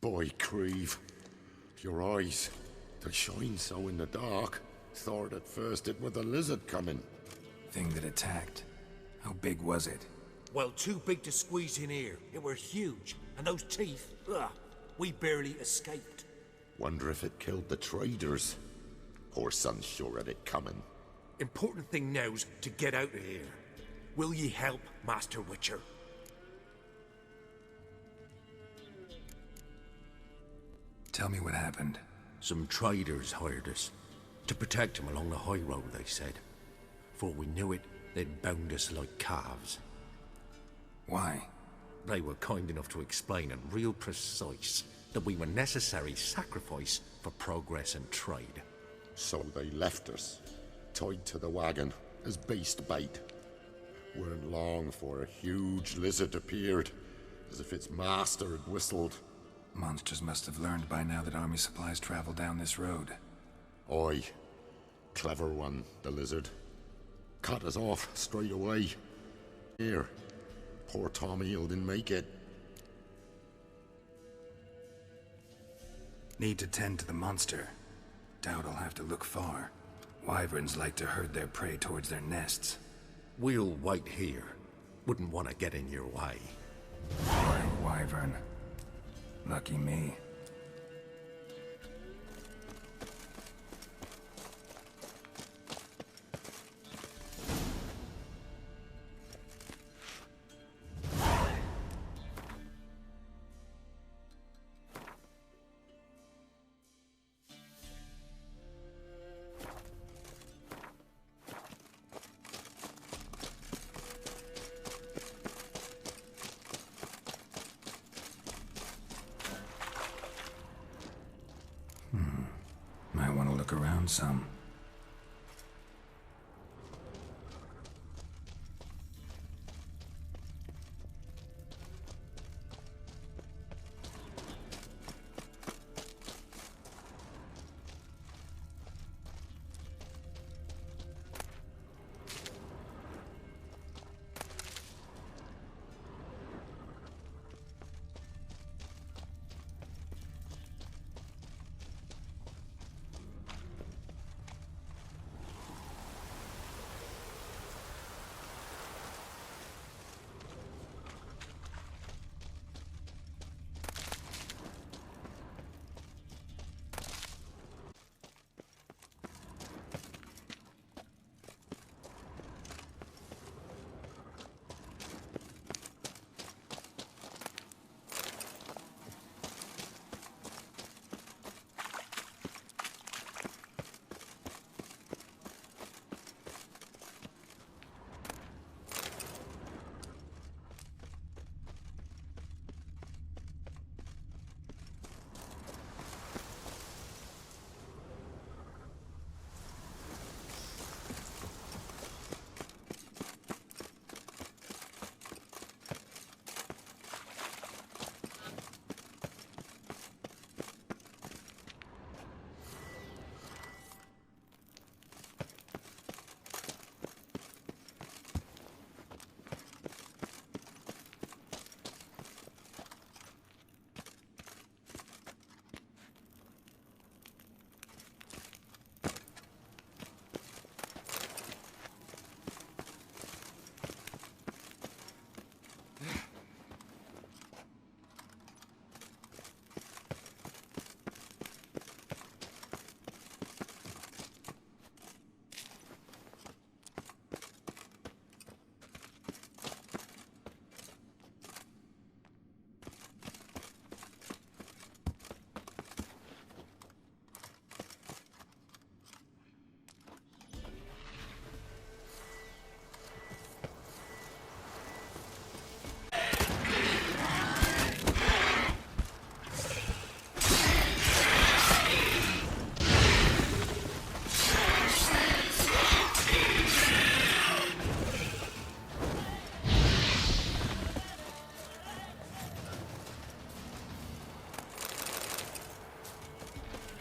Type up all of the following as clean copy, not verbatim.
Boy, Creve, your eyes, they shine so in the dark. Thought at first it were the lizard coming. Thing that attacked. How big was it? Well, too big to squeeze in here. It were huge. And those teeth, ugh, we barely escaped. Wonder if it killed the traders. Poor son's sure at it coming. Important thing now's to get out of here. Will ye help, Master Witcher? Tell me what happened. Some traders hired us. To protect them along the high road, they said. Before we knew it, they'd bound us like calves. Why? They were kind enough to explain and real precise that we were necessary sacrifice for progress and trade. So they left us, tied to the wagon, as beast bait. Weren't long for a huge lizard appeared, as if its master had whistled. Monsters must have learned by now that army supplies travel down this road. Oi. Clever one, the lizard. Cut us off straight away. Here. Poor Tommy didn't make it. Need to tend to the monster. Doubt I'll have to look far. Wyverns like to herd their prey towards their nests. We'll wait here. Wouldn't want to get in your way. Poor wyvern. Lucky me. Might want to look around some.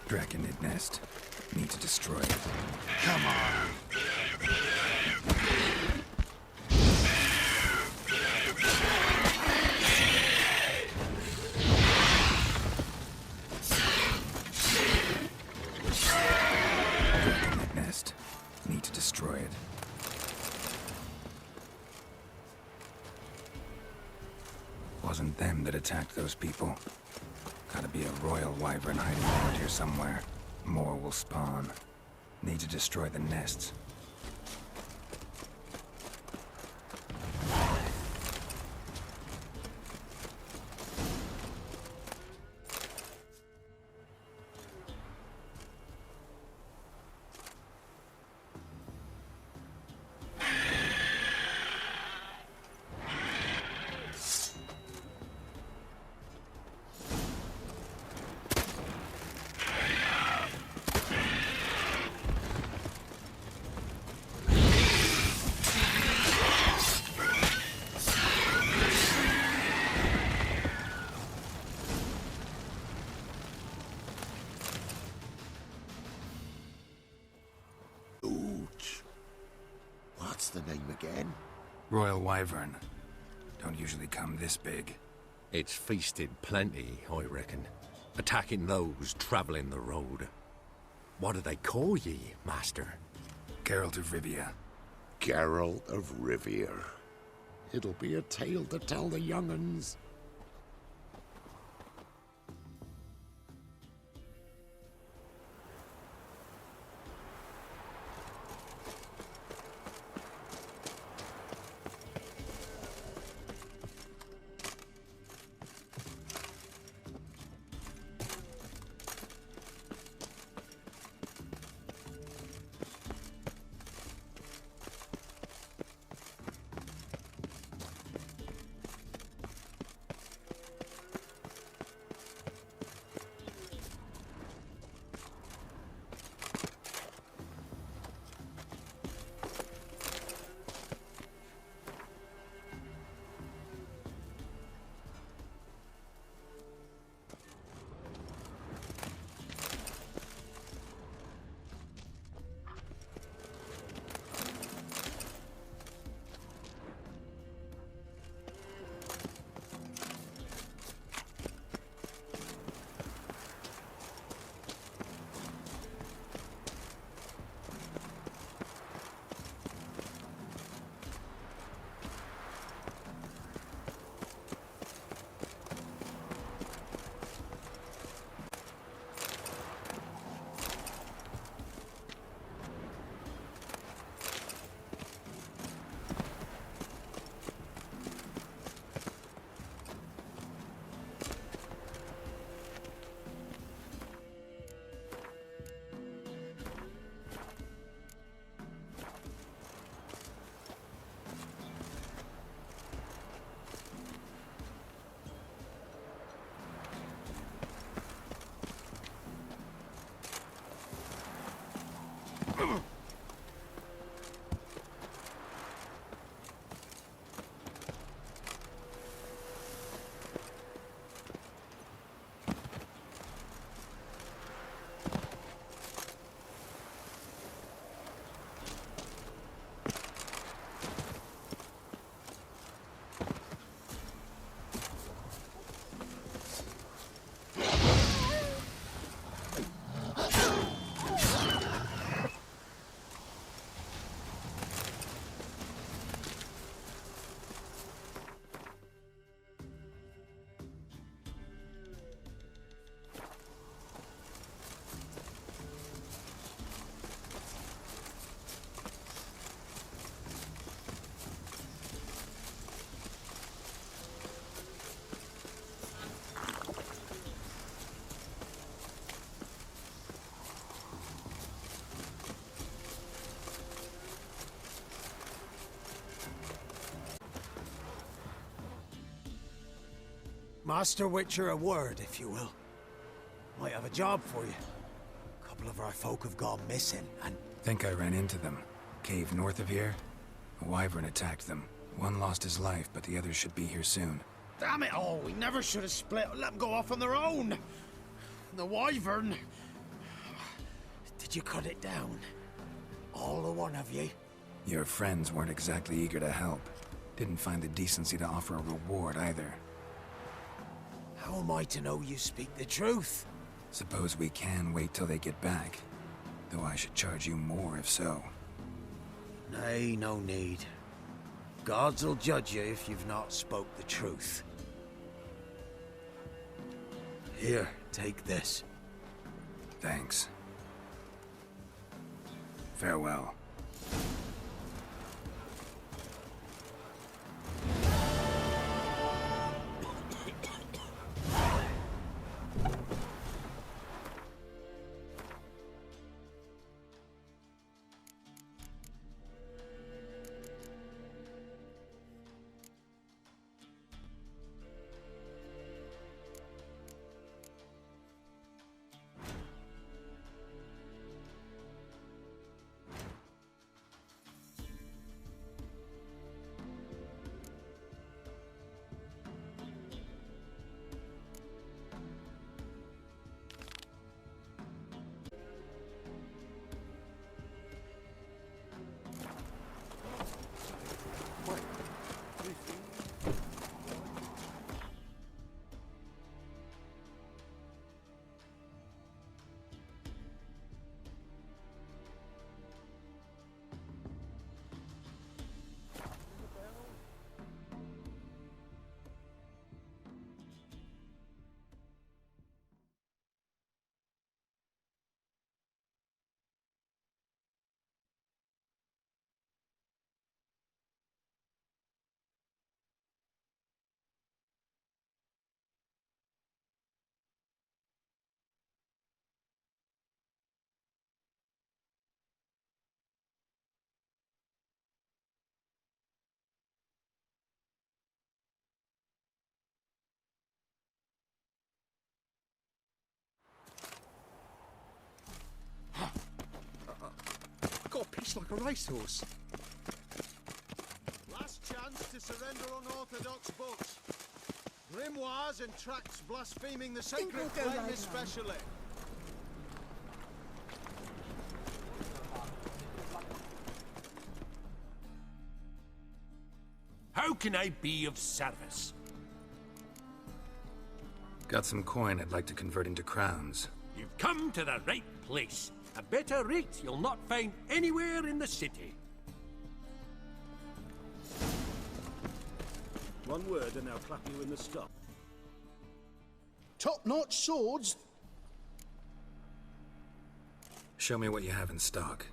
Draconid nest. Need to destroy it. Come on. them that attacked those people. Gotta be a royal wyvern hiding around here somewhere. More will spawn. Need to destroy the nests. What's the name again? Royal wyvern. Don't usually come this big. It's feasted plenty, I reckon. Attacking those travelling the road. What do they call ye, master? Geralt of Rivia. Geralt of Rivia. It'll be a tale to tell the young'uns. Master Witcher, a word, if you will. Might have a job for you. A couple of our folk have gone missing, and... Think I ran into them. Cave north of here? A wyvern attacked them. One lost his life, but the others should be here soon. Damn it all, we never should have split. Let them go off on their own. The wyvern... Did you cut it down? All the one of ye? Your friends weren't exactly eager to help. Didn't find the decency to offer a reward either. How am I to know you speak the truth? Suppose we can wait till they get back. Though I should charge you more if so. Nay, no need. Gods'll judge you if you've not spoke the truth. Here, take this. Thanks. Farewell. Got a pitch like a racehorse. Last chance to surrender unorthodox books. Grimoires and tracts blaspheming the sacred flame especially. How can I be of service? Got some coin I'd like to convert into crowns. You've come to the right place. A better rate you'll not find anywhere in the city. One word and I'll clap you in the stop. Top-notch swords? Show me what you have in stock.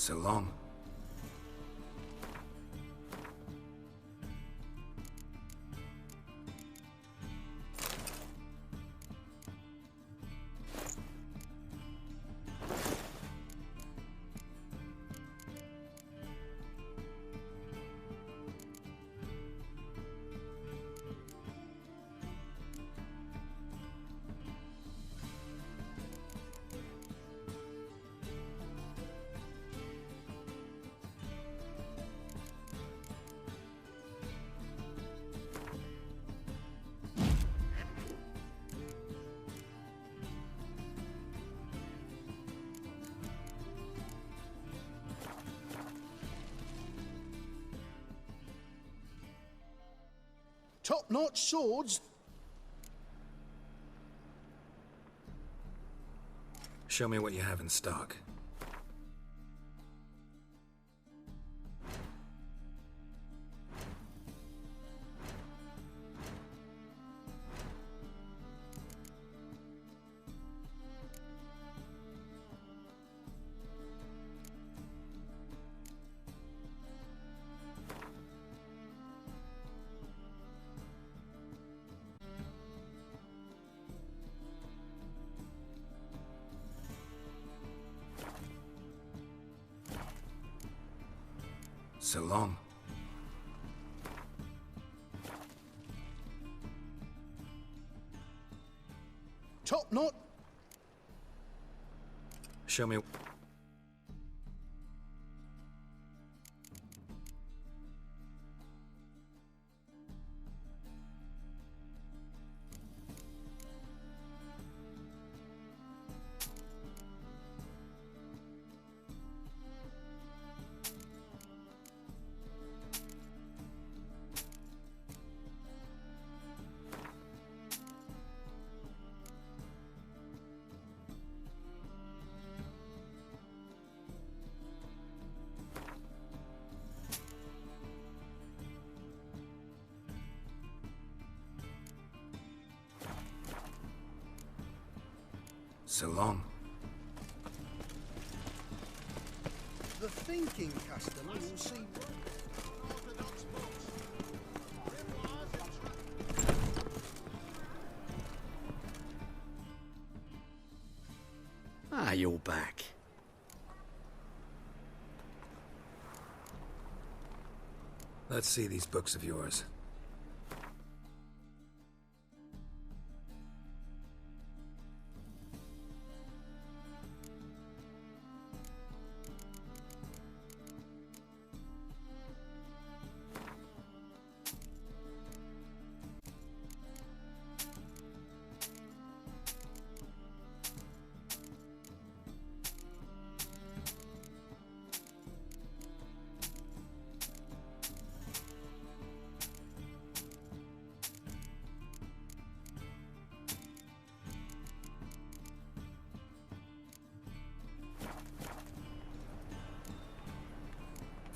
So long. Top-notch swords? Show me what you have in stock. So long. Top knot? Show me... So long. The thinking customer will see... Orthodox books. Grimoires and Ah, you're back. Let's see these books of yours.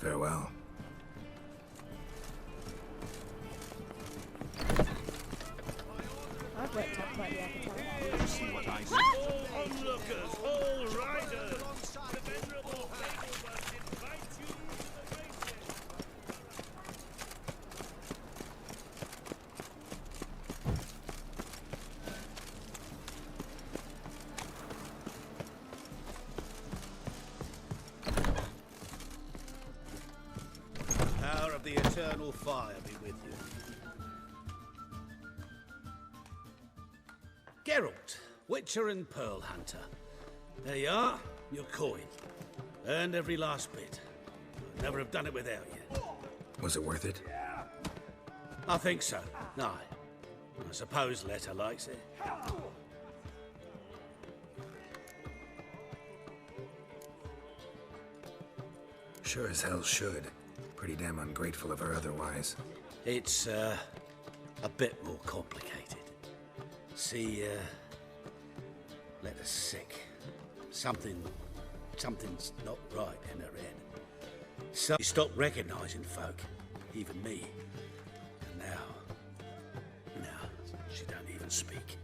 Farewell. I've worked up quite the appetite. see what I see. Onlookers, all riders! The venerable Fablebuds invite you to the races! Power of the eternal fire be with you. Geralt, Witcher and Pearl Hunter. There you are, your coin. Earned every last bit. I'd never have done it without you. Was it worth it? I think so. No. I suppose Letta likes it. Sure as hell should. Pretty damn ungrateful of her otherwise. It's, a bit more complicated. See, Letta's sick. Something's not right in her head. So she stopped recognizing folk, even me. And now, she don't even speak.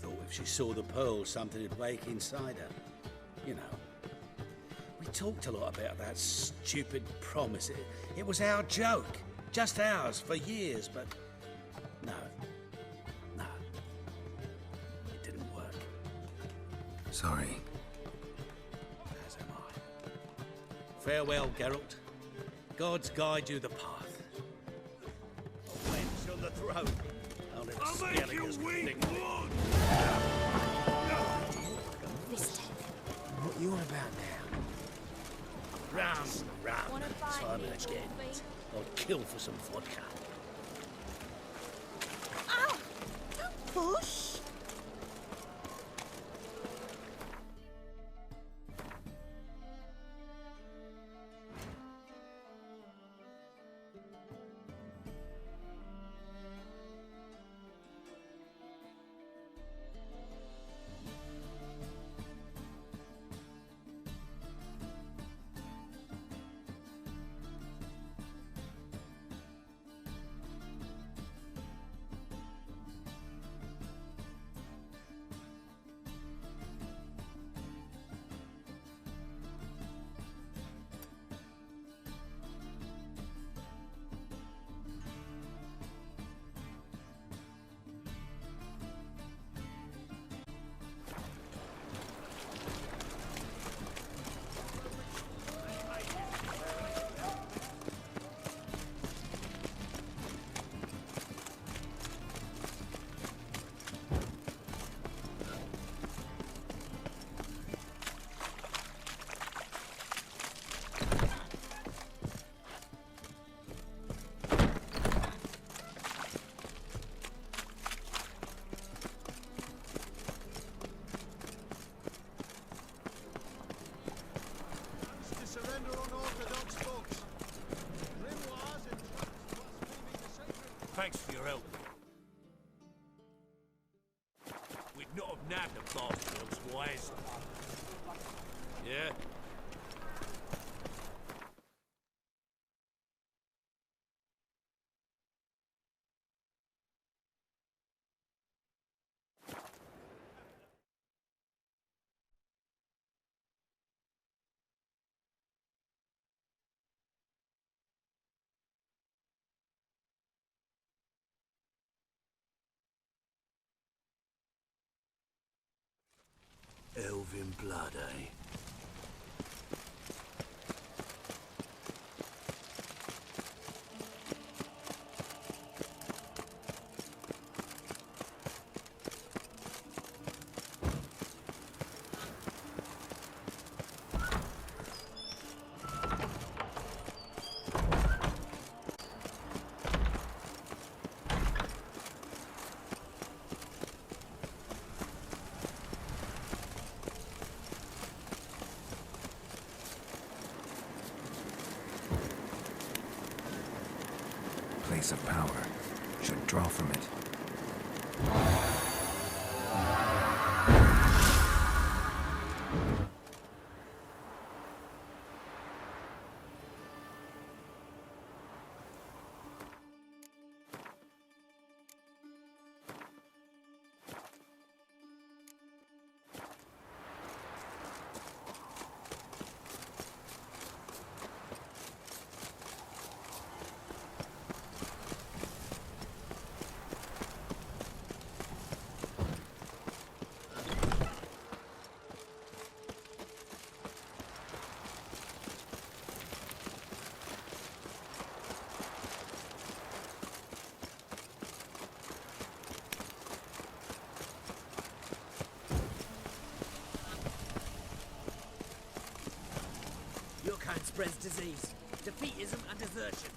Thought if she saw the pearl, something would wake inside her. You know, we We've talked a lot about that stupid promise. It was our joke. Just ours for years, but no. No. It didn't work. Sorry. As am I. Farewell, Geralt. Gods guide you the path. A wench on the throne. Only the I'll make you Skelligers weep think blood! What you on about now? round and round. Wanna fight Time me, again. Wolfie? I'll kill for some vodka. Ow! Don't push! To surrender unorthodox folks. Grimoires and tracts blaspheming the sacred. Thanks for your help. We'd not have nabbed the bastard elsewise. Yeah? Elven blood, eh? Place of power. Should draw from it. Your kind spreads disease, defeatism and desertion.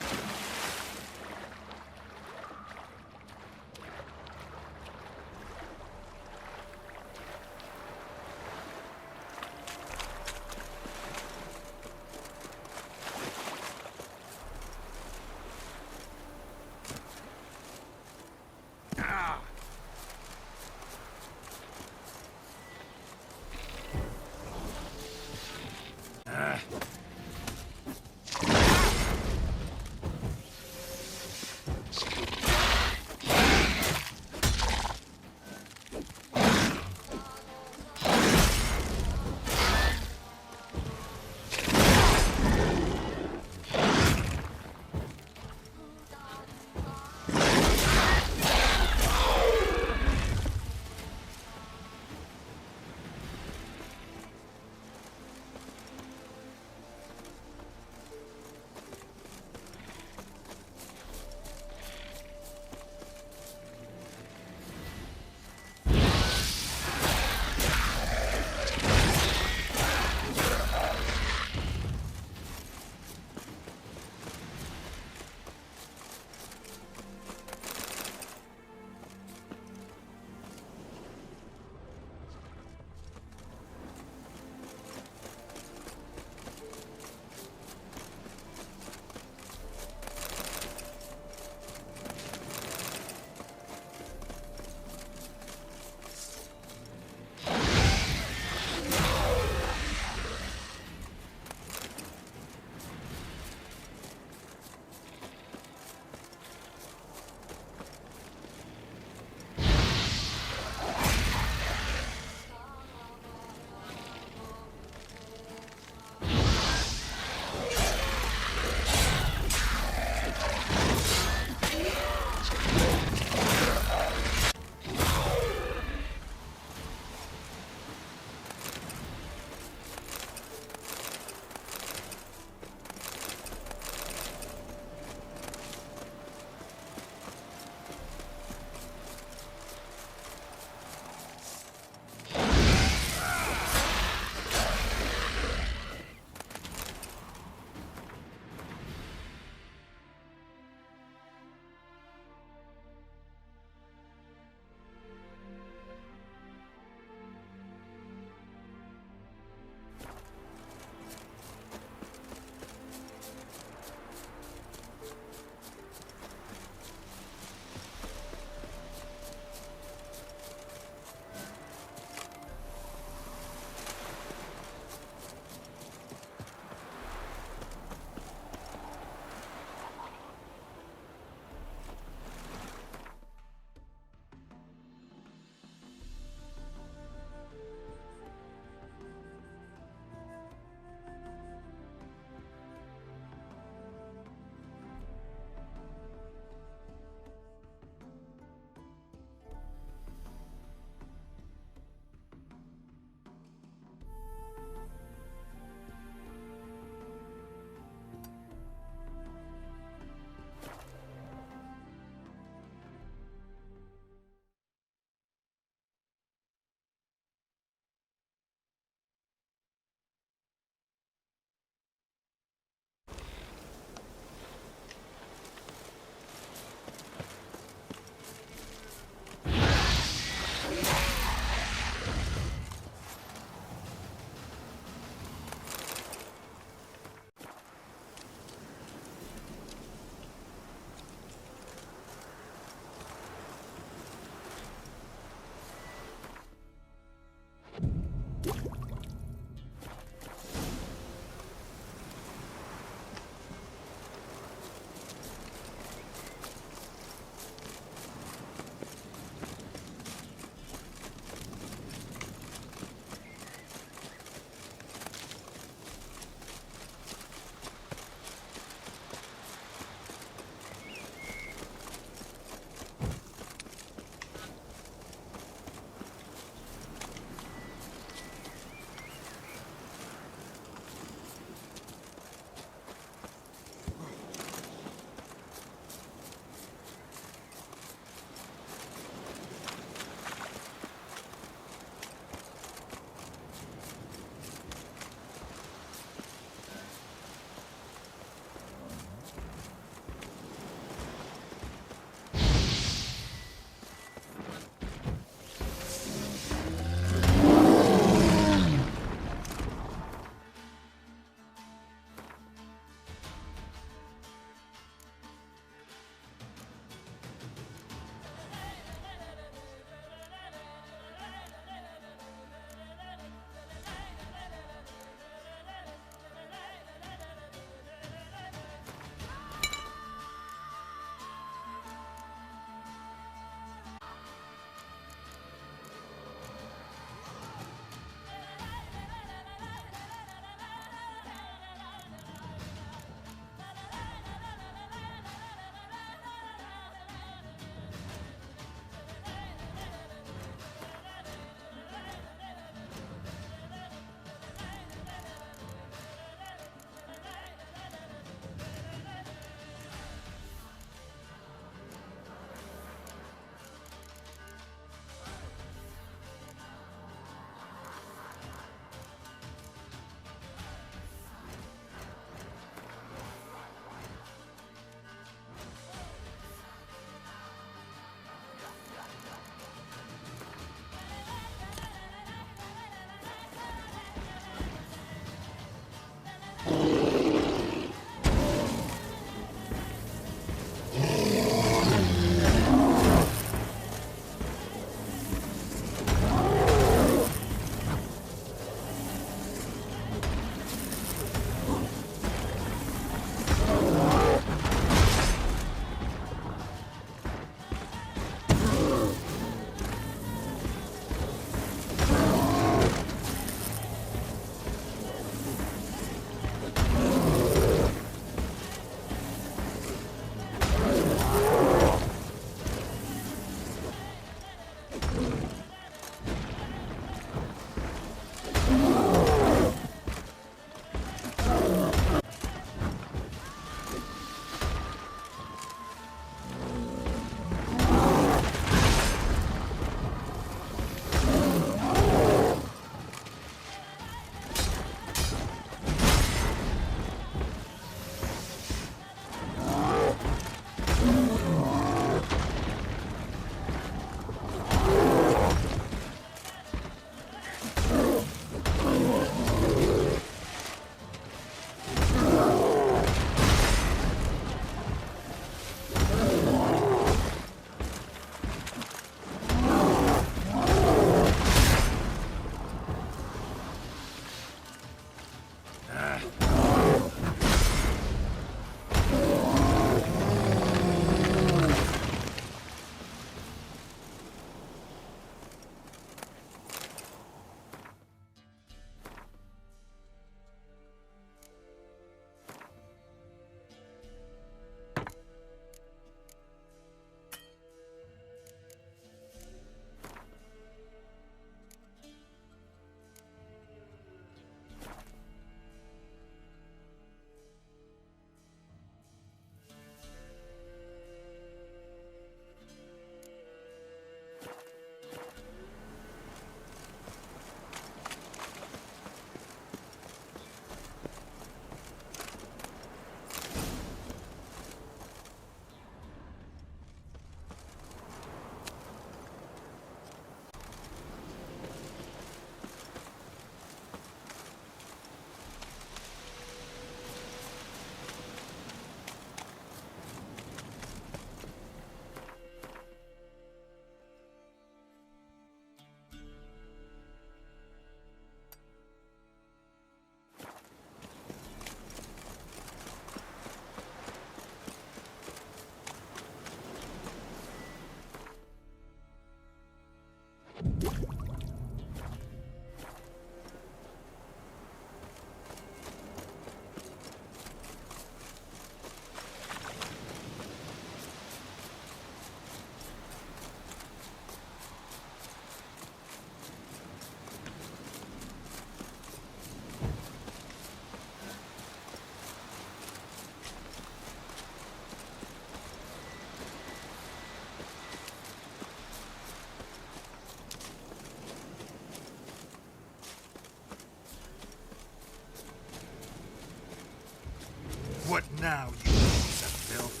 What now, you piece of filth?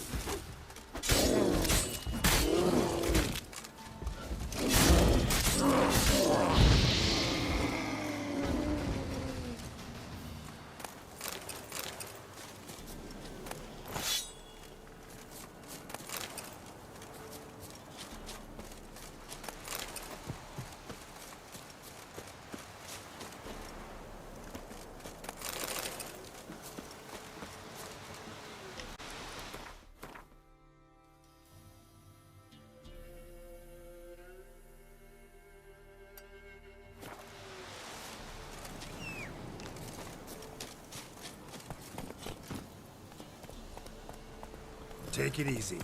Take it easy.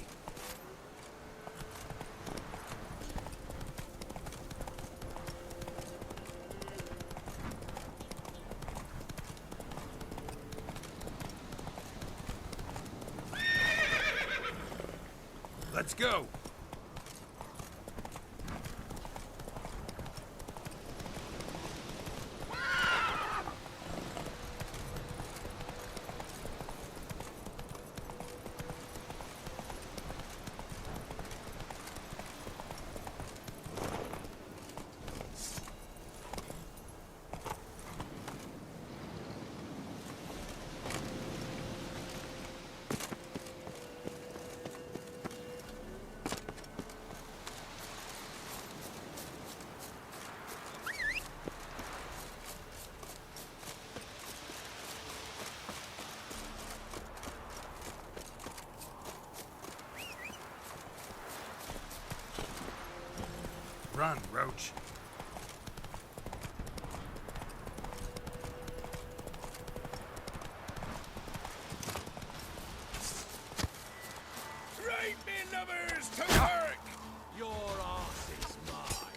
Let's go. Run, Roach. Right, me lovers, to work! Your arse is mine.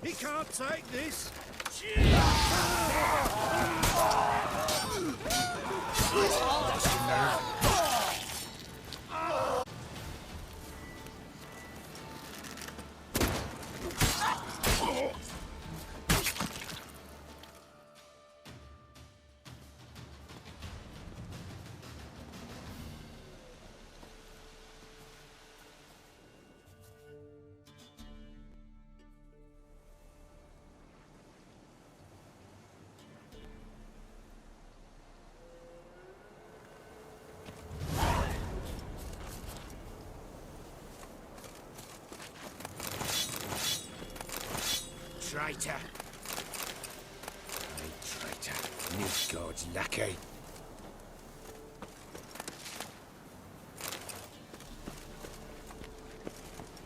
He can't take this. Traitor. Hey, traitor. Midgard's lackey.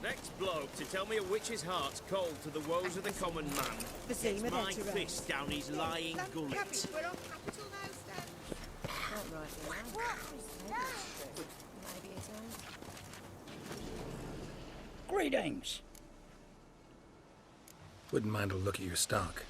Next bloke to tell me a witch's heart's cold to the woes of the common man. The same It's with my Hetero. fist down his lying gullet. We're on capital now, Stan. Not right now. What? Maybe it is. Greetings. Wouldn't mind a look at your stock.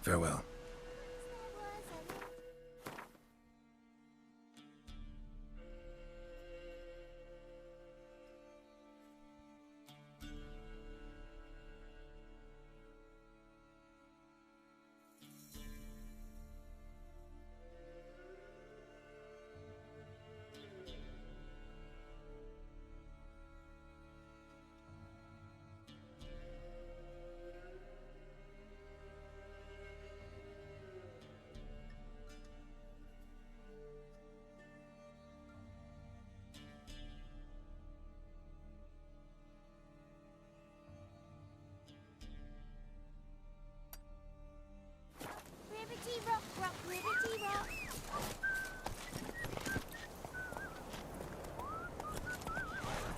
Farewell. Ribbity rock, rock, ribbity rock.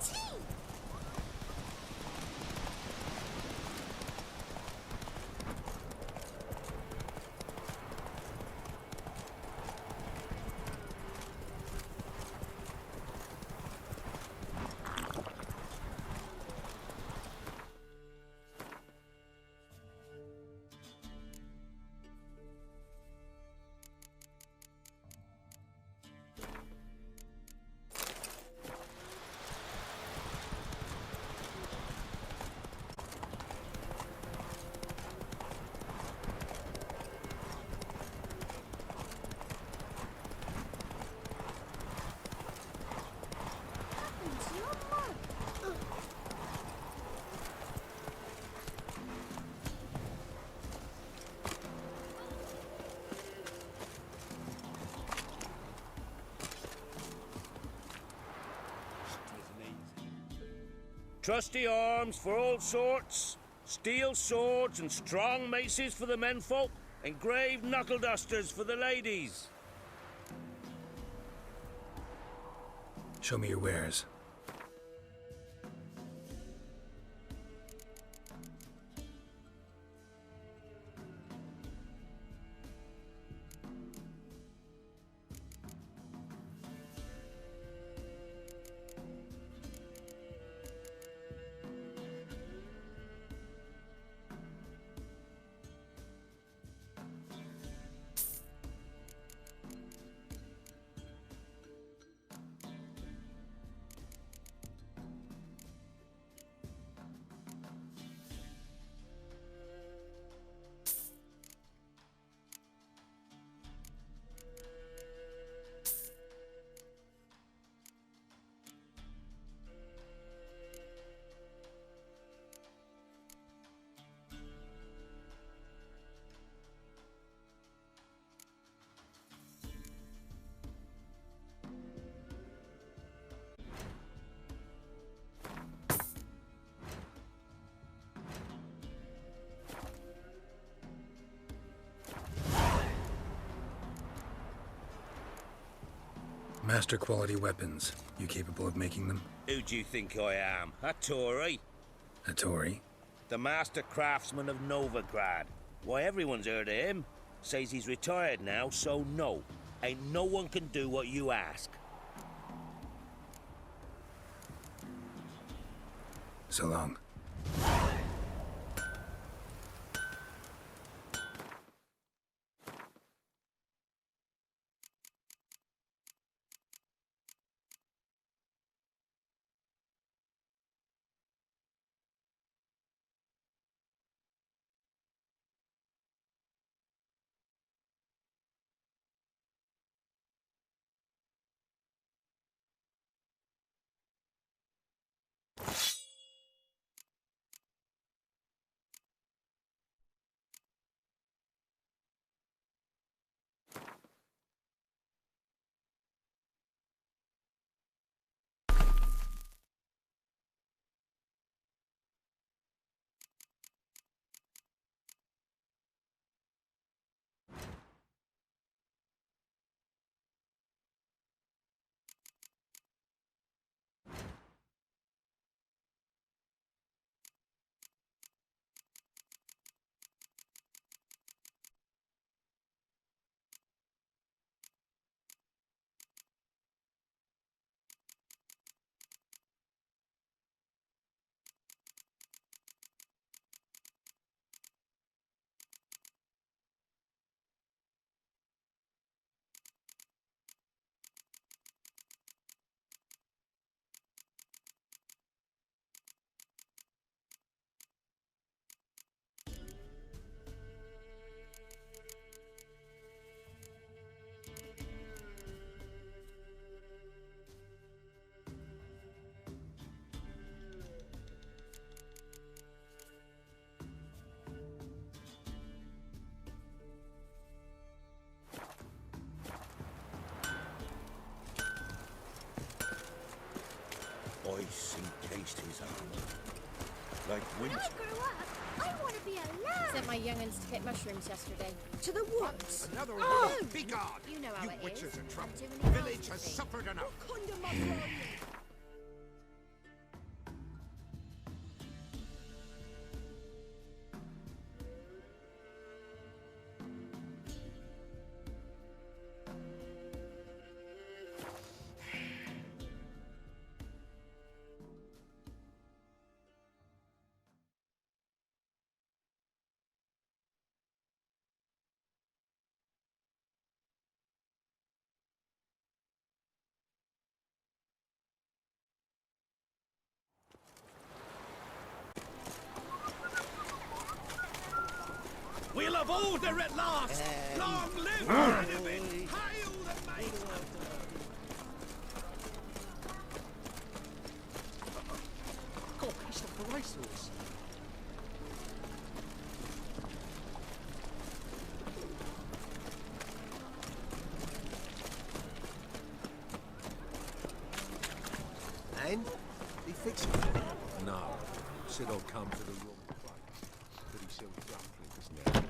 Gee! Happened to your mug? Ugh. Trusty arms for all sorts, steel swords and strong maces for the menfolk, engraved knuckle dusters for the ladies. Show me your wares. Master quality weapons. You capable of making them? Who do you think I am? A Tory? A Tory? The master craftsman of Novigrad. Why, everyone's heard of him. Says he's retired now, so no. Ain't no one can do what you ask. So long. to his own. Like When winter. I grow up, I want to be alone. Sent my young'uns to pick mushrooms yesterday. To the woods. Another one. Oh! Be gone! You know how You it witches is. are trouble. I'm doing The it village now, has you see. suffered enough. What kind of mother are you? We'll have order at last! Long live Benedict! Hail the mate! God, he's not the racehorse. And? He fixed it? No. Said I'll come to the wrong place. But he sells dumplings now.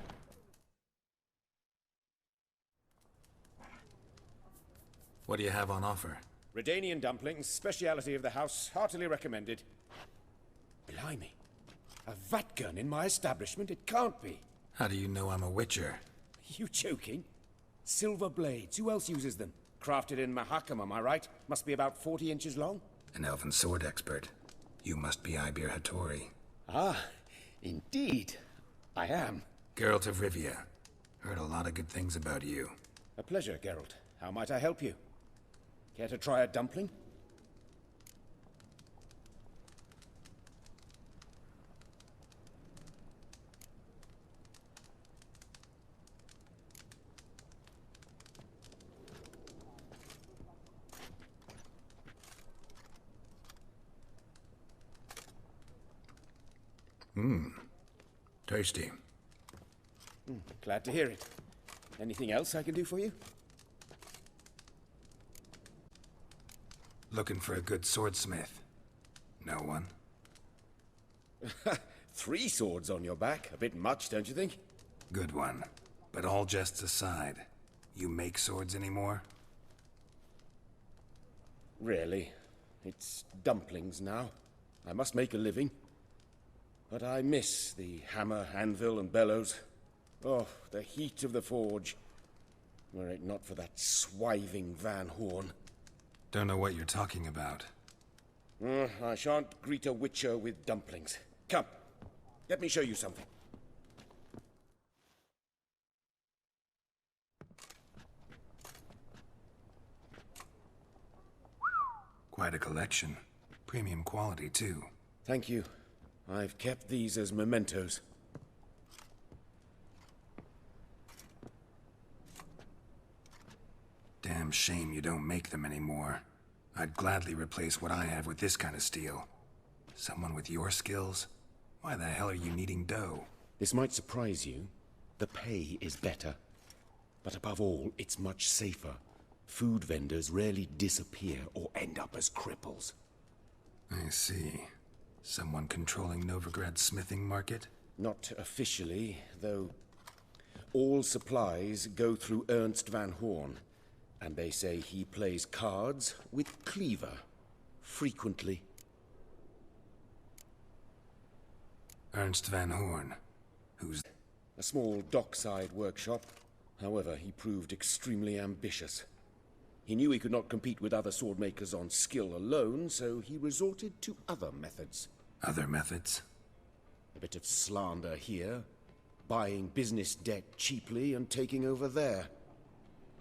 What do you have on offer? Redanian dumplings, speciality of the house, heartily recommended. Blimey. A vatgun in my establishment? It can't be. How do you know I'm a witcher? You joking? Silver blades, who else uses them? Crafted in Mahakam, am I right? Must be about 40 inches long? An elven sword expert. You must be Ibir Hattori. Ah, indeed. I am. Geralt of Rivia. Heard a lot of good things about you. A pleasure, Geralt. How might I help you? Care to try a dumpling? Tasty. Glad to hear it. Anything else I can do for you? Looking for a good swordsmith. No one? 3 swords on your back. A bit much, don't you think? Good one. But all jests aside, you make swords anymore? Really. It's dumplings now. I must make a living. But I miss the hammer, anvil, and bellows. Oh, the heat of the forge. Were it not for that swiving Van Horn. Don't know what you're talking about. I shan't greet a witcher with dumplings. Come, let me show you something. Quite a collection. Premium quality, too. Thank you. I've kept these as mementos. Damn shame you don't make them anymore. I'd gladly replace what I have with this kind of steel. Someone with your skills? Why the hell are you needing dough? This might surprise you. The pay is better. But above all, it's much safer. Food vendors rarely disappear or end up as cripples. I see. Someone controlling Novigrad's smithing market? Not officially, though all supplies go through Ernst Van Horn. And they say he plays cards with Cleaver. Frequently. Ernst Van Horn. Who's... A small dockside workshop. However, he proved extremely ambitious. He knew he could not compete with other swordmakers on skill alone, so he resorted to other methods. Other methods? A bit of slander here, buying business debt cheaply and taking over there.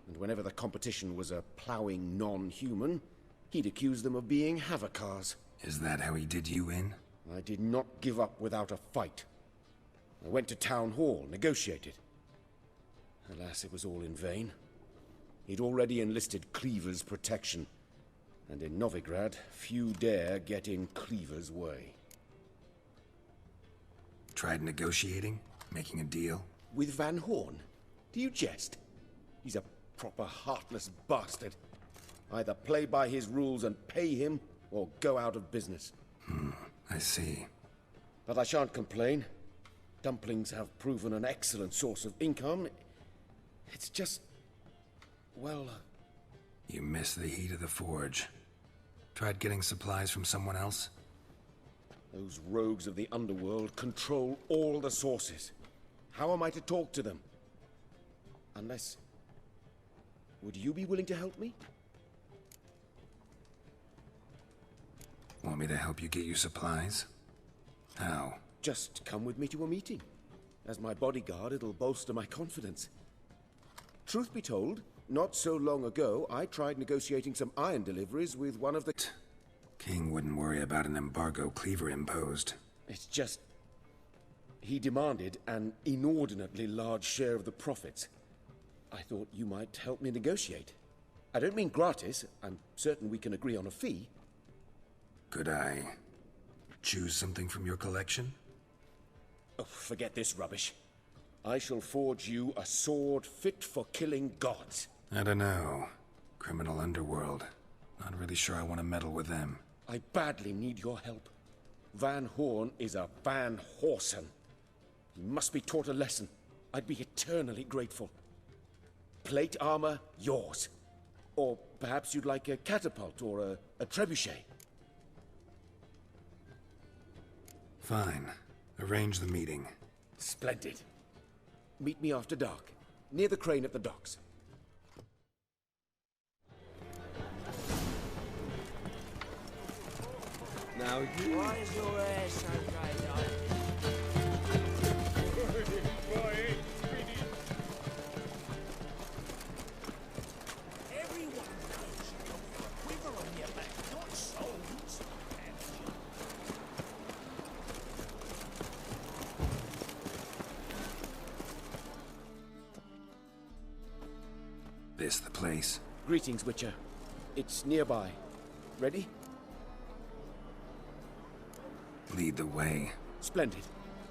And whenever the competition was a ploughing non-human, he'd accuse them of being Havakars. Is that how he did you in? I did not give up without a fight. I went to town hall, negotiated. Alas, it was all in vain. He'd already enlisted Cleaver's protection, and in Novigrad, few dare get in Cleaver's way. Tried negotiating? Making a deal? With Van Horn? Do you jest? He's a proper heartless bastard. Either play by his rules and pay him, or go out of business. I see. But I shan't complain. Dumplings have proven an excellent source of income. It's just... well... You miss the heat of the forge. Tried getting supplies from someone else? Those rogues of the underworld control all the sources. How am I to talk to them? Unless... would you be willing to help me? Want me to help you get you supplies? How? Just come with me to a meeting. As my bodyguard, it'll bolster my confidence. Truth be told, not so long ago, I tried negotiating some iron deliveries with one of the... King wouldn't worry about an embargo Cleaver imposed. It's just... he demanded an inordinately large share of the profits. I thought you might help me negotiate. I don't mean gratis. I'm certain we can agree on a fee. Could I choose something from your collection? Oh, forget this rubbish. I shall forge you a sword fit for killing gods. I don't know. Criminal underworld. Not really sure I want to meddle with them. I badly need your help. Van Horn is a Van Horsen. He must be taught a lesson. I'd be eternally grateful. Plate armor, yours. Or perhaps you'd like a catapult or a trebuchet. Fine. Arrange the meeting. Splendid. Meet me after dark, near the crane at the docks. Now you... Why is your hair so grey, Everyone knows you've got a quiver on your back, not souls. This the place? Greetings, Witcher. It's nearby. Ready? Lead the way. Splendid.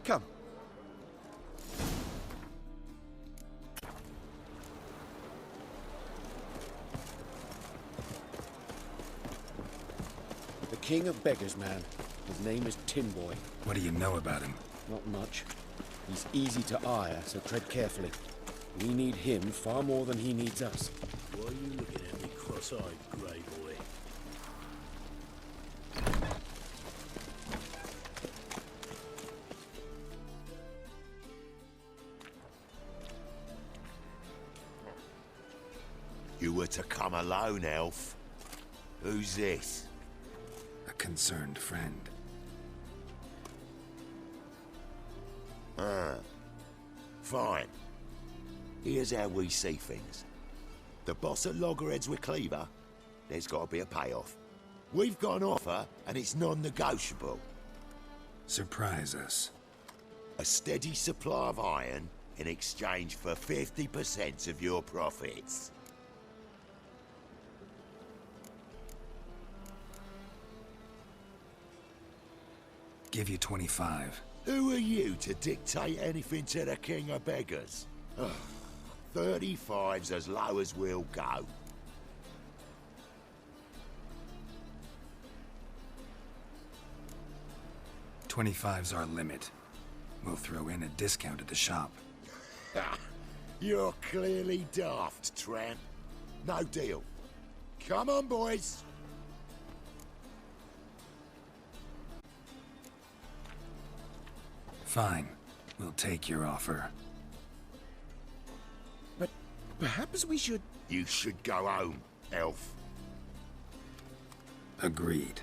Come. The King of Beggars, man. His name is Tin Boy. What do you know about him? Not much. He's easy to ire, so tread carefully. We need him far more than he needs us. Why are you looking at me cross-eyed, grey boy? You were to come alone, elf. Who's this? A concerned friend. Fine. Here's how we see things. The boss at Loggerheads with Cleaver, there's got to be a payoff. We've got an offer, and it's non-negotiable. Surprise us. A steady supply of iron in exchange for 50% of your profits. Give you 25. Who are you to dictate anything to the King of Beggars? 35's as low as we'll go. $25's our limit. We'll throw in a discount at the shop. You're clearly daft, tramp. No deal. Come on, boys. Fine. We'll take your offer. But perhaps we should... You should go home, elf. Agreed.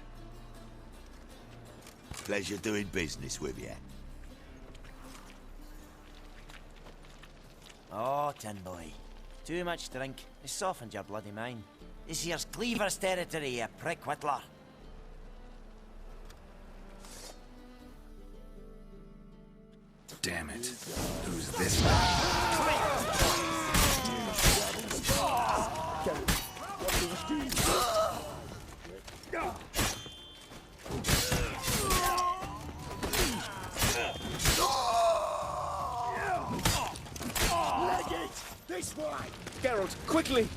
Pleasure doing business with you. Oh, Tin Boy. Too much drink. It's softened your bloody mind. This here's Cleaver's territory, you prick whittler. Damn it. Who's this guy? Leg it! This way! Geralt, quickly!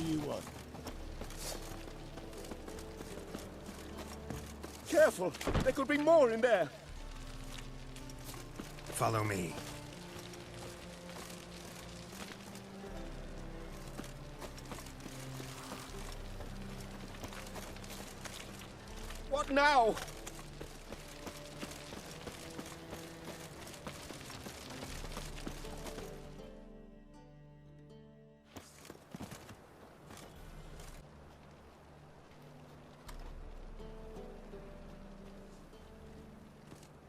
you want? Careful! There could be more in there! Follow me. What now?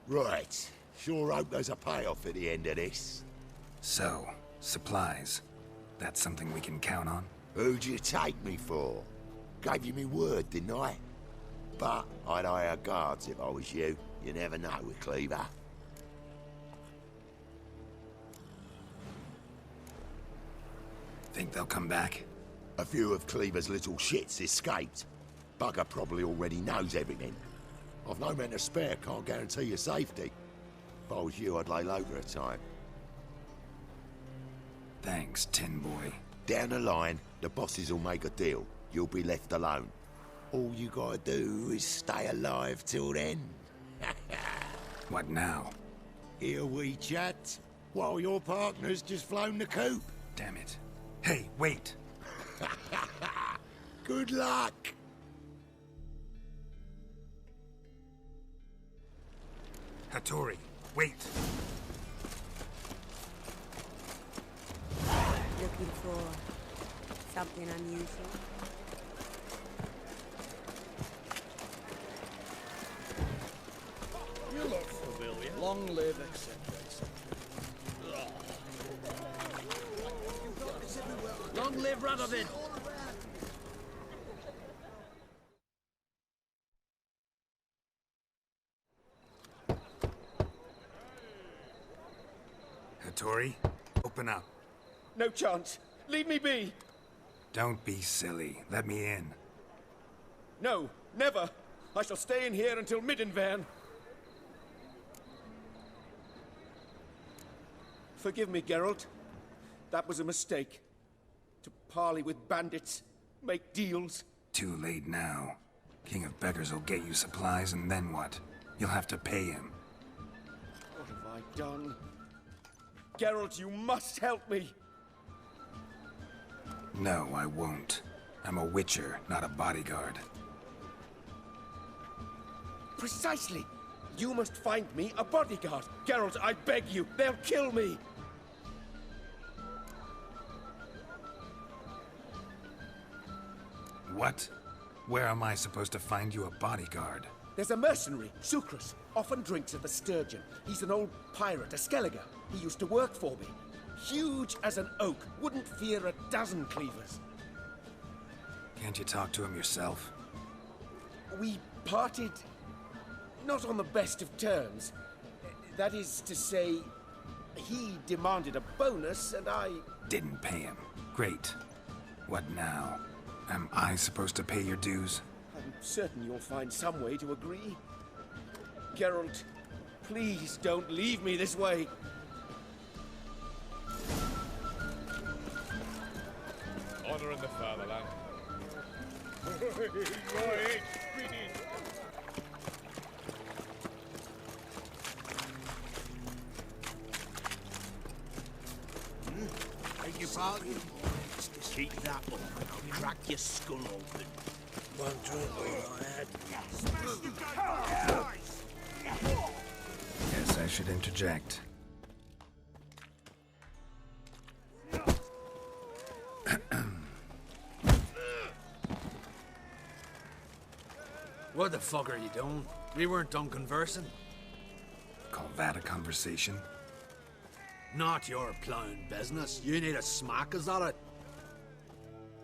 Right. Sure hope there's a payoff at the end of this. So, supplies. That's something we can count on? Who'd you take me for? Gave you me word, didn't I? But I'd hire guards if I was you. You never know with Cleaver. Think they'll come back? A few of Cleaver's little shits escaped. Bugger probably already knows everything. I've no men to spare, can't guarantee your safety. If I was you, I'd lay low for a time. Thanks, Tin Boy. Down the line, the bosses will make a deal. You'll be left alone. All you gotta do is stay alive till then. What now? Here we chat, while your partner's just flown the coop. Damn it. Hey, wait! Good luck! Hattori, wait! Looking for something unusual? You look familiar. Long live, etc., etc. Long live Radovid! Hattori, open up. No chance. Leave me be. Don't be silly. Let me in. No, never. I shall stay in here until Midinvern. Forgive me, Geralt. That was a mistake. To parley with bandits, make deals. Too late now. King of Beggars will get you supplies, and then what? You'll have to pay him. What have I done? Geralt, you must help me! No, I won't. I'm a witcher, not a bodyguard. Precisely! You must find me a bodyguard. Geralt, I beg you, they'll kill me! What? Where am I supposed to find you a bodyguard? There's a mercenary, Sucrus. Often drinks at the Sturgeon. He's an old pirate, a Skelliger. He used to work for me. Huge as an oak. Wouldn't fear a dozen cleavers. Can't you talk to him yourself? We parted... not on the best of terms. That is to say, he demanded a bonus and I... Didn't pay him. Great. What now? Am I supposed to pay your dues? I'm certain you'll find some way to agree. Geralt, please don't leave me this way. Honor in the fatherland. Beg your pardon? Keep that up and I'll crack your skull open. One drink all I had. Guess I should interject. What the fuck are you doing? We weren't done conversing. Call that a conversation? Not your plowing business. You need a smack, is that it?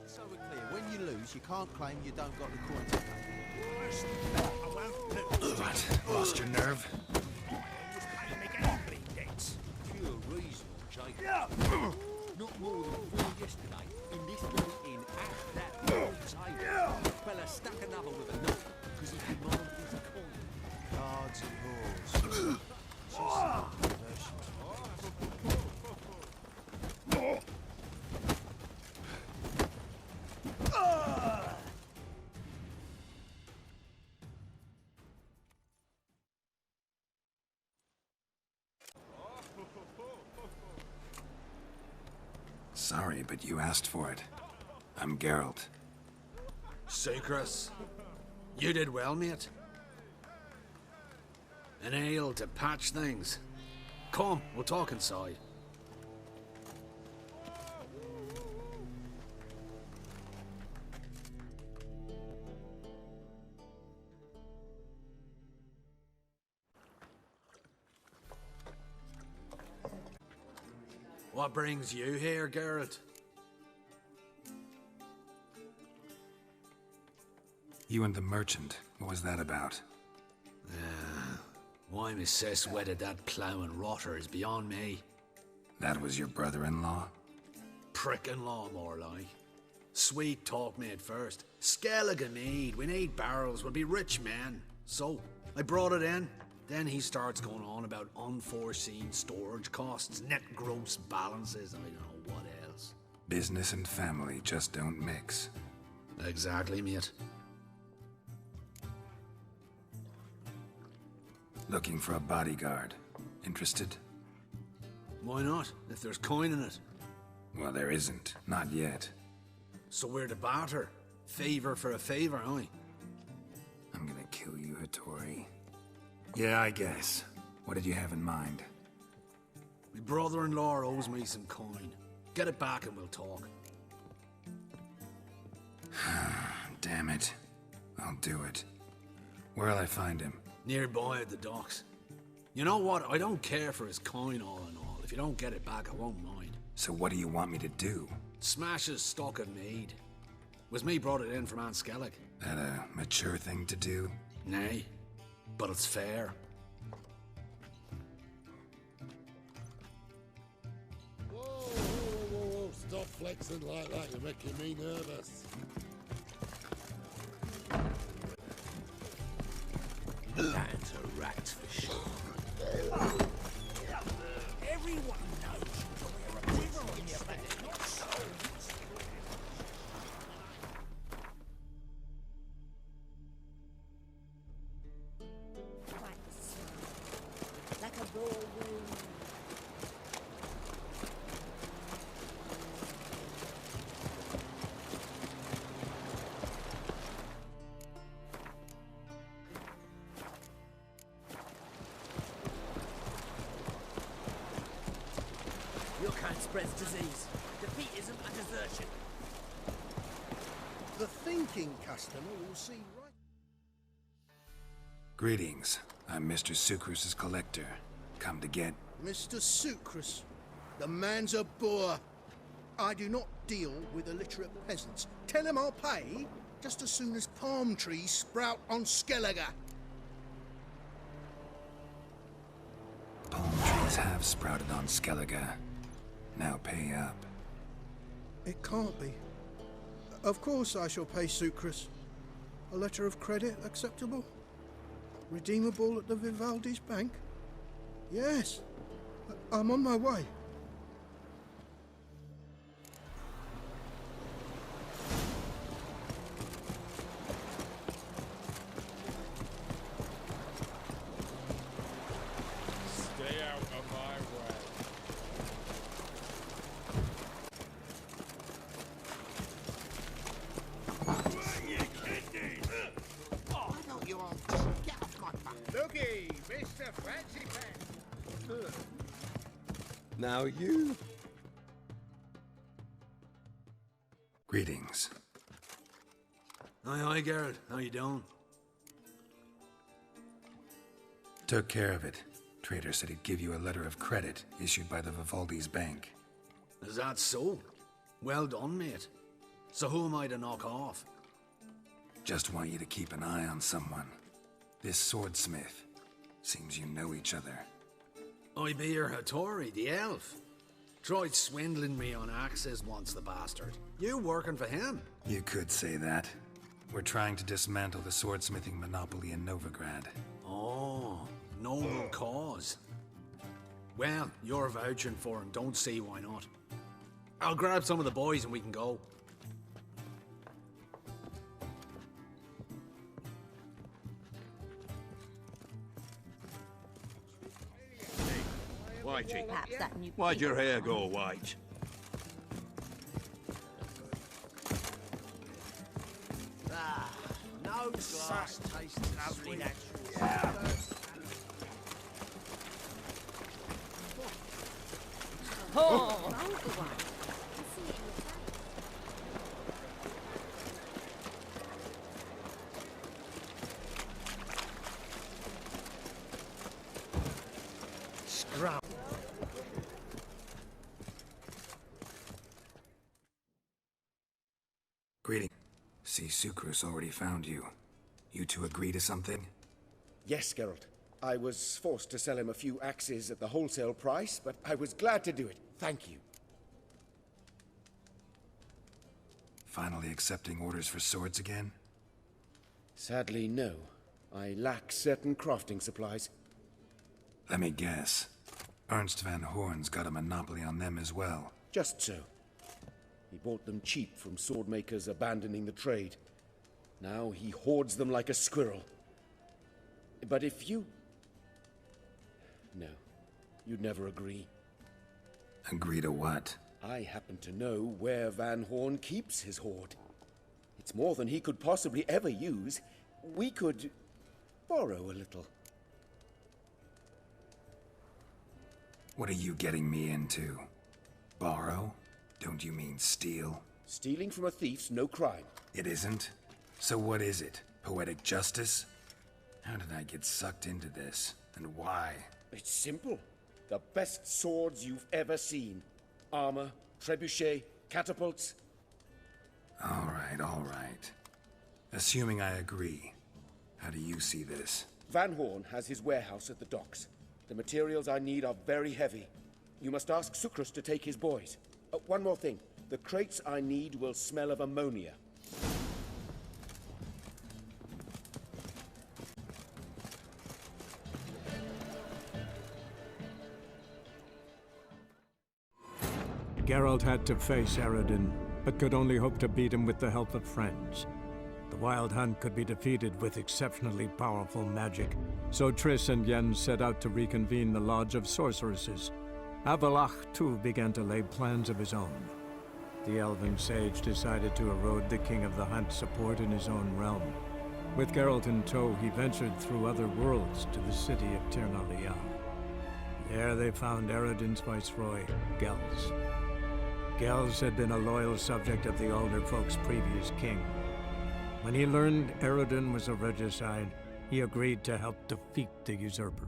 So we're clear, when you lose, you can't claim you don't got the coin to pay. What? Lost your nerve? Pure reason, Jake. Not more than 4 yesterday, in this very inn at that very table. Fella stuck another with a knife, because he demanded his coin. Cards and whores. Just like conversions. Sorry, but you asked for it. I'm Geralt. Sucrus. You did well, mate. An ale to patch things. Come, we'll talk inside. What brings you here, Geralt? You and the merchant, what was that about? Why my sis wedded that ploughing rotter is beyond me. That was your brother-in-law? Prick-in-law, more like. Sweet talk made first. Skellige mead, we need barrels, we'll be rich men. So, I brought it in. Then he starts going on about unforeseen storage costs, net gross balances, and I don't know what else. Business and family just don't mix. Exactly, mate. Looking for a bodyguard. Interested? Why not, if there's coin in it? Well, there isn't. Not yet. So we're to barter. Favor for a favor, aye? I'm gonna kill you, Hattori. Yeah, I guess. What did you have in mind? My brother-in-law owes me some coin. Get it back and we'll talk. Damn it. I'll do it. Where'll I find him? Nearby at the docks. You know what? I don't care for his coin all in all. If you don't get it back, I won't mind. So what do you want me to do? Smash his stock of mead. Was me brought it in from Aunt Skellig. That a mature thing to do? Nay, but it's fair. Whoa. Stop flexing like that. You're making me nervous. That's a rat for sure. Everyone knows you wear a quiver on your back, not souls. Like a raw wound. Your kind spreads disease. Defeat isn't a desertion. The thinking customer will see right. Greetings. I'm Mr. Sucrus's collector. Come to get... Mr. Sucrus, the man's a boor. I do not deal with illiterate peasants. Tell him I'll pay just as soon as palm trees sprout on Skellige. Palm trees have sprouted on Skellige. Now pay up. It can't be. Of course I shall pay Sucrus. A letter of credit acceptable? Redeemable at the Vivaldi's bank? Yes. I'm on my way. Stay out of my way. Why don't you all get off my back? Looky, Mr. Fancy Pants. Now you... Greetings. Aye, Geralt. How you doing? Took care of it. Trader said he'd give you a letter of credit issued by the Vivaldi's bank. Is that so? Well done, mate. So who am I to knock off? Just want you to keep an eye on someone. This swordsmith. Seems you know each other. I be your Hattori, the elf. Tried swindling me on axes once, the bastard. You working for him? You could say that. We're trying to dismantle the swordsmithing monopoly in Novigrad. Oh, noble cause. Well, you're vouching for him, don't see why not. I'll grab some of the boys and we can go. Whitey, Perhaps that new why'd your hair go white? Ah, no glass tastes lovely natural. Yeah. Oh! Scrum. Greeting. See, Sucrus already found you. You two agree to something? Yes, Geralt. I was forced to sell him a few axes at the wholesale price, but I was glad to do it. Thank you. Finally accepting orders for swords again? Sadly, no. I lack certain crafting supplies. Let me guess. Ernst van Horn's got a monopoly on them as well. Just so. He bought them cheap from swordmakers abandoning the trade. Now he hoards them like a squirrel. But if you... No, you'd never agree. Agree to what? I happen to know where Van Horn keeps his hoard. It's more than he could possibly ever use. We could borrow a little. What are you getting me into? Borrow? Don't you mean steal? Stealing from a thief's no crime. It isn't? So what is it? Poetic justice? How did I get sucked into this? And why? It's simple. The best swords you've ever seen. Armor, trebuchet, catapults. All right. Assuming I agree, how do you see this? Van Horn has his warehouse at the docks. The materials I need are very heavy. You must ask Sucrus to take his boys. One more thing. The crates I need will smell of ammonia. Geralt had to face Eredin, but could only hope to beat him with the help of friends. The Wild Hunt could be defeated with exceptionally powerful magic, so Triss and Yen set out to reconvene the Lodge of Sorceresses. Avalach, too, began to lay plans of his own. The elven sage decided to erode the King of the Hunt's support in his own realm. With Geralt in tow, he ventured through other worlds to the city of Tir na Lial. There they found Eredin's viceroy, Gels. Gels had been a loyal subject of the Alder Folk's previous king. When he learned Eredin was a regicide, he agreed to help defeat the usurper.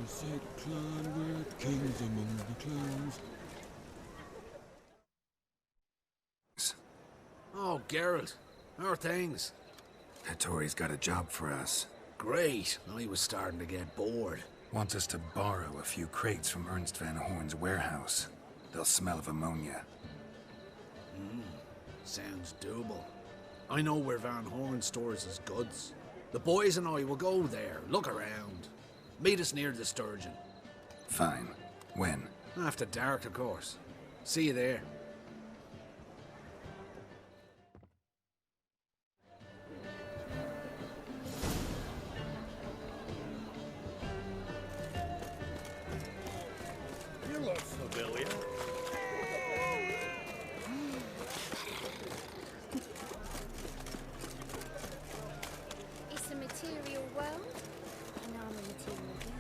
Said clan with kings among the clans. Oh, Geralt. How are things? Hattori's got a job for us. Great. I was starting to get bored. Wants us to borrow a few crates from Ernst van Horn's warehouse. They'll smell of ammonia. Sounds doable. I know where Van Horn stores his goods. The boys and I will go there, look around. Meet us near the Sturgeon. Fine. When? After dark, of course. See you there. You look familiar. It's a material world, and I'm a material girl.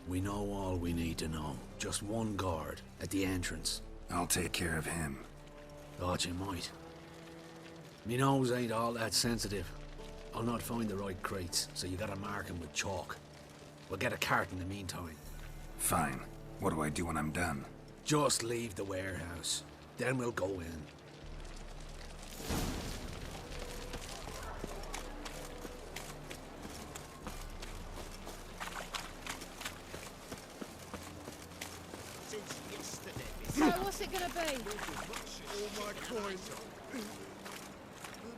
We know all we need to know. Just one guard at the entrance. I'll take care of him. Thought you might. Me nose ain't all that sensitive. I'll not find the right crates, so you gotta mark him with chalk. We'll get a cart in the meantime. Fine. What do I do when I'm done? Just leave the warehouse. Then we'll go in. So what's it gonna be? All my coins.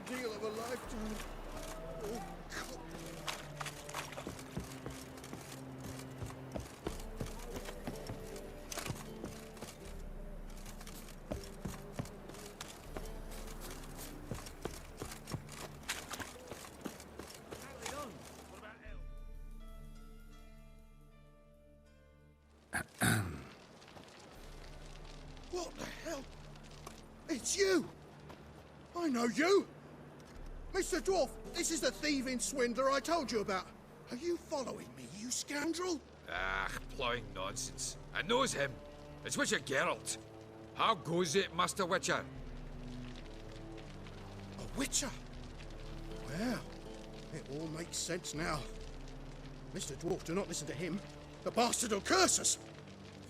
The deal of a lifetime. Oh, God. What the hell? It's you! I know you! Mr. Dwarf, this is the thieving swindler I told you about. Are you following me, you scoundrel? Ah, ploughing nonsense. I knows him. It's Witcher Geralt. How goes it, Master Witcher? A witcher? Well, it all makes sense now. Mr. Dwarf, do not listen to him. The bastard will curse us.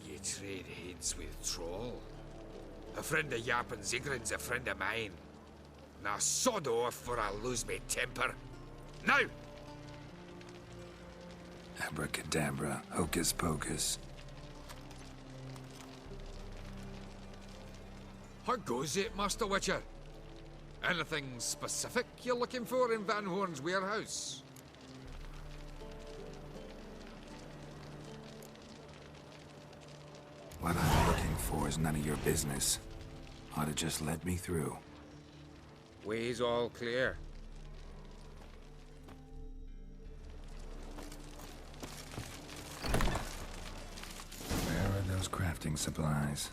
Ye trade heads with troll. A friend of Yap and Zigrin's a friend of mine. Now sod off or I'll lose me temper. Now! Abracadabra, hocus pocus. How goes it, Master Witcher? Anything specific you're looking for in Van Horn's warehouse? What I'm looking for is none of your business. Ought to just let me through. Way's all clear. Where are those crafting supplies?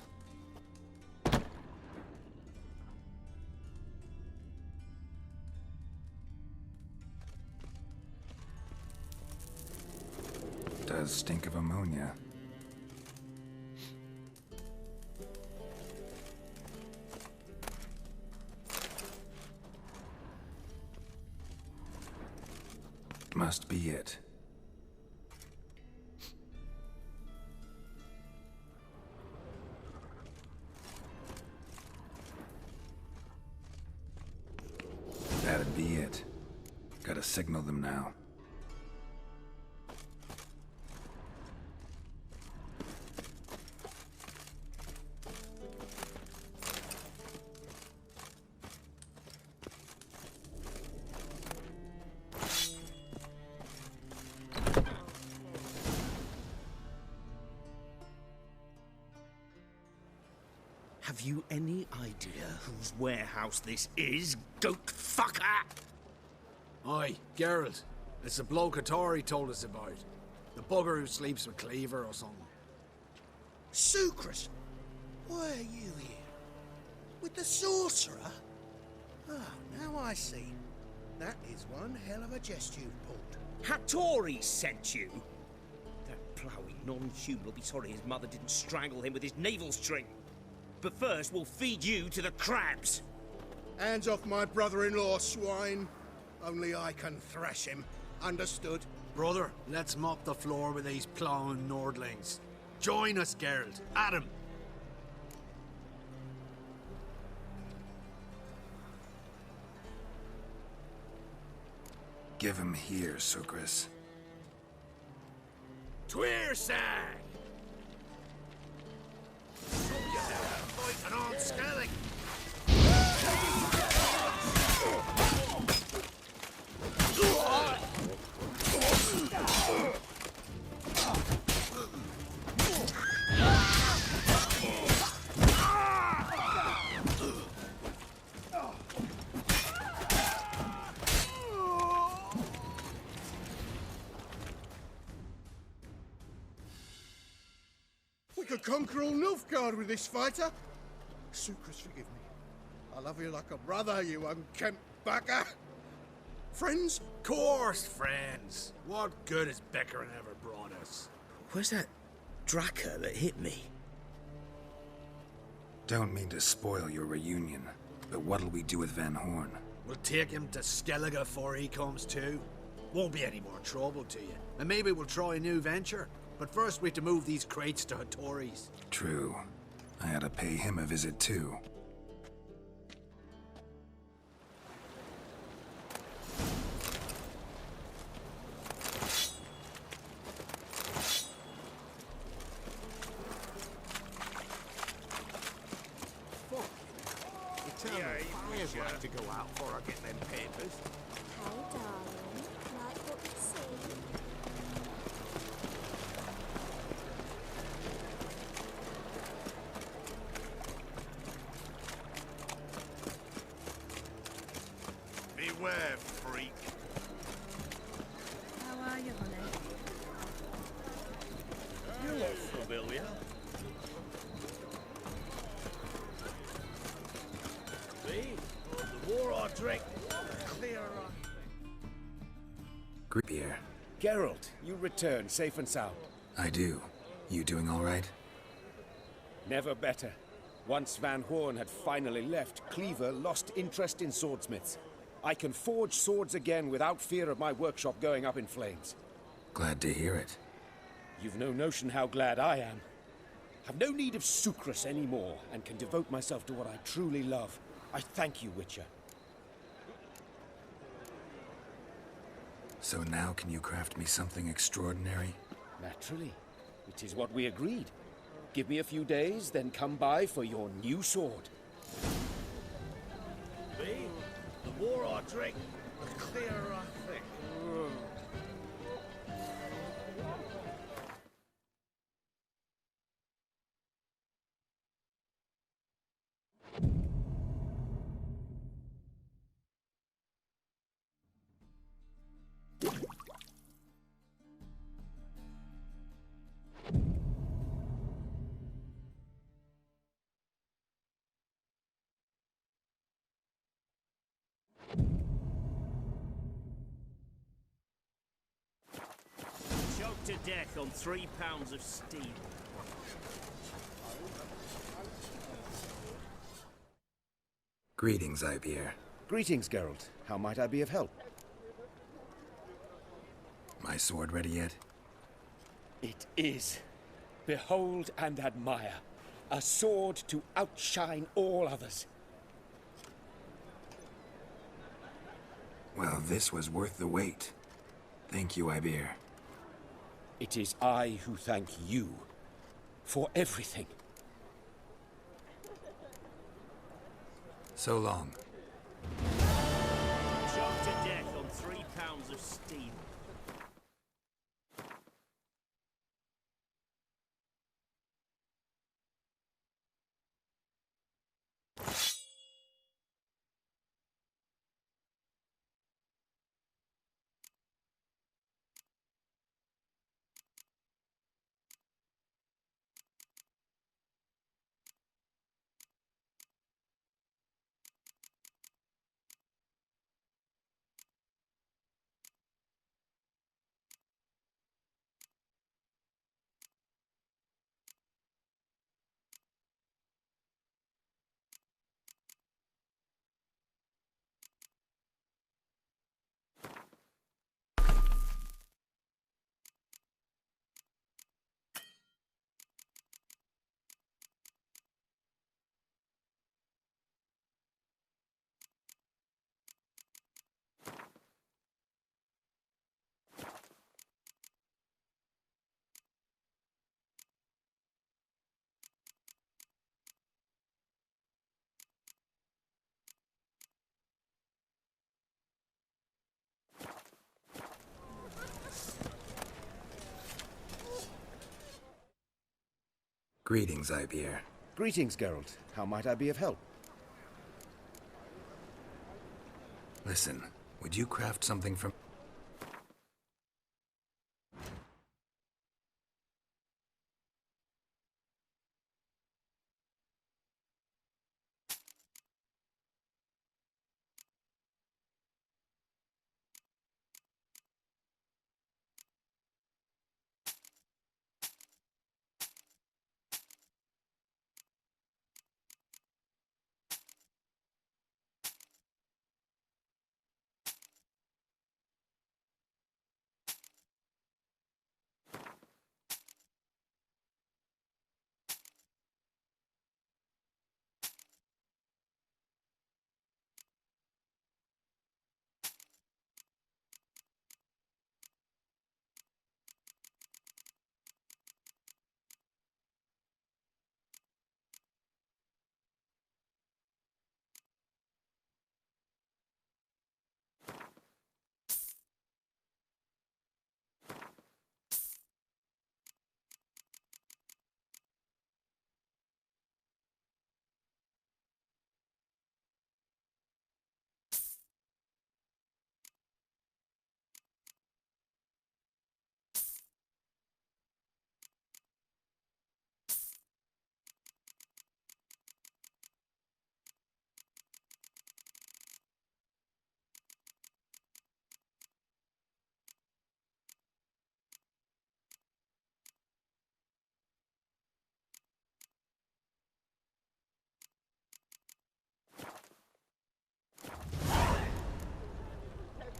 Does stink of ammonia. Must be it. That'd be it. Gotta signal them now. Have you any idea whose warehouse this is, goat fucker? Aye, Geralt. It's the bloke Tori told us about. The bugger who sleeps with Cleaver or something. Sucrus! Why are you here? With the sorcerer? Oh, now I see. That is one hell of a jest you've pulled. Hattori sent you? That ploughing non-human will be sorry his mother didn't strangle him with his navel string. But first, we'll feed you to the crabs. Hands off my brother-in-law, swine. Only I can thrash him. Understood? Brother, let's mop the floor with these ploughing Nordlings. Join us, Geralt. Adam. Give him here, Sucrus. Tweersag! Fight an old skellig! We could conquer all Nilfgaard with this fighter. Sucrus, forgive me. I love you like a brother, you unkempt bugger. Friends? Course, friends. What good has Beckerin ever brought us? Where's that Dracker that hit me? Don't mean to spoil your reunion, but what'll we do with Van Horn? We'll take him to Skellige before he comes to. Won't be any more trouble to you. And maybe we'll try a new venture. But first we have to move these crates to Hattori's. True. I ought to pay him a visit too. To go out before I get them papers. Hey, darling. Like what you see? Beware, freak. How are you, honey? You look familiar. Me? The war I drink, the clearer I... Pierre. Geralt, you return safe and sound. I do. You doing all right? Never better. Once Van Horn had finally left, Cleaver lost interest in swordsmiths. I can forge swords again without fear of my workshop going up in flames. Glad to hear it. You've no notion how glad I am. I've no need of sucrus anymore, and can devote myself to what I truly love. I thank you, Witcher. So now can you craft me something extraordinary? Naturally. It is what we agreed. Give me a few days, then come by for your new sword. Me? The war I drink, the clearer I think. Choked to death on 3 pounds of steel. Greetings, Ivier. Greetings, Geralt. How might I be of help? My sword ready yet? It is. Behold and admire. A sword to outshine all others. Well, this was worth the wait. Thank you, Ivier. It is I who thank you for everything. So long. Choked to death on 3 pounds of steel. Greetings, Ivier. Greetings, Geralt. How might I be of help? Listen, would you craft something from...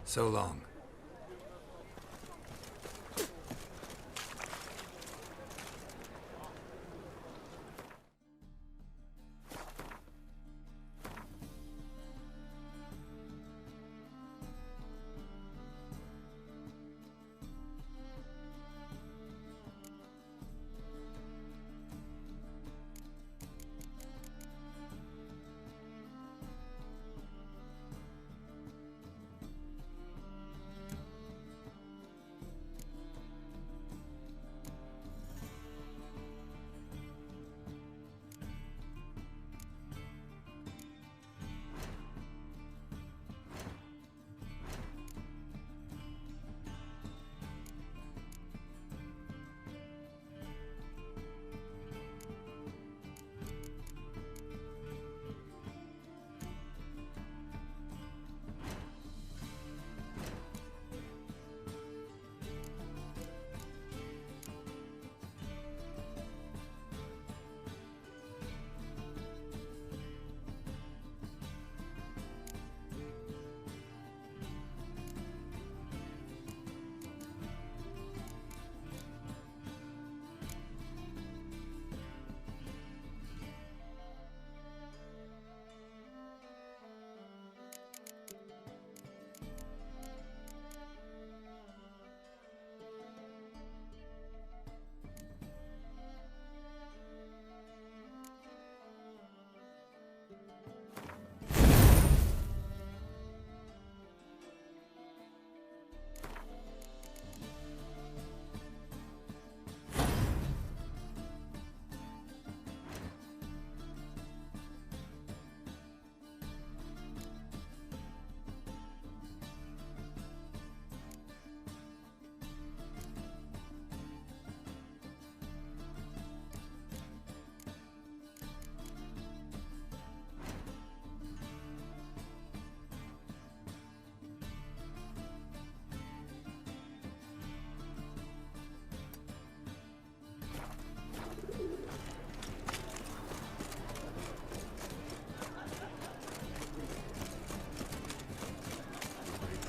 So long.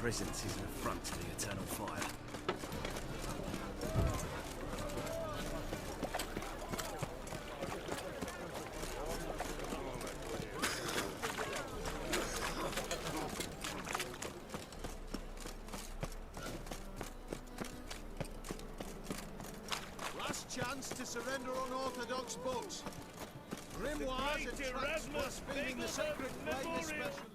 Presence is an affront to the eternal fire. Last chance to surrender unorthodox books. Grimoires and tracts blaspheming the sacred flame especially.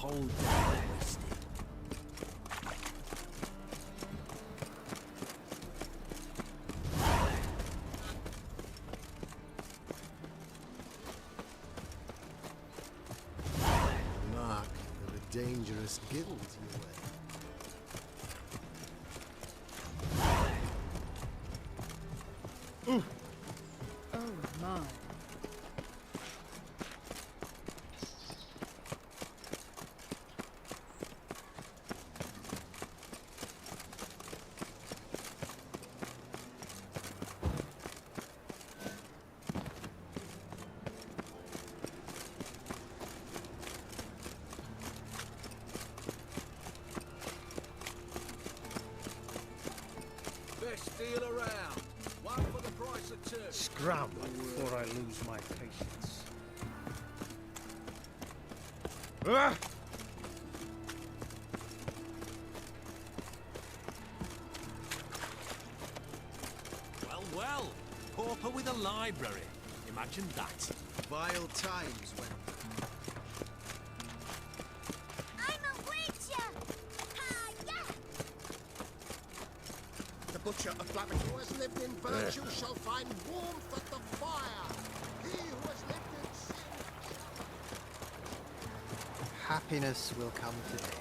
Whole day wasted. Mark of a dangerous guild you were. Oh my. Best deal around. One for the price of two. Scram before I lose my patience. Ah! Well, well. Pauper with a library. Imagine that. Vile times when... I'm a witcher! Ha, yeah! The butcher of Blackwood who has lived in virtue shall find warmth at the fire. He who has lived in sin... happiness will come today.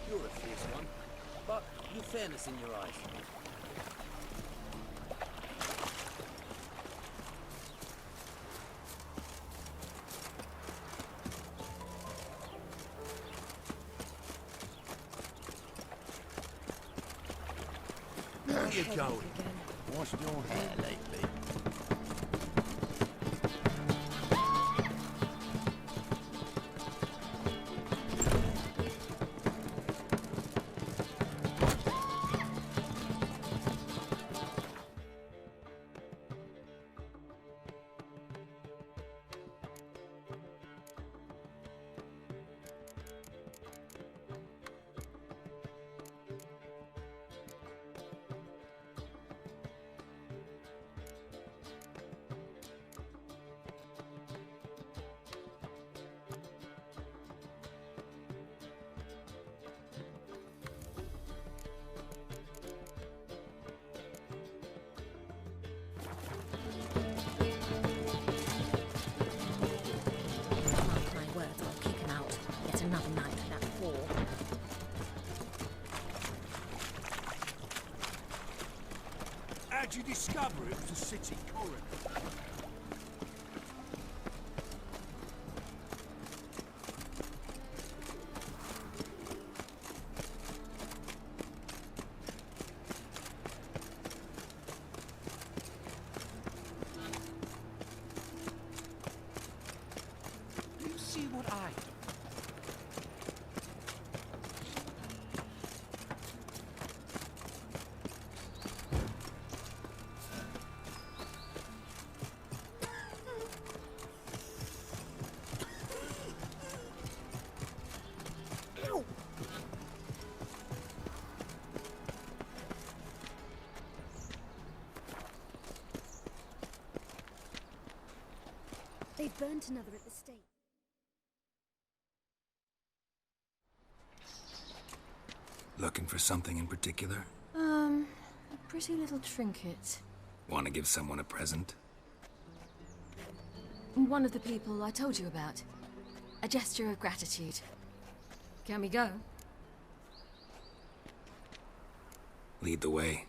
You're a fierce one, but you've fairness in your eyes. Where you going? washed your hair lately? How'd you discover it was a city coroner? Do you see what I do? They've burnt another at the stake. Looking for something in particular? A pretty little trinket. Want to give someone a present? One of the people I told you about. A gesture of gratitude. Can we go? Lead the way.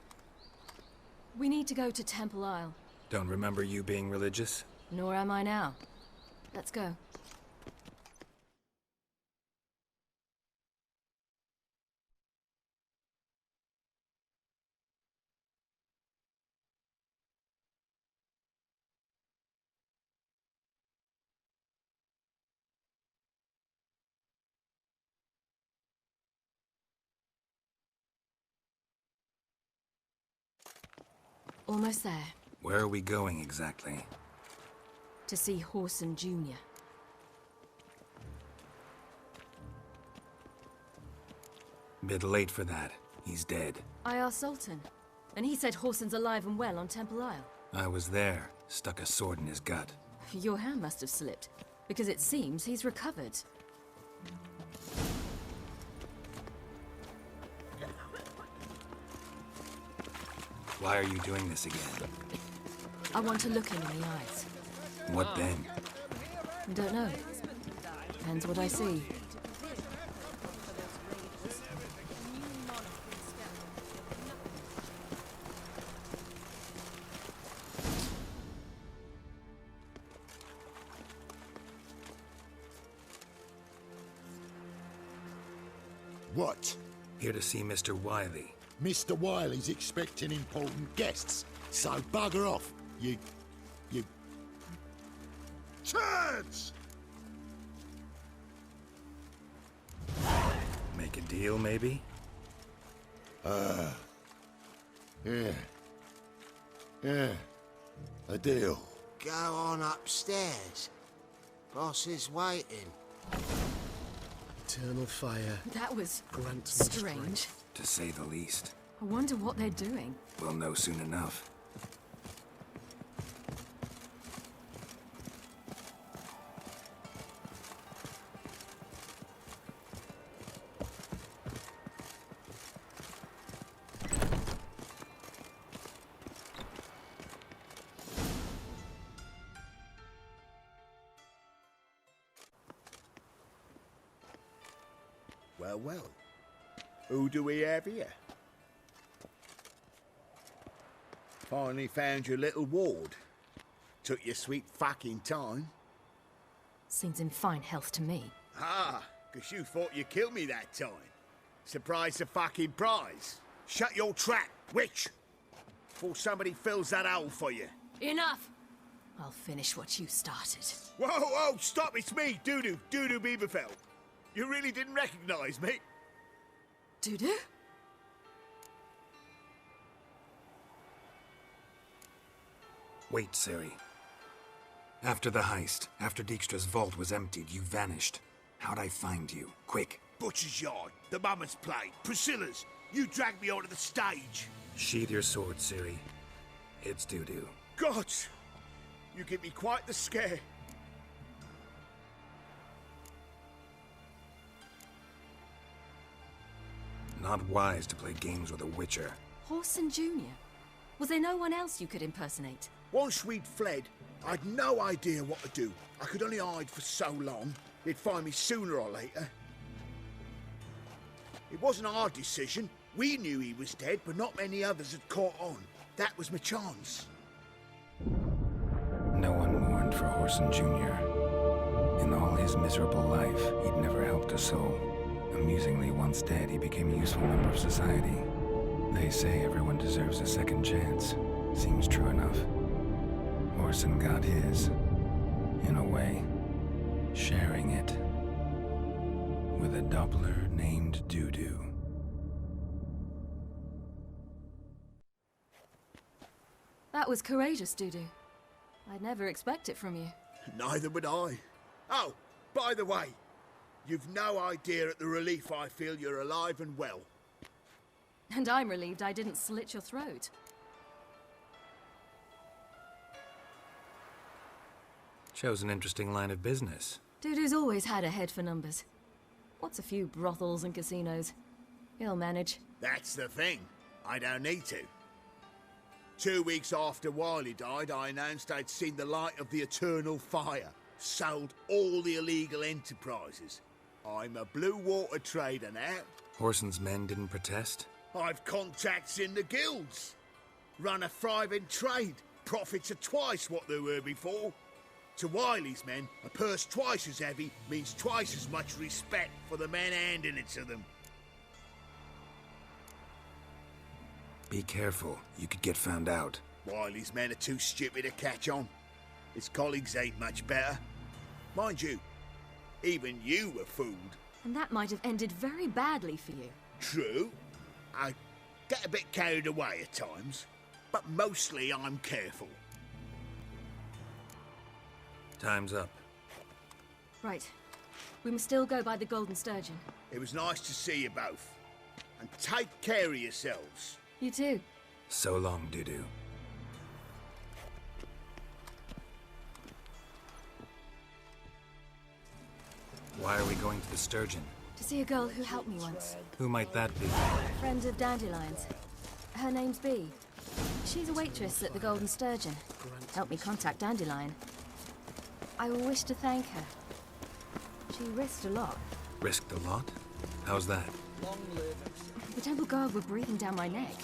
We need to go to Temple Isle. Don't remember you being religious? Nor am I now. Let's go. Almost there. Where are we going exactly? To see Horson Jr. Bit late for that. He's dead. I asked Sultan, and he said Horson's alive and well on Temple Isle. I was there. Stuck a sword in his gut. Your hand must have slipped, because it seems he's recovered. Why are you doing this again? I want to look him in the eyes. What then? I don't know. Depends what I see. What? Here to see Mr. Wiley. Mr. Wiley's expecting important guests, so bugger off, you... Turds! Make a deal, maybe? Yeah. A deal. Go on upstairs. Boss is waiting. Eternal fire. That was Grant me strange. strength. To say the least. I wonder what they're doing. We'll know soon enough. Well. Who do we have here? Finally found your little ward. Took your sweet fucking time. Seems in fine health to me. Ah, 'cause you thought you killed me that time. Surprise the fucking prize. Shut your trap, witch! before somebody fills that hole for you. Enough! I'll finish what you started. Whoa, whoa, stop, it's me, Dudu Bieberfeld. You really didn't recognize me? Dudu? Wait, Ciri. After the heist, after Dijkstra's vault was emptied, you vanished. How'd I find you? Quick. Butcher's Yard, the Mama's Plate, Priscilla's. You dragged me onto the stage. Sheathe your sword, Ciri. It's Dudu. God! You give me quite the scare. Not wise to play games with a Witcher. Horson Jr.? Was there no one else you could impersonate? Once we'd fled, I'd no idea what to do. I could only hide for so long. They'd find me sooner or later. It wasn't our decision. We knew he was dead, but not many others had caught on. That was my chance. No one mourned for Horson Jr. In all his miserable life, he'd never helped a soul. Amusingly, once dead, he became a useful member of society. They say everyone deserves a second chance. Seems true enough. Horson got his, in a way, sharing it with a Doppler named Dudu. That was courageous, Dudu. I'd never expect it from you. Neither would I. Oh, by the way, you've no idea at the relief I feel you're alive and well. And I'm relieved I didn't slit your throat. Shows an interesting line of business. Dudu's always had a head for numbers. What's a few brothels and casinos? He'll manage. That's the thing. I don't need to. 2 weeks after Wiley died, I announced I'd seen the light of the eternal fire. Sold all the illegal enterprises. I'm a blue water trader now. Horson's men didn't protest? I've contacts in the guilds. Run a thriving trade. Profits are twice what they were before. To Wiley's men, a purse twice as heavy means twice as much respect for the men handing it to them. Be careful. You could get found out. Wiley's men are too stupid to catch on. His colleagues ain't much better. Mind you, even you were fooled. And that might have ended very badly for you. True. I get a bit carried away at times, but mostly I'm careful. Time's up. Right. We must still go by the Golden Sturgeon. It was nice to see you both. And take care of yourselves. You too. So long, Dudu. Why are we going to the Sturgeon? To see a girl who helped me once. Who might that be? Friend of Dandelion's. Her name's Bee. She's a waitress at the Golden Sturgeon. Helped me contact Dandelion. I wish to thank her. She risked a lot. Risked a lot? How's that? The Temple Guard were breathing down my neck.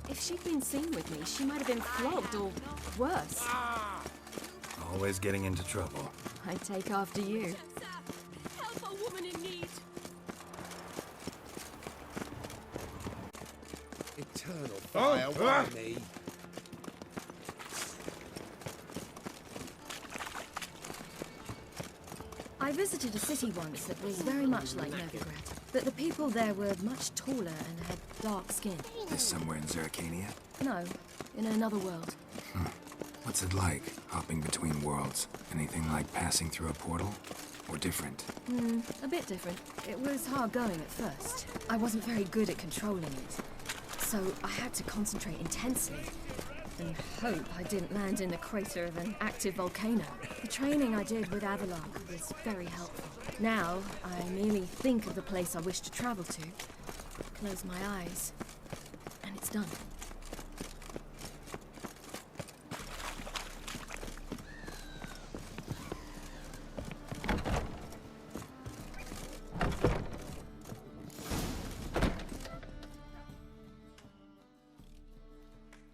If she'd been seen with me, she might have been flogged or worse. Always getting into trouble. I take after you. Help a woman in need. Eternal fire, why me? I visited a city once that was very much like Novigrad, but the people there were much taller and had dark skin. This somewhere in Zeracania? No, in another world. What's it like, hopping between worlds? Anything like passing through a portal? Or different? A bit different. It was hard going at first. I wasn't very good at controlling it, so I had to concentrate intensely and hope I didn't land in the crater of an active volcano. The training I did with Avalok was very helpful. Now, I merely think of the place I wish to travel to, close my eyes, and it's done.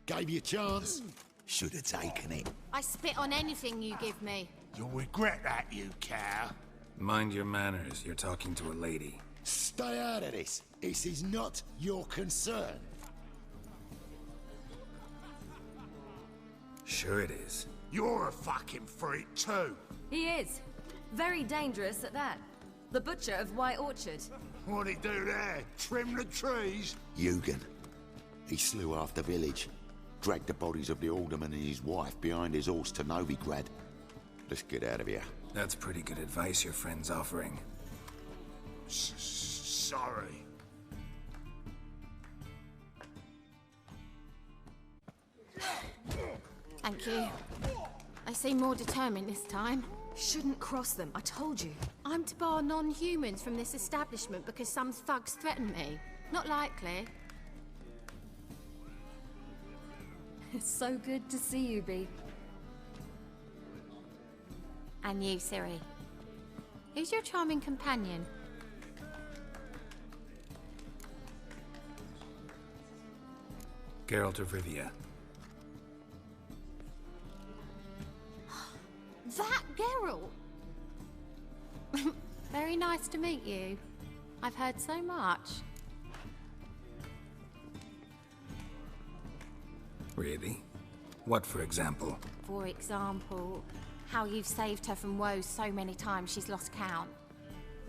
Gave you a chance. Should have taken it. I spit on anything you give me. You'll regret that, you cow. Mind your manners. You're talking to a lady. Stay out of this. This is not your concern. Sure it is. You're a fucking freak too. He is. Very dangerous at that. The butcher of White Orchard. What'd he do there? Trim the trees? Eugen. He slew half the village. Dragged the bodies of the alderman and his wife behind his horse to Novigrad. Let's get out of here. That's pretty good advice your friend's offering. Sorry. Thank you. They seem more determined this time. Shouldn't cross them, I told you. I'm to bar non-humans from this establishment because some thugs threaten me. Not likely. It's so good to see you, Bee. And you, Ciri. Who's your charming companion? Geralt of Rivia. That Geralt! Very nice to meet you. I've heard so much. Really? What, for example? For example, how you've saved her from woes so many times she's lost count.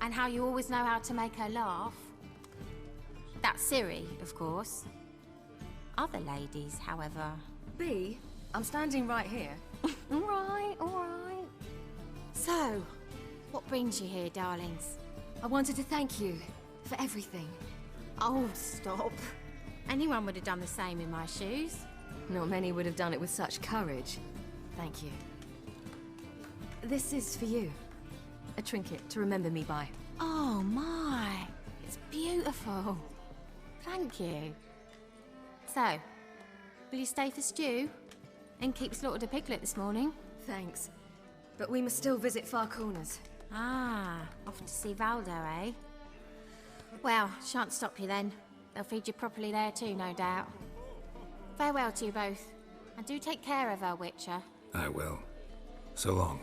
And how you always know how to make her laugh. That's Ciri, of course. Other ladies, however... Bee, I'm standing right here. All right, all right. So, what brings you here, darlings? I wanted to thank you for everything. Oh, stop. Anyone would have done the same in my shoes. Not many would have done it with such courage. Thank you. This is for you. A trinket to remember me by. Oh my, it's beautiful. Thank you. So, will you stay for stew? And keep slaughtered a piglet this morning? Thanks. But we must still visit Far Corners. Ah, off to see Valdo, eh? Well, shan't stop you then. They'll feed you properly there too, no doubt. Farewell to you both. And do take care of her, Witcher. I will. So long.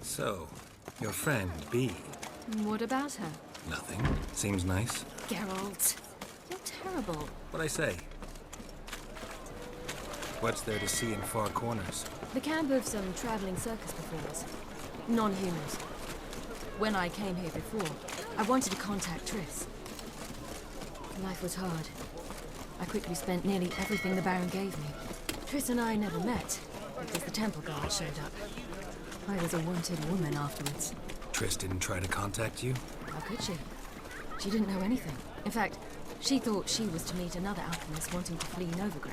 So, your friend, Bee. What about her? Nothing. Seems nice. Geralt, you're terrible. What'd I say? What's there to see in Far Corners? The camp of some traveling circus performers. Non-humans. When I came here before, I wanted to contact Triss. Life was hard. I quickly spent nearly everything the Baron gave me. Triss and I never met, because the temple guard showed up. I was a wanted woman afterwards. Triss didn't try to contact you? How could she? She didn't know anything. In fact, she thought she was to meet another alchemist wanting to flee Novigrad.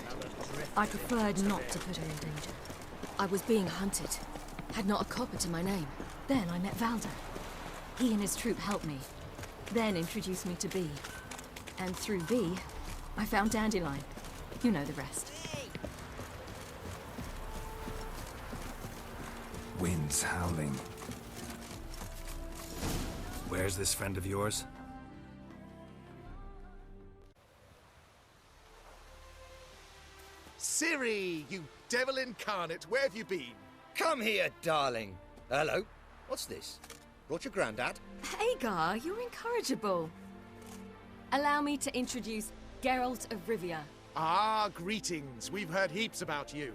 I preferred not to put her in danger. I was being hunted. Had not a copper to my name. Then I met Valdo. He and his troop helped me. Then introduced me to Bee. And through Bee, I found Dandelion. You know the rest. Wind's howling. Where's this friend of yours? Ciri, you devil incarnate, where have you been? Come here, darling. Hello. What's this? Brought your granddad? Hagar, you're incorrigible. Allow me to introduce Geralt of Rivia. Ah, greetings. We've heard heaps about you.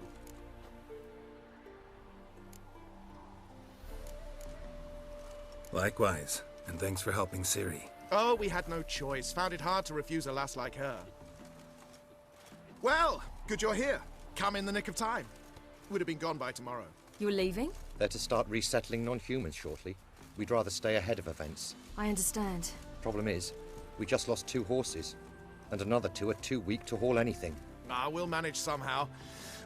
Likewise, and thanks for helping Ciri. Oh, we had no choice. Found it hard to refuse a lass like her. Well, good you're here. Come in the nick of time. Would have been gone by tomorrow. You're leaving? They're to start resettling non-humans shortly. We'd rather stay ahead of events. I understand. Problem is, we just lost 2 horses, and another 2 are too weak to haul anything. Ah, we'll manage somehow.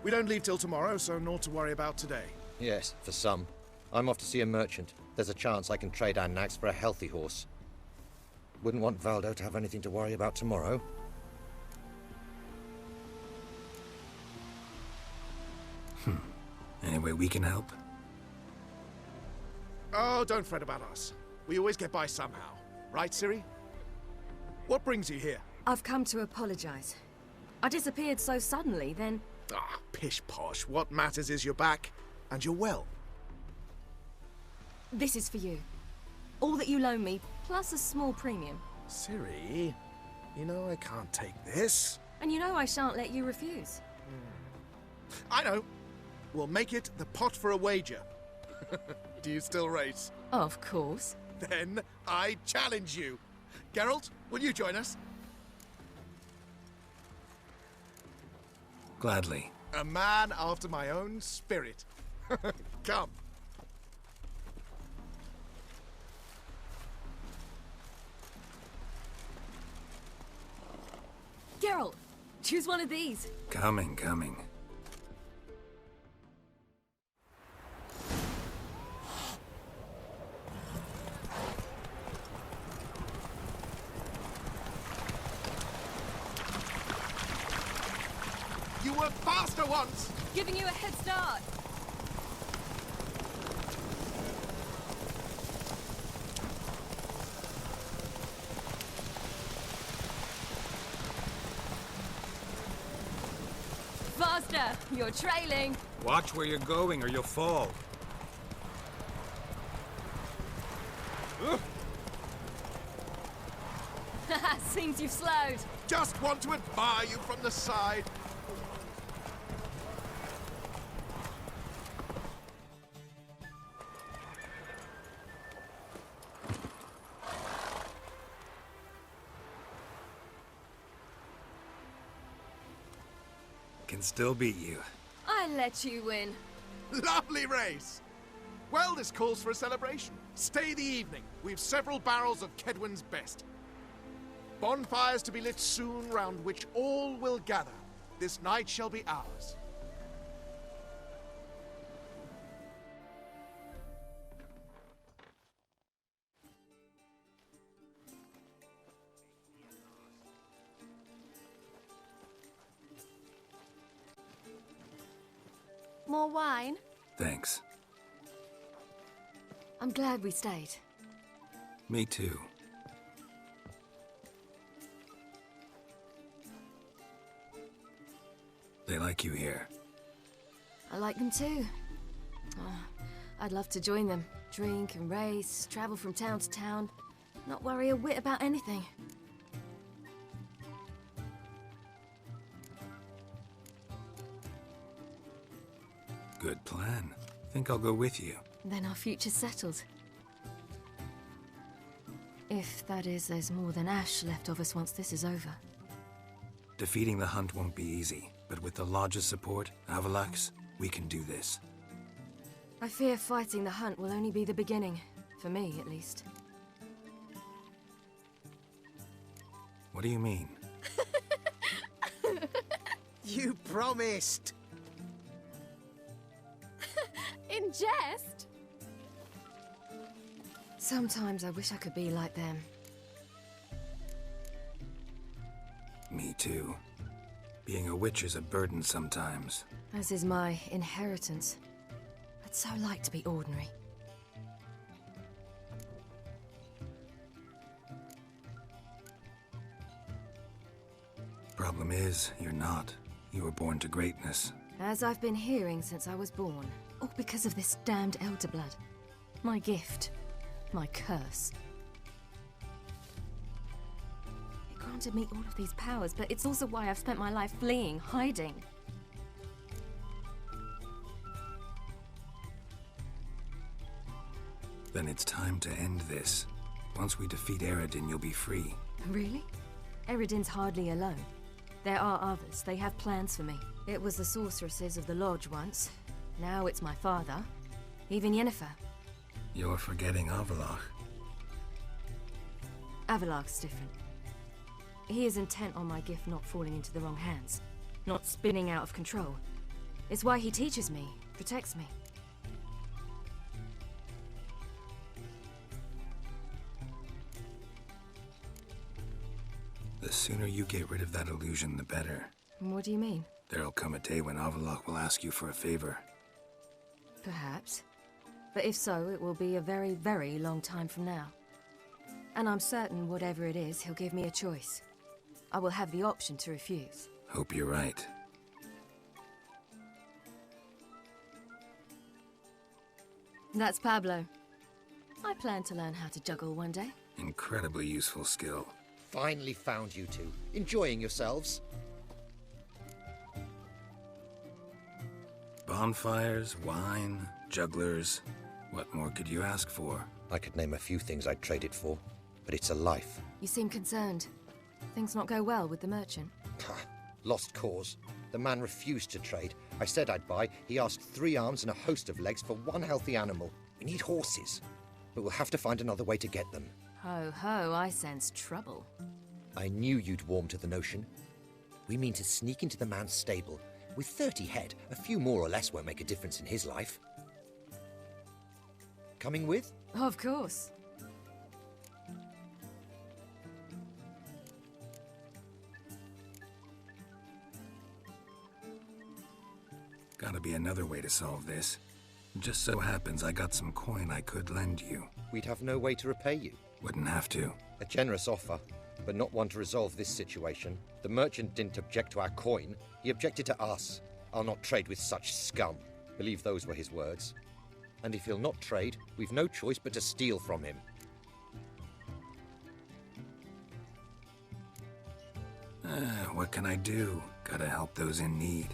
We don't leave till tomorrow, so naught to worry about today. Yes, for some. I'm off to see a merchant. There's a chance I can trade our nags for a healthy horse. Wouldn't want Valdo to have anything to worry about tomorrow. Any way we can help? Oh, don't fret about us. We always get by somehow. Right, Ciri? What brings you here? I've come to apologize. I disappeared so suddenly, then... Ah, pish-posh. What matters is you're back, and you're well. This is for you. All that you loan me, plus a small premium. Ciri, you know I can't take this. And you know I shan't let you refuse. I know. We'll make it the pot for a wager. Do you still race? Of course. Then I challenge you. Geralt, will you join us? Gladly. A man after my own spirit. Come. Geralt, choose one of these. Coming. You were faster once! Giving you a head start. Faster! You're trailing. Watch where you're going or you'll fall. Seems you've slowed. Just want to admire you from the side. Can still beat you. I let you win. Lovely race! Well, this calls for a celebration. Stay the evening. We've several barrels of Kedwen's best. Bonfires to be lit soon, round which all will gather. This night shall be ours. More wine? Thanks. I'm glad we stayed. Me too. They like you here. I like them too. I'd love to join them. Drink and race, travel from town to town. Not worry a whit about anything. Good plan. Think I'll go with you. Then our future's settled. If, that is, there's more than ash left of us once this is over. Defeating the hunt won't be easy, but with the Lodge's support, Avalax, we can do this. I fear fighting the hunt will only be the beginning. For me, at least. What do you mean? You promised! In jest? Sometimes I wish I could be like them. Me too. Being a witch is a burden sometimes. As is my inheritance. I'd so like to be ordinary. Problem is, you're not. You were born to greatness. As I've been hearing since I was born. All because of this damned elder blood. My gift. My curse. It granted me all of these powers, but it's also why I've spent my life fleeing, hiding. Then it's time to end this. Once we defeat Eredin, you'll be free. Really? Eredin's hardly alone. There are others. They have plans for me. It was the sorceresses of the Lodge once. Now it's my father. Even Yennefer. You're forgetting Avallac'h. Avallac'h's different. He is intent on my gift not falling into the wrong hands. Not spinning out of control. It's why he teaches me, protects me. The sooner you get rid of that illusion, the better. What do you mean? There'll come a day when Avallac'h will ask you for a favor. Perhaps. But if so, it will be a very, very long time from now. And I'm certain whatever it is, he'll give me a choice. I will have the option to refuse. Hope you're right. That's Pablo. I plan to learn how to juggle one day. Incredibly useful skill. finally found you two. Enjoying yourselves? Bonfires, wine, jugglers. What more could you ask for? I could name a few things I'd trade it for, but it's a life. You seem concerned. Things not go well with the merchant? Lost cause. The man refused to trade. I said I'd buy. He asked 3 arms and a host of legs for 1 healthy animal. We need horses, but we'll have to find another way to get them. Ho ho, I sense trouble. I knew you'd warm to the notion. We mean to sneak into the man's stable. With 30 head, a few more or less won't make a difference in his life. Coming with? Of course. Gotta be another way to solve this. Just so happens I got some coin I could lend you. We'd have no way to repay you. Wouldn't have to. A generous offer, but not one to resolve this situation. The merchant didn't object to our coin. He objected to us. I'll not trade with such scum. Believe those were his words. And if he'll not trade, we've no choice but to steal from him. What can I do? Gotta help those in need.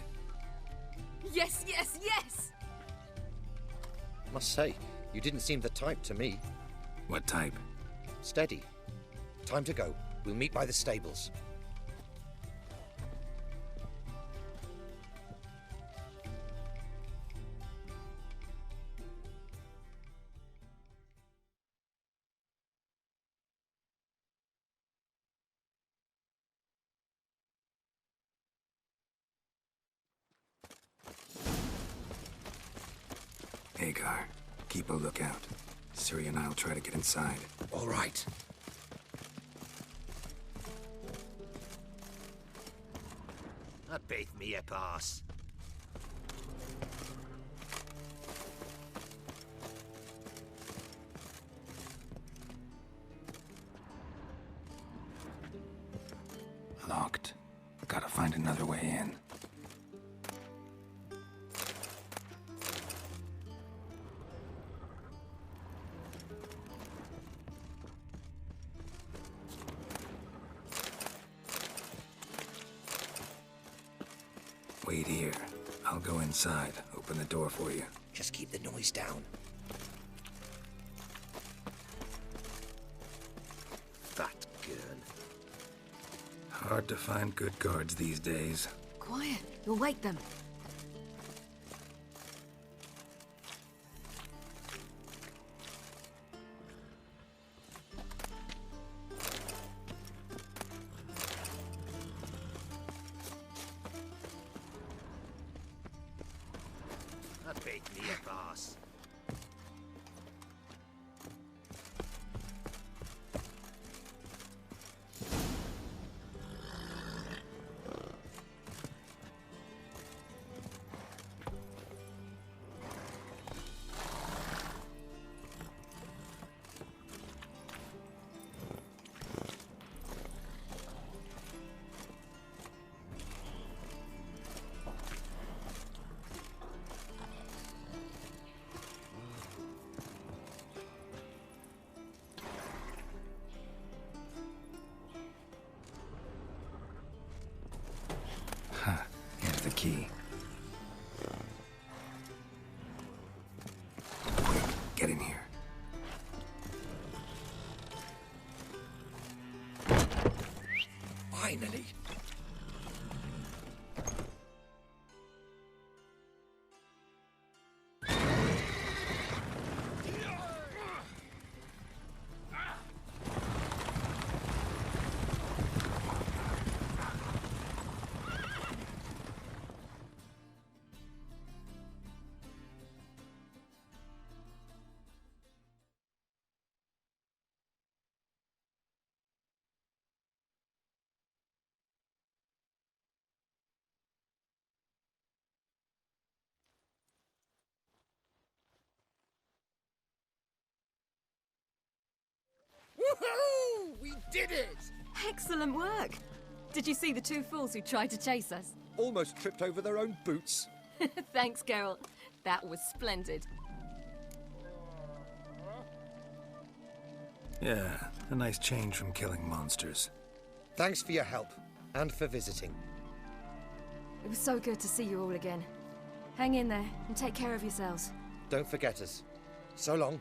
Yes, yes, yes! Must say, you didn't seem the type to me. What type? Steady. Time to go. We'll meet by the stables. Hagar, keep a lookout. Ciri and I'll try to get inside. All right. That beat me a pass. Locked. Gotta find another way in. Wait here. I'll go inside. Open the door for you. Just keep the noise down. Fat girl. Hard to find good guards these days. Quiet. You'll wake them. That beat me a pass. Here's the key. Quick, get in here. Finally. Woohoo! We did it! Excellent work. Did you see the 2 fools who tried to chase us? Almost tripped over their own boots. Thanks, Geralt. That was splendid. Yeah, a nice change from killing monsters. Thanks for your help, and for visiting. It was so good to see you all again. Hang in there, and take care of yourselves. Don't forget us. So long.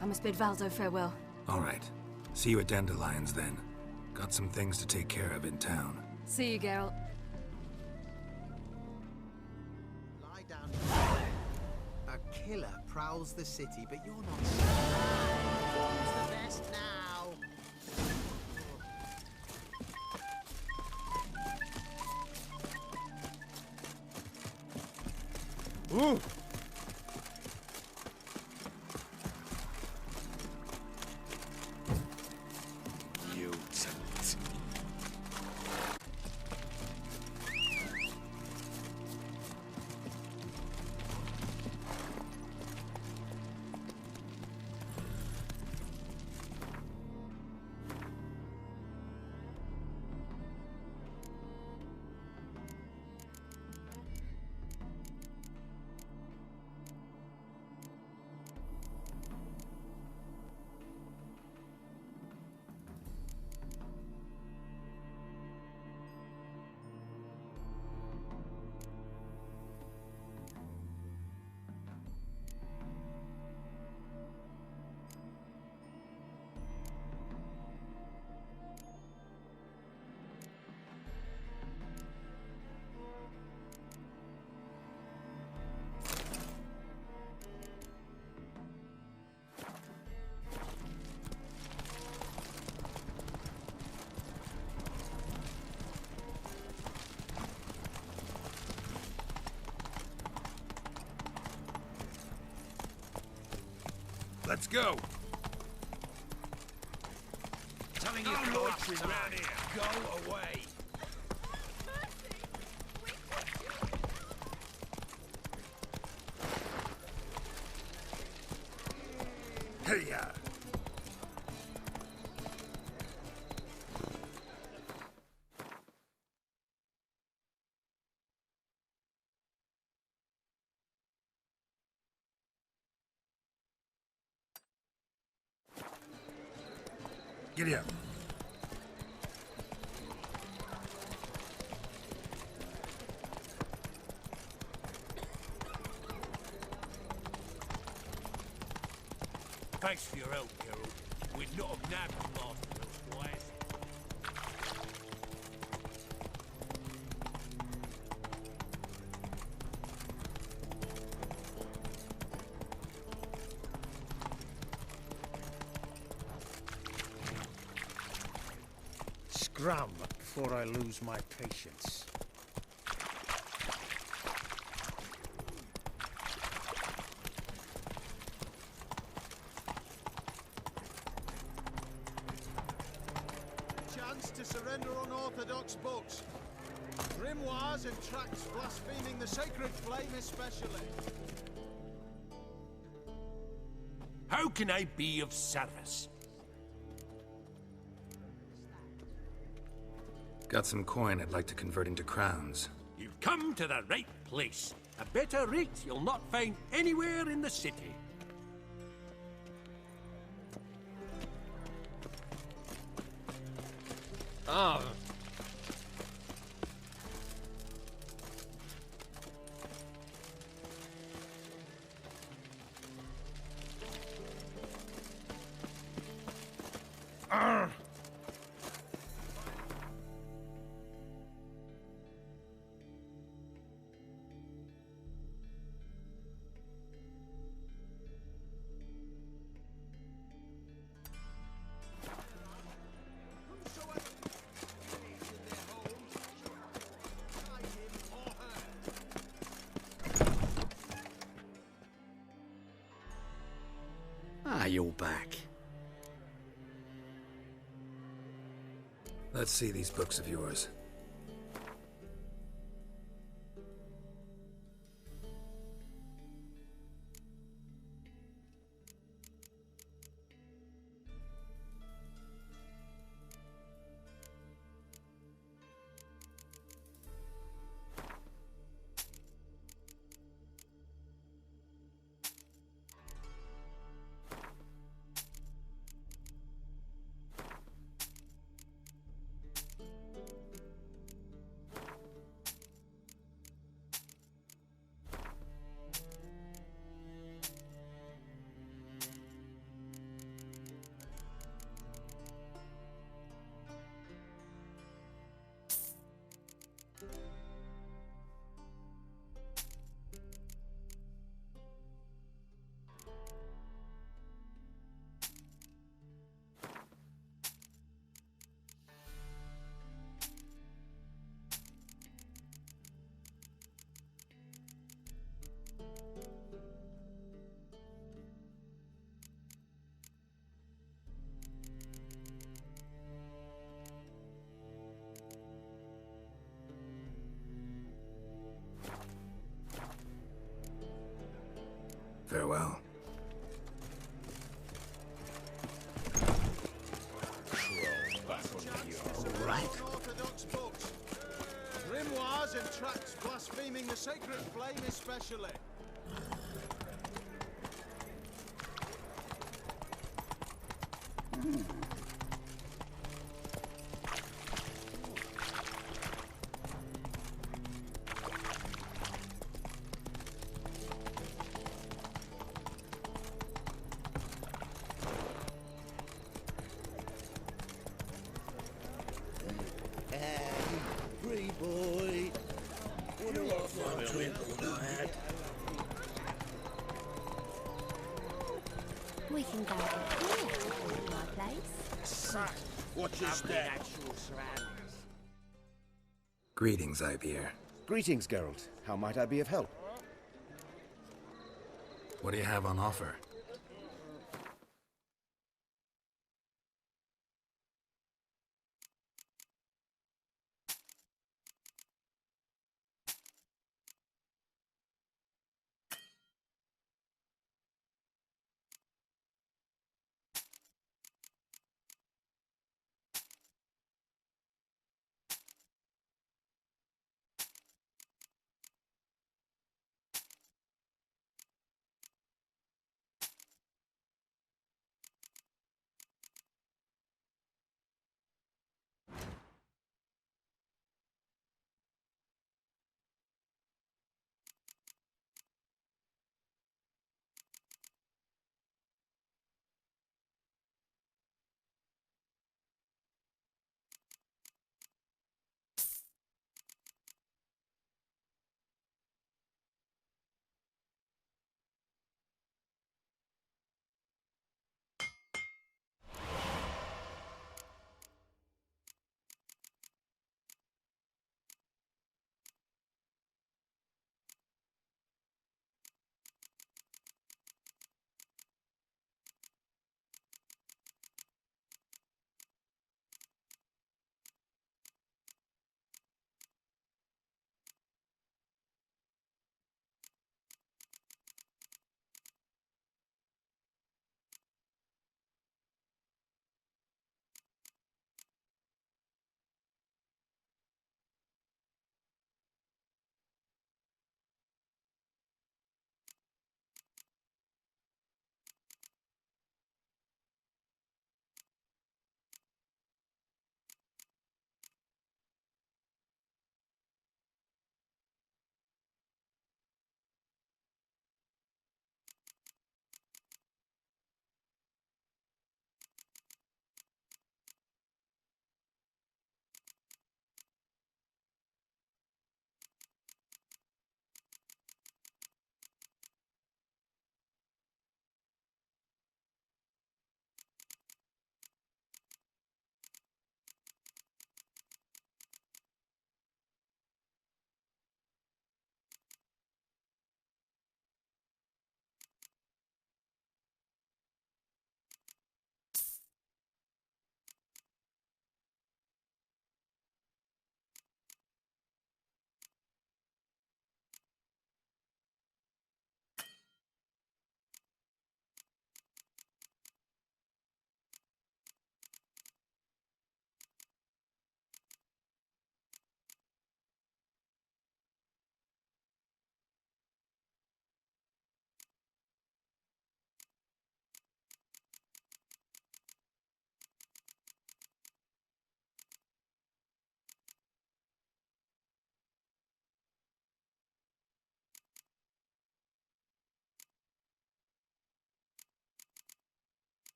I must bid Valdo farewell. All right. See you at Dandelions, then. Got some things to take care of in town. See you, Geralt. Lie down. A killer prowls the city, but you're not Who's the best now? Ooh! Mutant. Let's go. Telling you No to loitering outside. round here. Go away. Hey-ya. Giddy up. Thanks for your help, Geralt. We'd not have nabbed the master otherwise. Scrum before I lose my patience. Chance to surrender unorthodox books. Grimoires and tracts blaspheming the sacred flame especially. How can I be of service? Got some coin I'd like to convert into crowns. You've come to the right place. A better rate you'll not find anywhere in the city. Ah. Arr. Ah, you're back. Let's see these books of yours. Farewell. Unorthodox books. Grimoires and tracts blaspheming the sacred flame especially. Free boy. What a lot of twinkle I had. We can go to my place. What's your step? Greetings, Ivier. Greetings, Geralt. How might I be of help? What do you have on offer?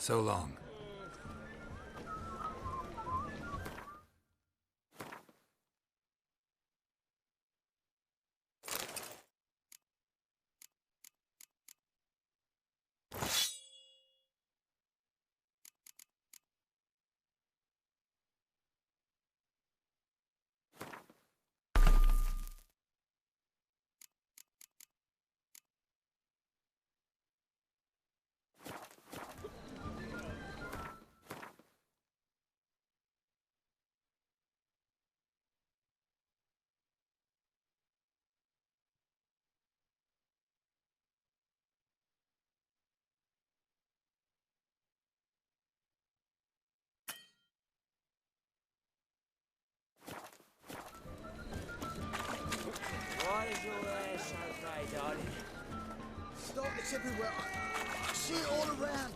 So long. Why is your hair so grey, darling? Stop, it's everywhere. I see it all around.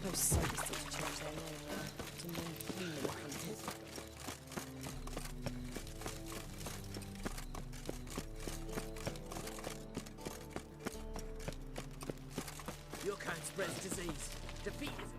Those sadists ought to change their name to men hunters. Your kind spreads disease. Defeat is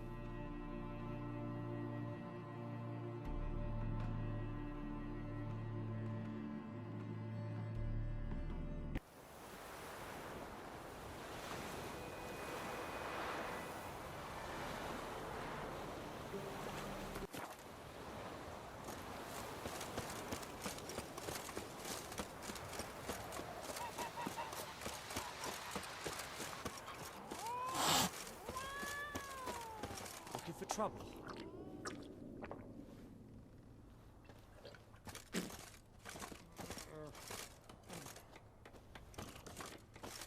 looking for trouble.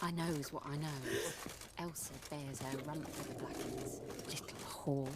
I knows what I knows. Elsa bears her rump for the Blackens. Little whore.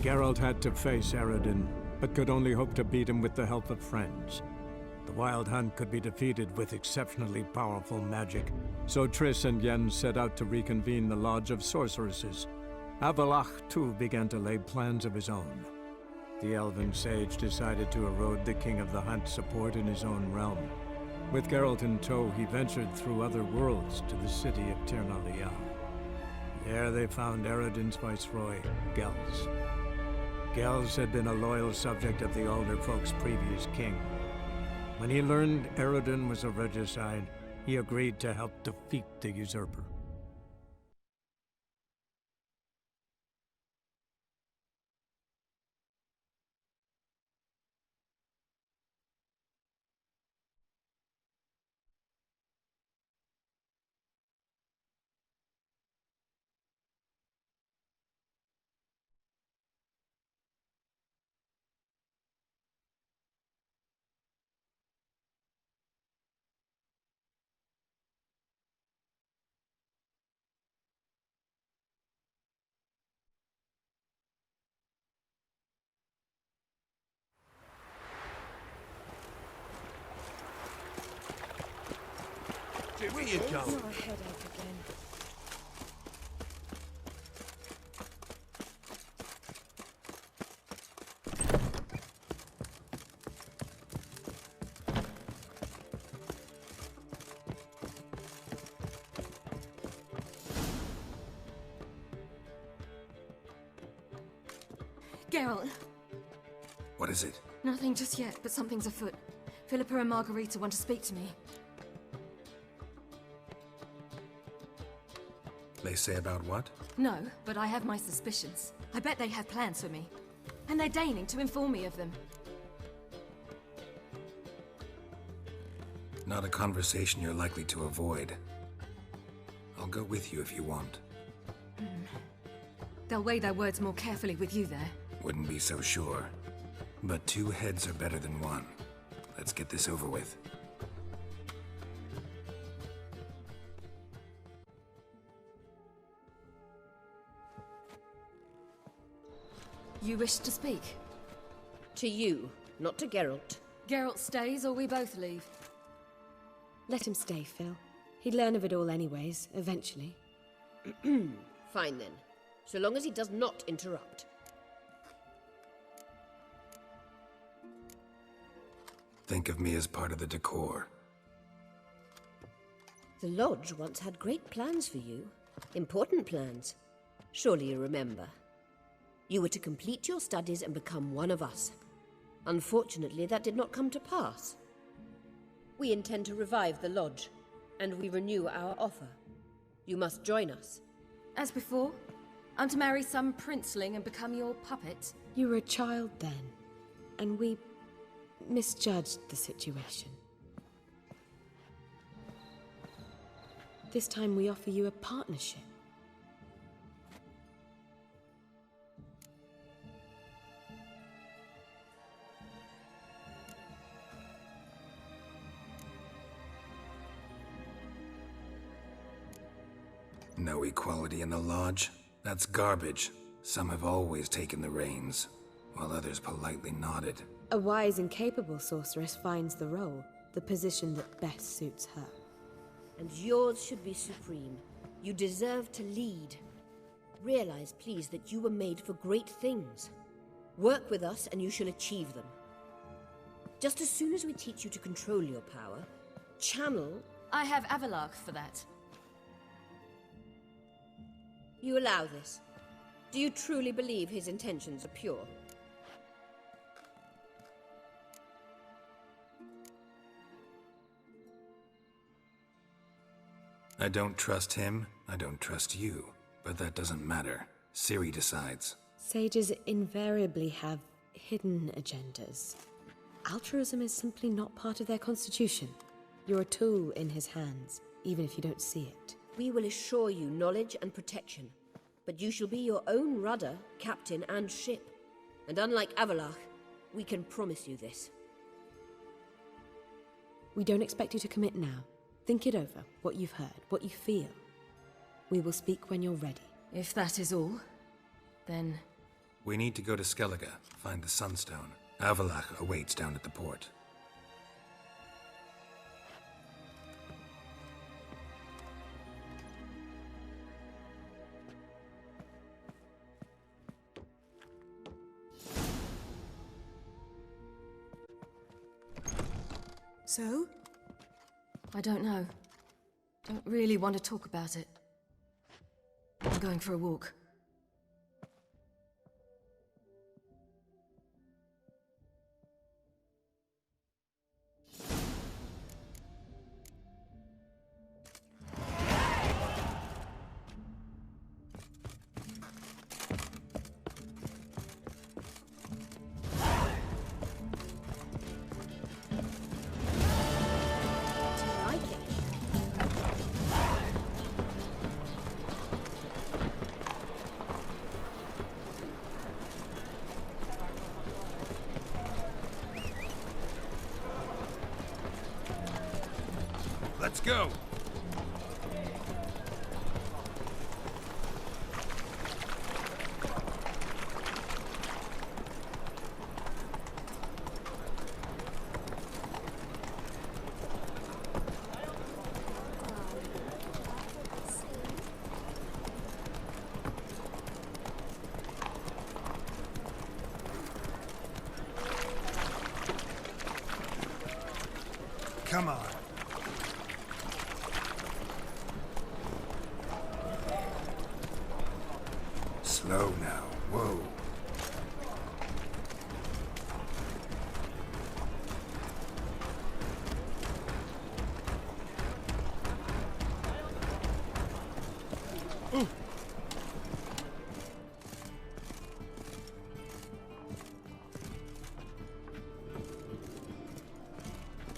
Geralt had to face Eredin, but could only hope to beat him with the help of friends. The Wild Hunt could be defeated with exceptionally powerful magic, so Triss and Yen set out to reconvene the Lodge of Sorceresses. Avalach, too, began to lay plans of his own. The elven sage decided to erode the King of the Hunt's support in his own realm. With Geralt in tow, he ventured through other worlds to the city of Tir na Lial. There they found Eredin's viceroy, Gels. Gels had been a loyal subject of the Alder Folk's previous king. When he learned Eredin was a regicide, he agreed to help defeat the usurper. Where you going? Not a headache again. Geralt. What is it? Nothing just yet, but something's afoot. Philippa and Margarita want to speak to me. They say about what? No, but I have my suspicions. I bet they have plans for me. And they're deigning to inform me of them. Not a conversation you're likely to avoid. I'll go with you if you want. They'll weigh their words more carefully with you there. Wouldn't be so sure. But 2 heads are better than 1. Let's get this over with. You wish to speak? To you, not to Geralt. Geralt stays or we both leave? Let him stay, Phil. He'd learn of it all anyways, eventually. Fine then. So long as he does not interrupt. Think of me as part of the decor. The Lodge once had great plans for you. Important plans. Surely you remember. You were to complete your studies and become one of us. Unfortunately, that did not come to pass. We intend to revive the Lodge, and we renew our offer. You must join us. As before? I'm to marry some princeling and become your puppet? You were a child then, and we misjudged the situation. This time we offer you a partnership. No equality in the Lodge? That's garbage. Some have always taken the reins, while others politely nodded. A wise and capable sorceress finds the role, the position that best suits her. And yours should be supreme. You deserve to lead. Realize, please, that you were made for great things. Work with us and you shall achieve them. Just as soon as we teach you to control your power, channel... I have Avalark for that. You allow this? Do you truly believe his intentions are pure? I don't trust him, I don't trust you. But that doesn't matter. Ciri decides. Sages invariably have hidden agendas. Altruism is simply not part of their constitution. You're a tool in his hands, even if you don't see it. We will assure you knowledge and protection, but you shall be your own rudder, captain, and ship. And unlike Avalark, we can promise you this. We don't expect you to commit now. Think it over, what you've heard, what you feel. We will speak when you're ready. If that is all, then... We need to go to Skellige, find the Sunstone. Avalark awaits down at the port. So? I don't know. Don't really want to talk about it. I'm going for a walk. Let's go! Come on. Slow now. Whoa.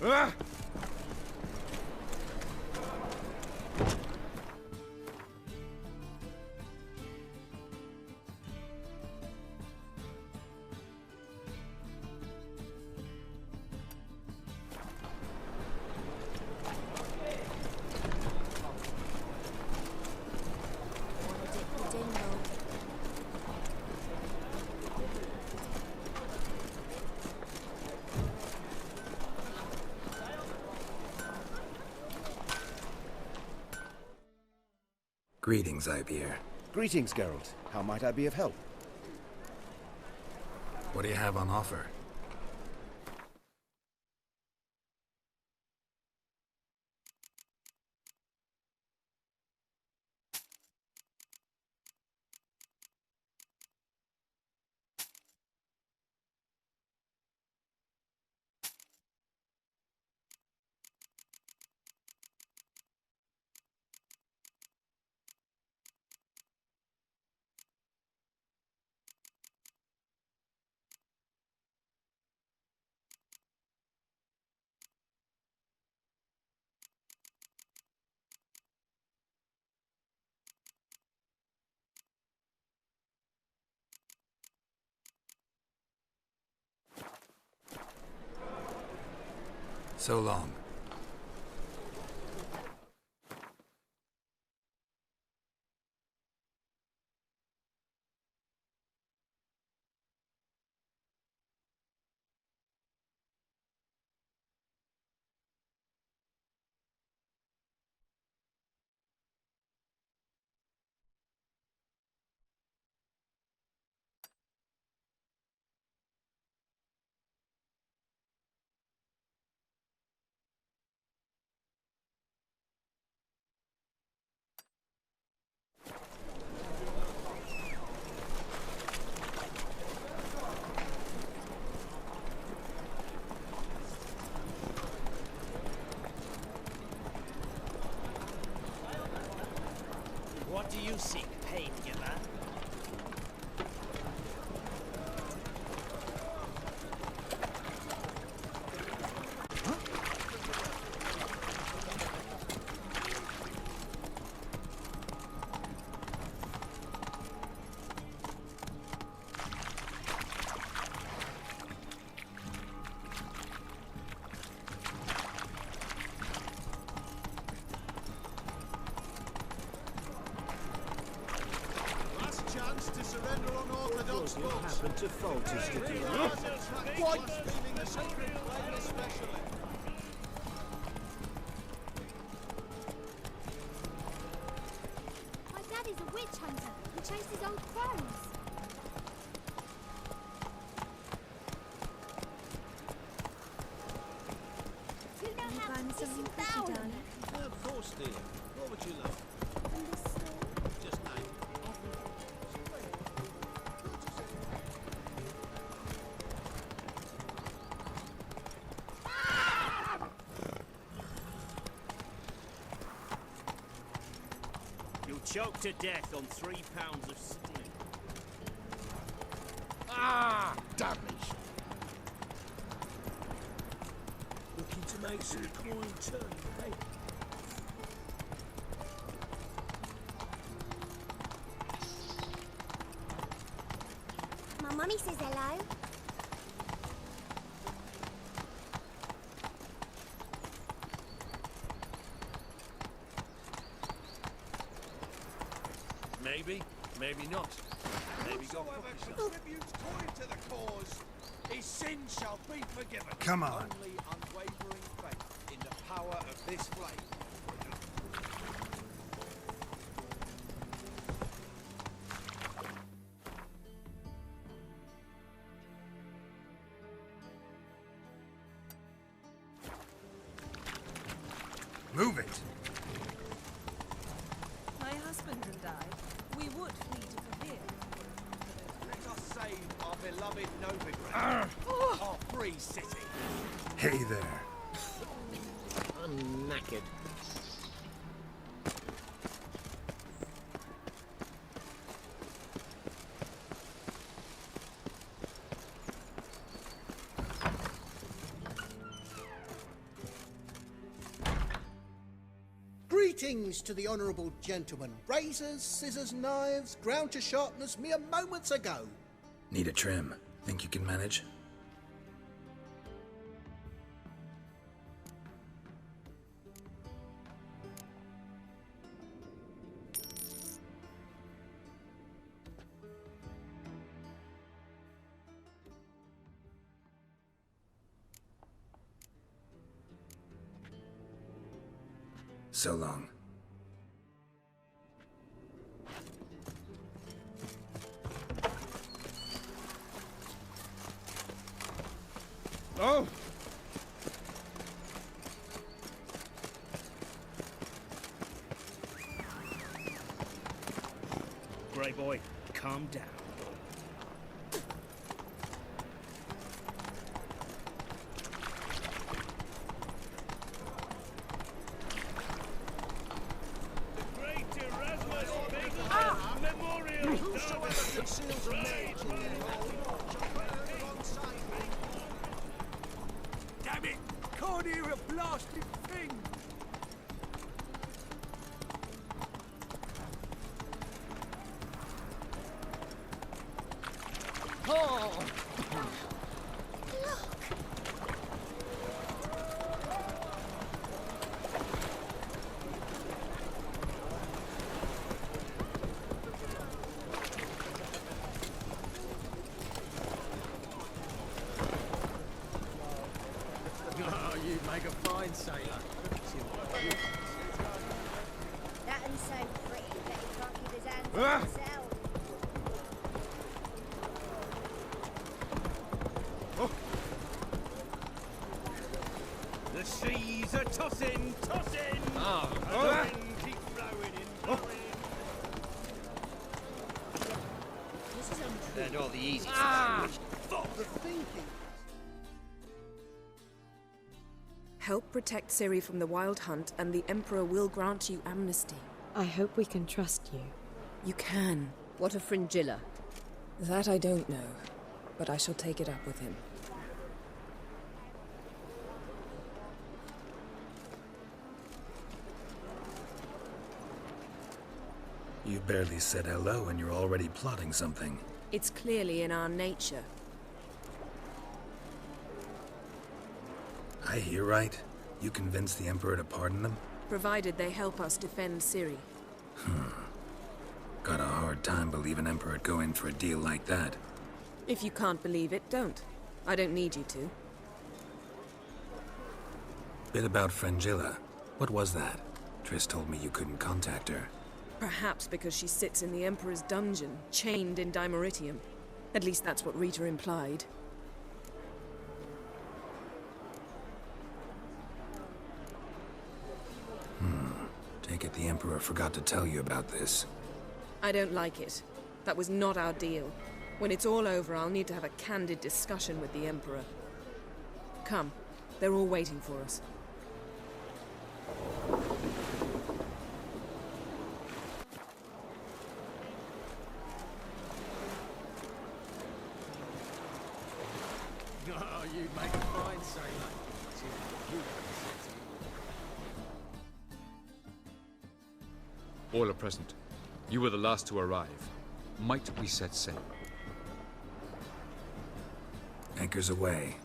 Ah! Greetings, Ibeer. Greetings, Geralt. How might I be of help? What do you have on offer? So long. What do you seek, pain giver? To surrender unorthodox You happen to fault us, did you? Quite stealing the sacred flame especially. My dad is a witch hunter who chases old crows. Do you know how to listen down? Of course, dear. What would you love? From this store? Just name. You'll choke to death on 3 pounds of steel. Ah! Damnation! Looking to make some coin turn, hey? My mummy says hello. Maybe, maybe not. Maybe go Whosoever contributes coin to the cause, his sins shall be forgiven. Come on. Only unwavering faith in the power of this flame. Move it! My husband and I, we would flee to Rivia. Let us save our beloved Novigrad, our free city. Hey there. I'm knackered. Greetings to the honourable gentleman. Razors, scissors, knives, ground to sharpness mere moments ago. Need a trim. Think you can manage? So long. Oh! Grey boy, calm down. Damn it! Can't hear a blasted thing! Oh! Oh, you make a fine sailor. That one's so pretty that he can't keep his hands on himself. The seas are tossing, tossing! Oh. And the wind keeps blowing and blowing. This is untrue. They're not the easy The thinking. Help protect Ciri from the Wild Hunt, and the Emperor will grant you amnesty. I hope we can trust you. You can. What of Fringilla? That I don't know, but I shall take it up with him. You barely said hello and you're already plotting something. It's clearly in our nature. I hear right? You convinced the Emperor to pardon them? Provided they help us defend Ciri. Got a hard time believing Emperor'd go in for a deal like that. If you can't believe it, don't. I don't need you to. Bit about Fringilla. What was that? Triss told me you couldn't contact her. Perhaps because she sits in the Emperor's dungeon, chained in Dimeritium. At least that's what Rita implied. Take it the Emperor forgot to tell you about this. I don't like it. That was not our deal. When it's all over, I'll need to have a candid discussion with the Emperor. Come. They're all waiting for us. Oh, you make a fine sailor. All are present. You were the last to arrive. Might we set sail? Anchors away.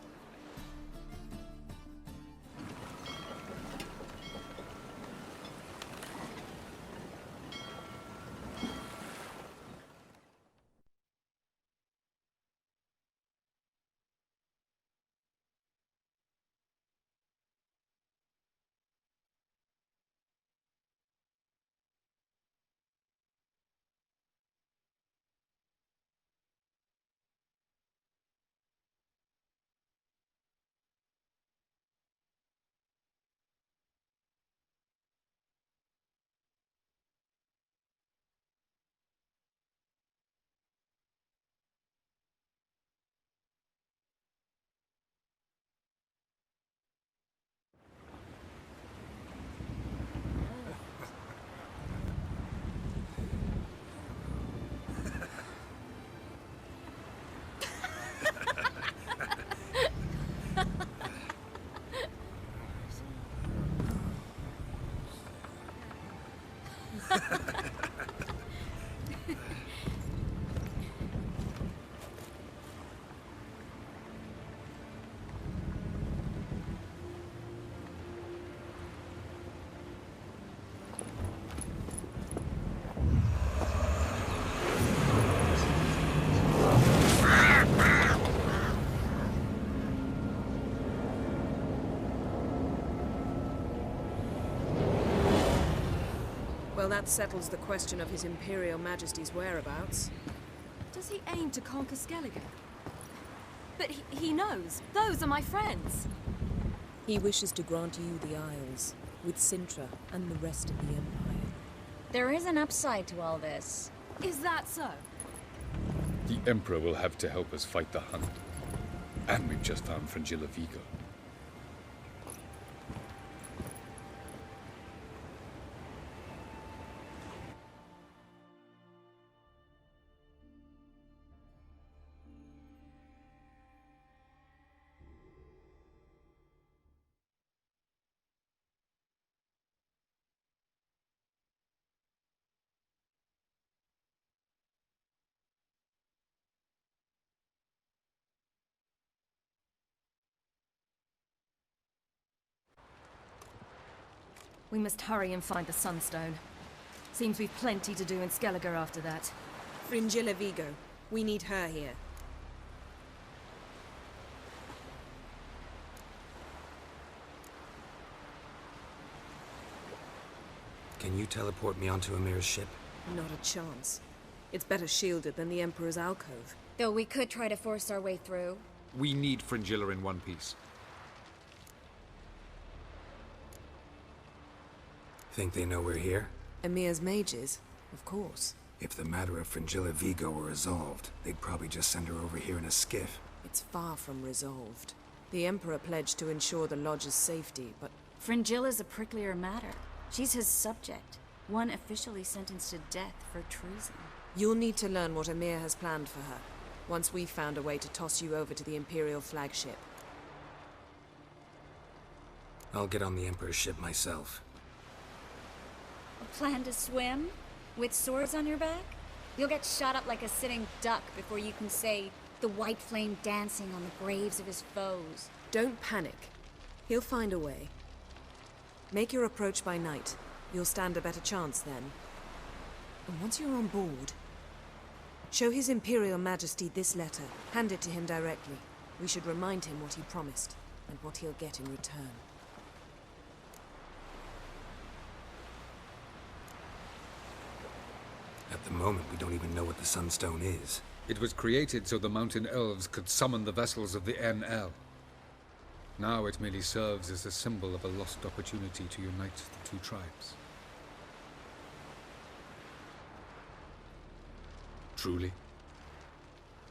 That settles the question of His Imperial Majesty's whereabouts. Does he aim to conquer Skellige? But he knows. Those are my friends. He wishes to grant you the Isles, with Sintra and the rest of the Empire. There is an upside to all this. Is that so? The Emperor will have to help us fight the Hunt. And we've just found Fringilla Vigo. We must hurry and find the Sunstone. Seems we've plenty to do in Skellige after that. Fringilla Vigo. We need her here. Can you teleport me onto Amir's ship? Not a chance. It's better shielded than the Emperor's alcove. Though we could try to force our way through. We need Fringilla in one piece. Think they know we're here? Emir's mages, of course. If the matter of Fringilla Vigo were resolved, they'd probably just send her over here in a skiff. It's far from resolved. The Emperor pledged to ensure the Lodge's safety, but... Fringilla's a pricklier matter. She's his subject. One officially sentenced to death for treason. You'll need to learn what Emir has planned for her, once we've found a way to toss you over to the Imperial flagship. I'll get on the Emperor's ship myself. A plan to swim? With swords on your back? You'll get shot up like a sitting duck before you can say the white flame dancing on the graves of his foes. Don't panic. He'll find a way. Make your approach by night. You'll stand a better chance then. And once you're on board, show His Imperial Majesty this letter. Hand it to him directly. We should remind him what he promised, and what he'll get in return. At the moment, we don't even know what the Sunstone is. It was created so the Mountain Elves could summon the vessels of the NL. Now it merely serves as a symbol of a lost opportunity to unite the two tribes. Truly?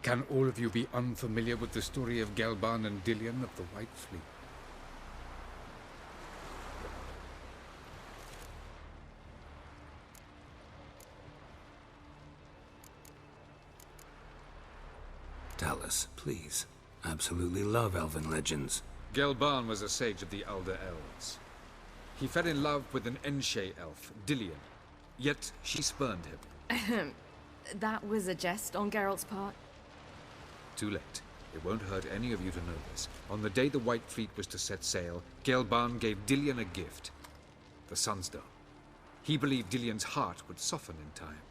Can all of you be unfamiliar with the story of Gelban and Dillion of the White Fleet? Tell us, please. Absolutely love elven legends. Gelban was a sage of the Elder Elves. He fell in love with an Enshe elf, Dillion. Yet she spurned him. That was a jest on Geralt's part. Too late. It won't hurt any of you to know this. On the day the White Fleet was to set sail, Gelban gave Dillion a gift. The Sunstone. He believed Dillion's heart would soften in time.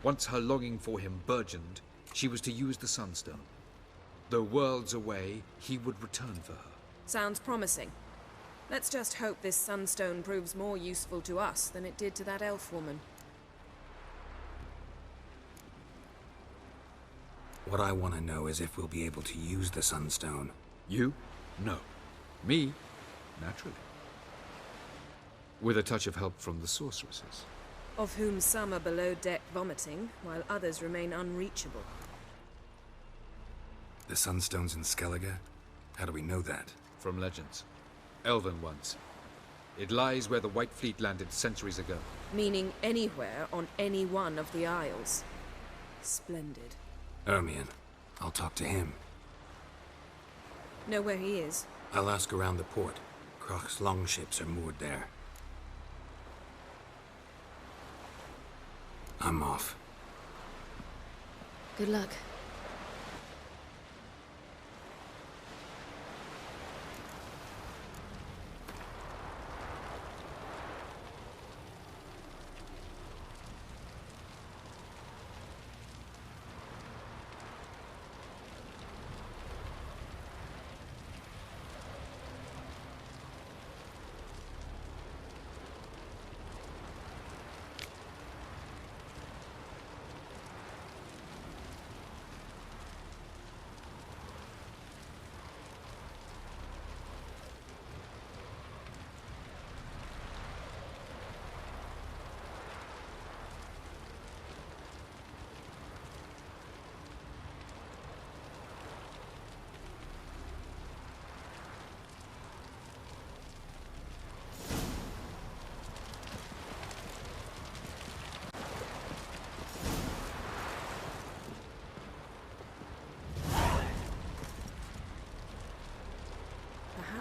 Once her longing for him burgeoned, she was to use the Sunstone. Though worlds away, he would return for her. Sounds promising. Let's just hope this Sunstone proves more useful to us than it did to that elf woman. What I want to know is if we'll be able to use the Sunstone. You? No. Me? Naturally. With a touch of help from the sorceresses. Of whom some are below deck vomiting, while others remain unreachable. The Sunstone's in Skellige? How do we know that? From legends. Elven ones. It lies where the White Fleet landed centuries ago. Meaning anywhere on any one of the Isles. Splendid. Ermion. I'll talk to him. Know where he is? I'll ask around the port. Croc's longships are moored there. I'm off. Good luck.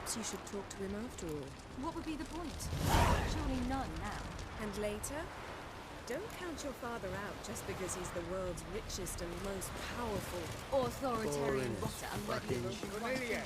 Perhaps you should talk to him after all. What would be the point? Surely none now. And later? Don't count your father out just because he's the world's richest and most powerful. Authoritarian rotter unworthy of fucking a Cornelia.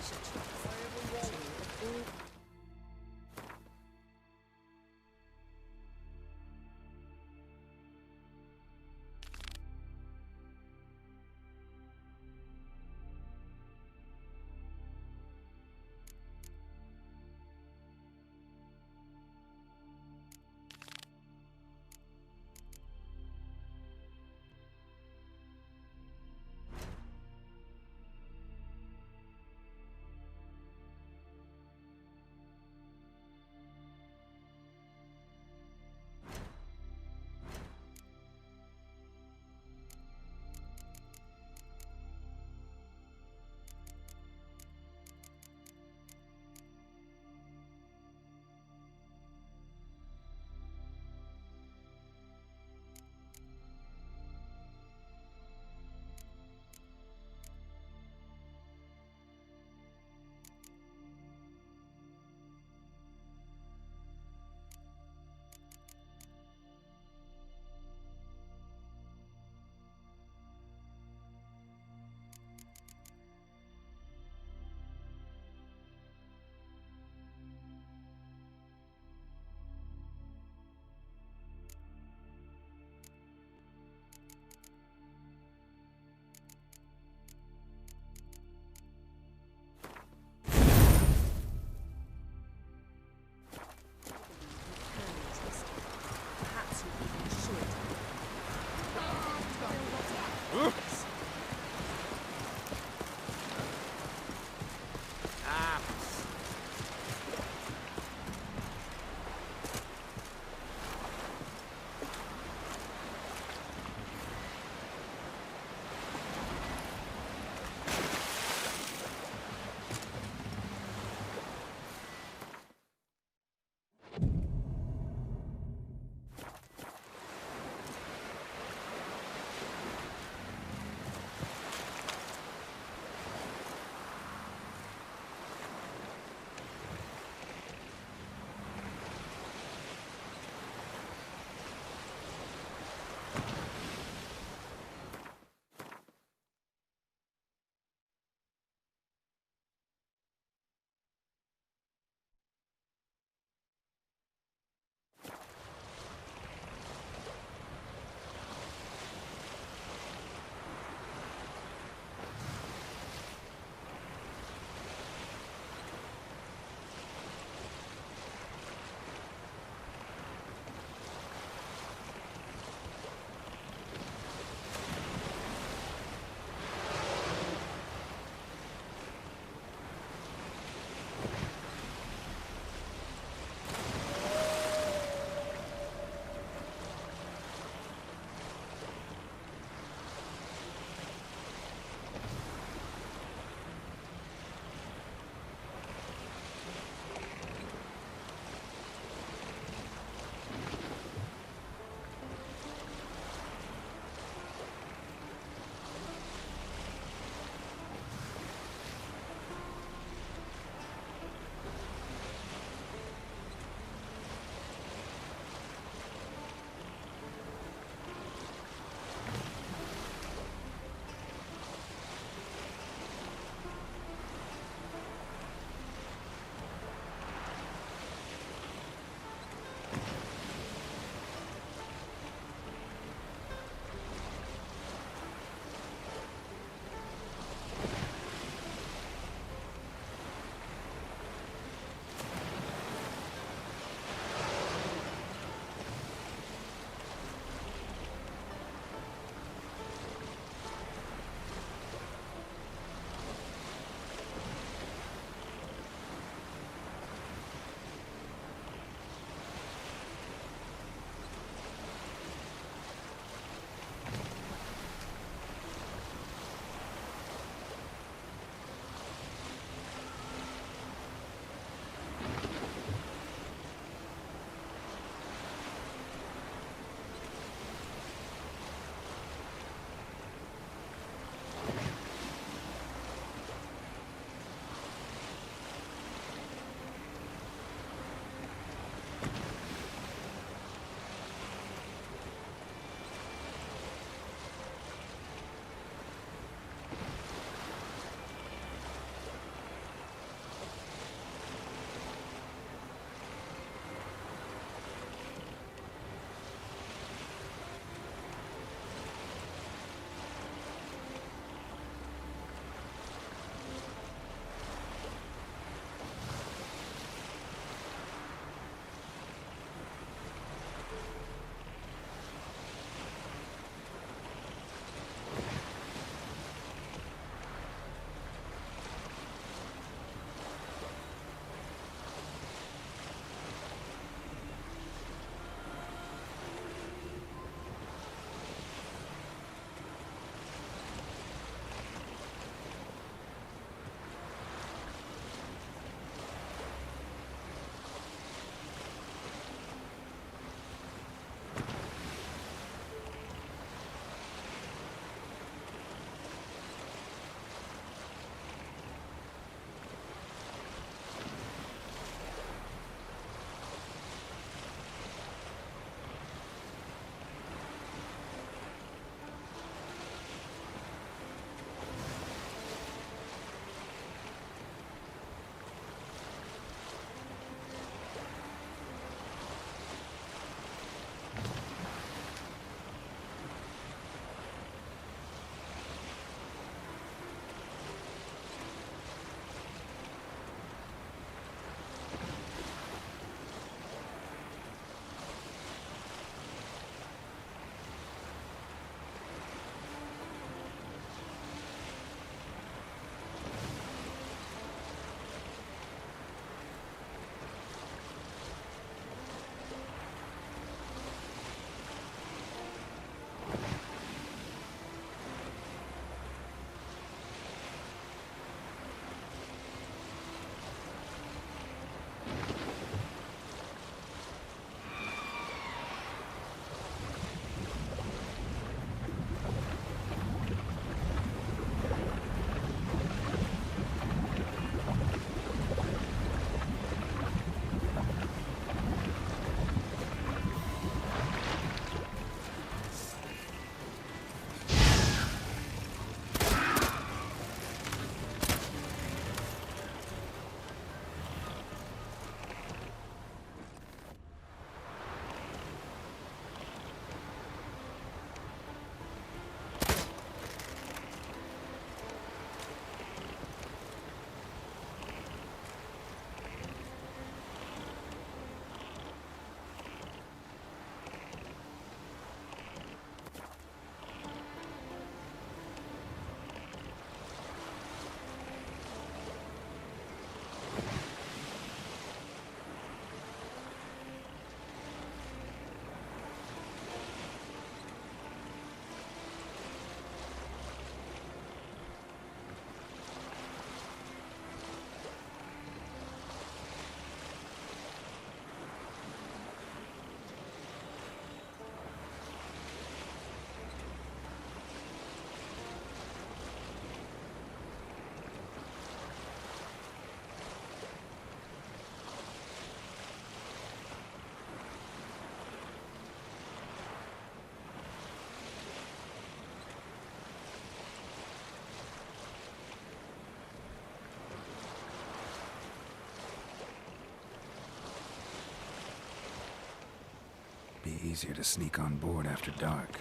easier to sneak on board after dark.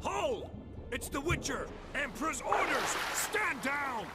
Hold! It's the Witcher! Emperor's orders! Stand down!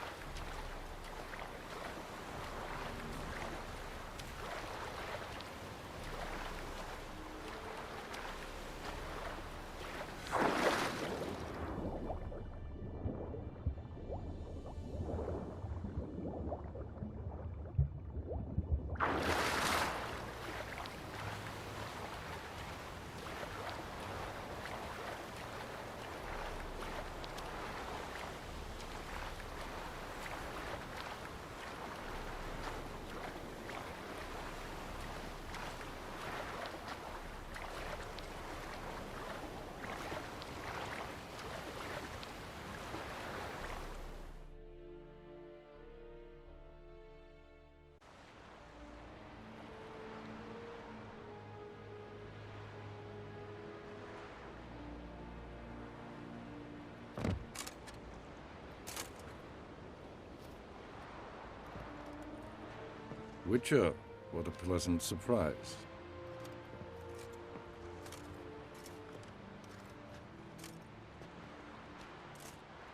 Witcher, what a pleasant surprise.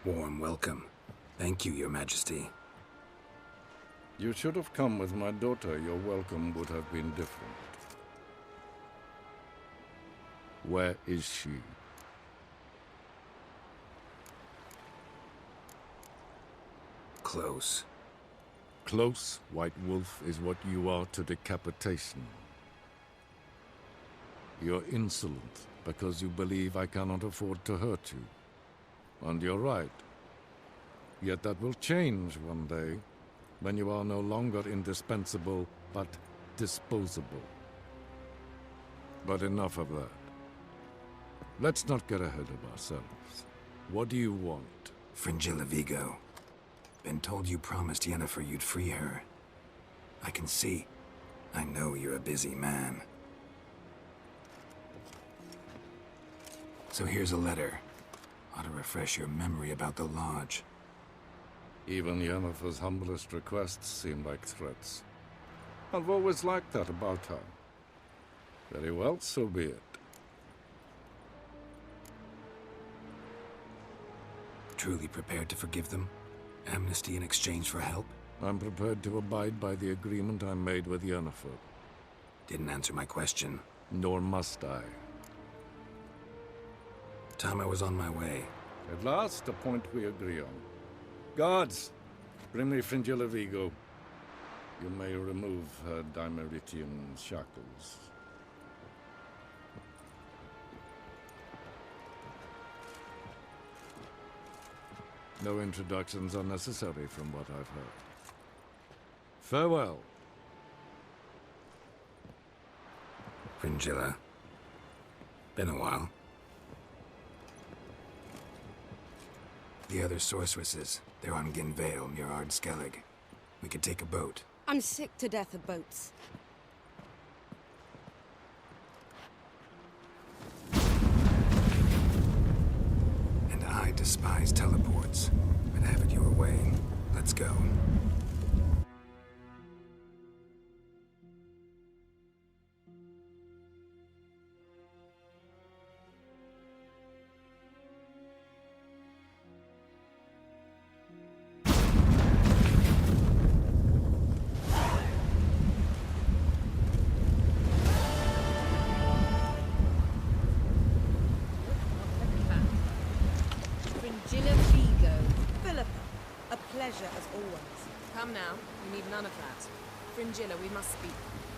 Warm welcome. Thank you, Your Majesty. You should have come with my daughter. Your welcome would have been different. Where is she? Close. Close, White Wolf, is what you are to decapitation. You're insolent because you believe I cannot afford to hurt you. And you're right. Yet that will change one day, when you are no longer indispensable, but disposable. But enough of that. Let's not get ahead of ourselves. What do you want? Fringilla Vigo. Been told you promised Yennefer you'd free her. I can see. I know you're a busy man. So here's a letter. Ought to refresh your memory about the Lodge. Even Yennefer's humblest requests seem like threats. I've always liked that about her. Very well, so be it. Truly prepared to forgive them? Amnesty in exchange for help? I'm prepared to abide by the agreement I made with Yennefer. Didn't answer my question. Nor must I. Time I was on my way. At last, a point we agree on. Guards, bring me Fringilla Vigo. You may remove her Dimeritian shackles. No introductions are necessary from what I've heard. Farewell. Fringilla. Been a while. The other sorceresses, they're on Ginvale near Ardskellig. We could take a boat. I'm sick to death of boats. And I despise teleports. But have it your way. Let's go. Fringilla Vigo. Philippa, a pleasure as always. Come now, we need none of that. Fringilla, we must speak.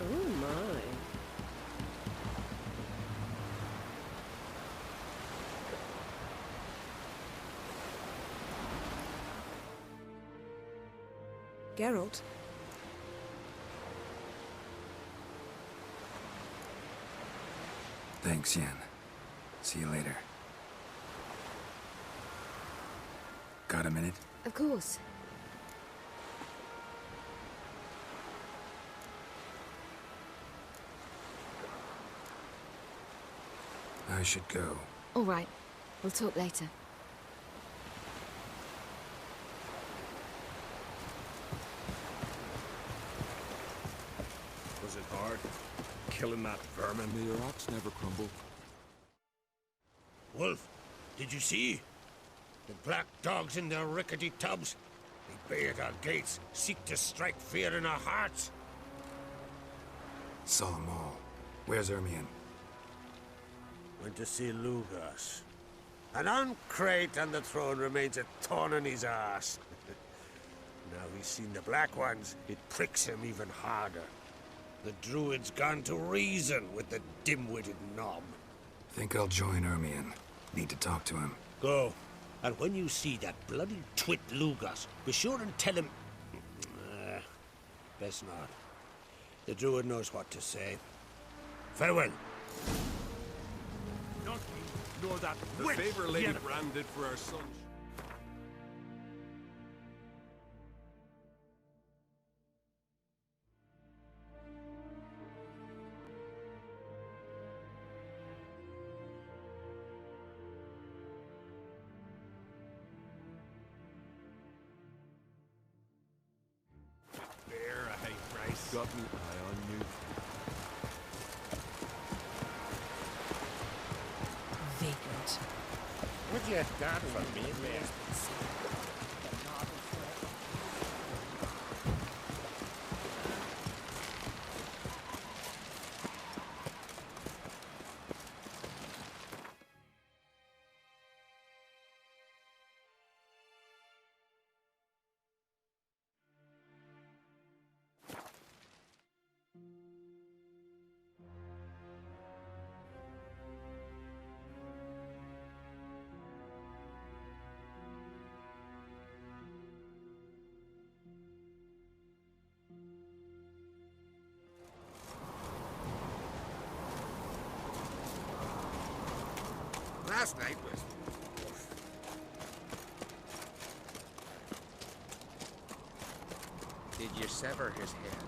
Oh my. Geralt? Thanks, Yen. See you later. Got a minute? Of course. I should go. All right. We'll talk later. Was it hard? Killing that vermin? May your rocks never crumble. Wolf, did you see? The black dogs in their rickety tubs. They bay at our gates, seek to strike fear in our hearts. Saw 'em all. Where's Ermion? Went to see Lugas. An uncrate on the throne remains a thorn in his arse. Now he's seen the Black Ones, it pricks him even harder. The druid's gone to reason with the dim-witted knob. Think I'll join Ermion. Need to talk to him. Go. And when you see that bloody twit Lugas, be sure and tell him... best not. The druid knows what to say. Farewell. Not me, nor that The witch favor Lady Yennefer. Bran did for our son. Bear, I hate Bryce. Got me eye on you. Vagrant. Would you stand for me, man? Last night was... Did you sever his head?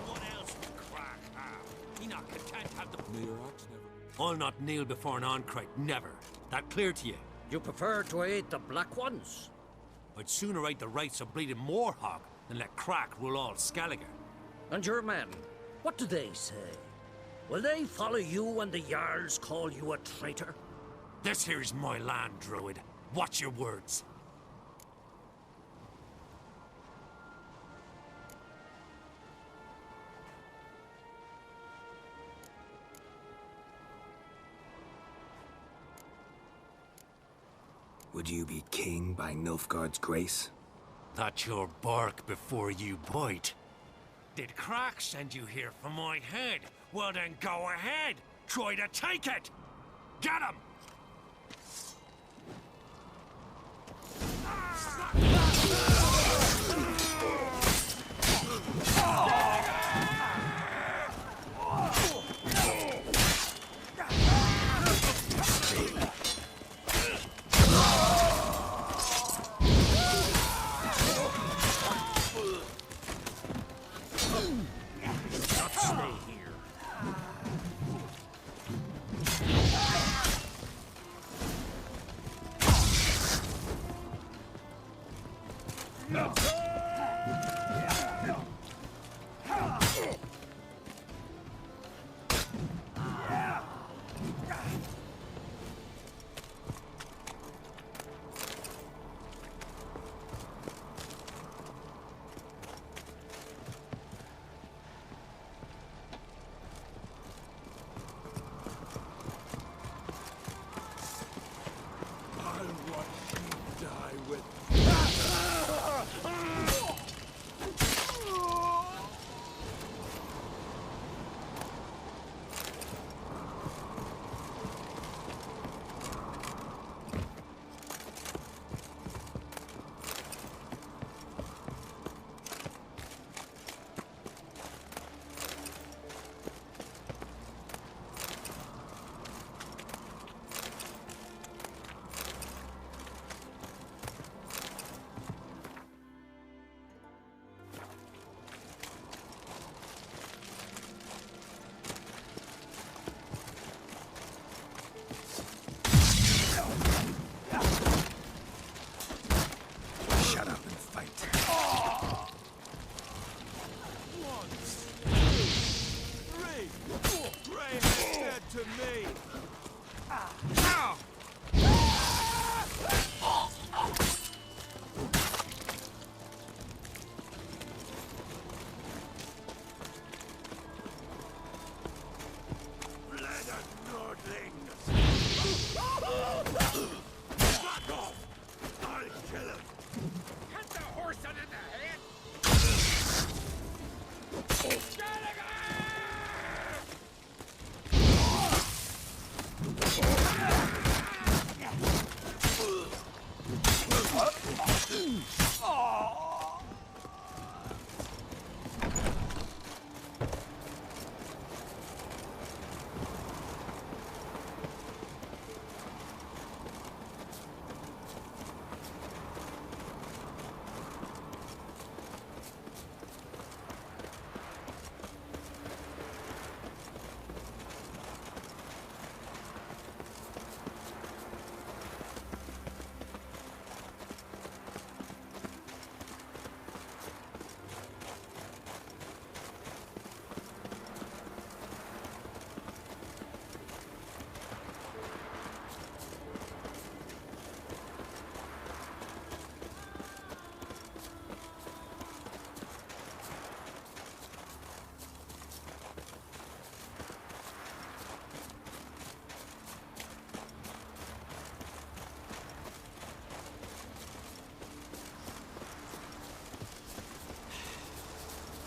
What else would crack have? He not content have the... May your rocks never... I'll not kneel before an Oncrite, never. That clear to you? You prefer to aid the Black Ones? I'd sooner aid the rights of bleeding Moorhog than let Crack rule all Skellige. And your men, what do they say? Will they follow you when the Jarls call you a traitor? This here's my land, Druid. Watch your words. Would you be king by Nilfgaard's grace? That's your bark before you bite. Did Croc send you here for my head? Well then go ahead! Try to take it! Get him! Not stay here.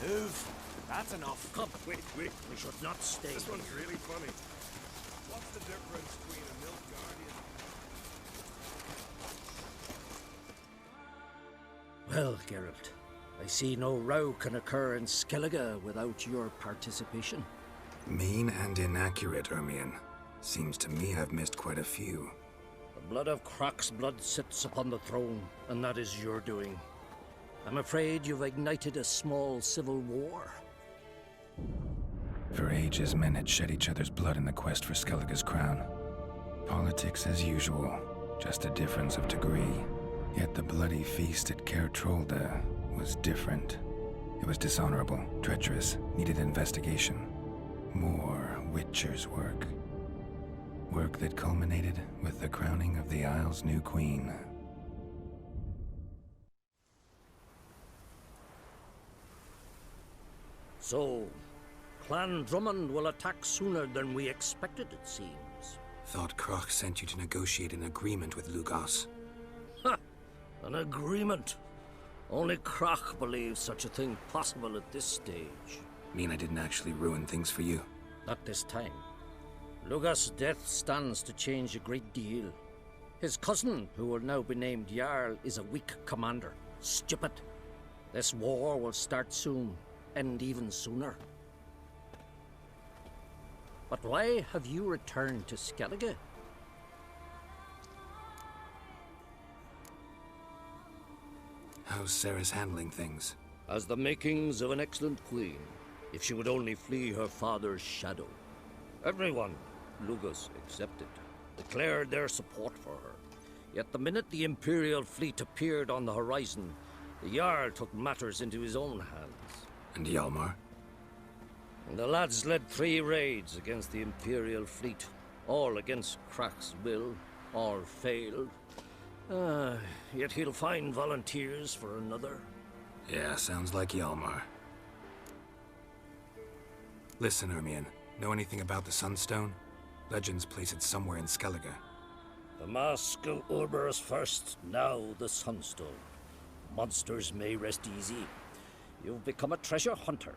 Move. That's enough. Come, wait. We should not stay. This one's really funny. What's the difference between a milk guardian? Well, Geralt, I see no row can occur in Skellige without your participation. Mean and inaccurate, Ermion. Seems to me I've missed quite a few. The blood of Croc's blood sits upon the throne, and that is your doing. I'm afraid you've ignited a small civil war. For ages, men had shed each other's blood in the quest for Skellige's crown. Politics as usual, just a difference of degree. Yet the bloody feast at Caer Trolda was different. It was dishonorable, treacherous, needed investigation. More Witcher's work. Work that culminated with the crowning of the Isle's new queen. So, Clan Drummond will attack sooner than we expected, it seems. Thought Croc sent you to negotiate an agreement with Lugos. An agreement. Only Krach believes such a thing possible at this stage. Mean I didn't actually ruin things for you? Not this time. Lugas' death stands to change a great deal. His cousin, who will now be named Jarl, is a weak commander. Stupid. This war will start soon, end even sooner. But why have you returned to Skellige? How's Sarah's handling things? Has the makings of an excellent queen, if she would only flee her father's shadow. Everyone, Lugas excepted, declared their support for her. Yet the minute the Imperial fleet appeared on the horizon, the Jarl took matters into his own hands. And Hjalmar? And the lads led 3 raids against the Imperial fleet, all against Krach's will, all failed. Yet he'll find volunteers for another. Yeah, sounds like Hjalmar. Listen, Ermion, know anything about the Sunstone? Legends place it somewhere in Skellige. The mask of Urberus first, now the Sunstone. Monsters may rest easy. You've become a treasure hunter.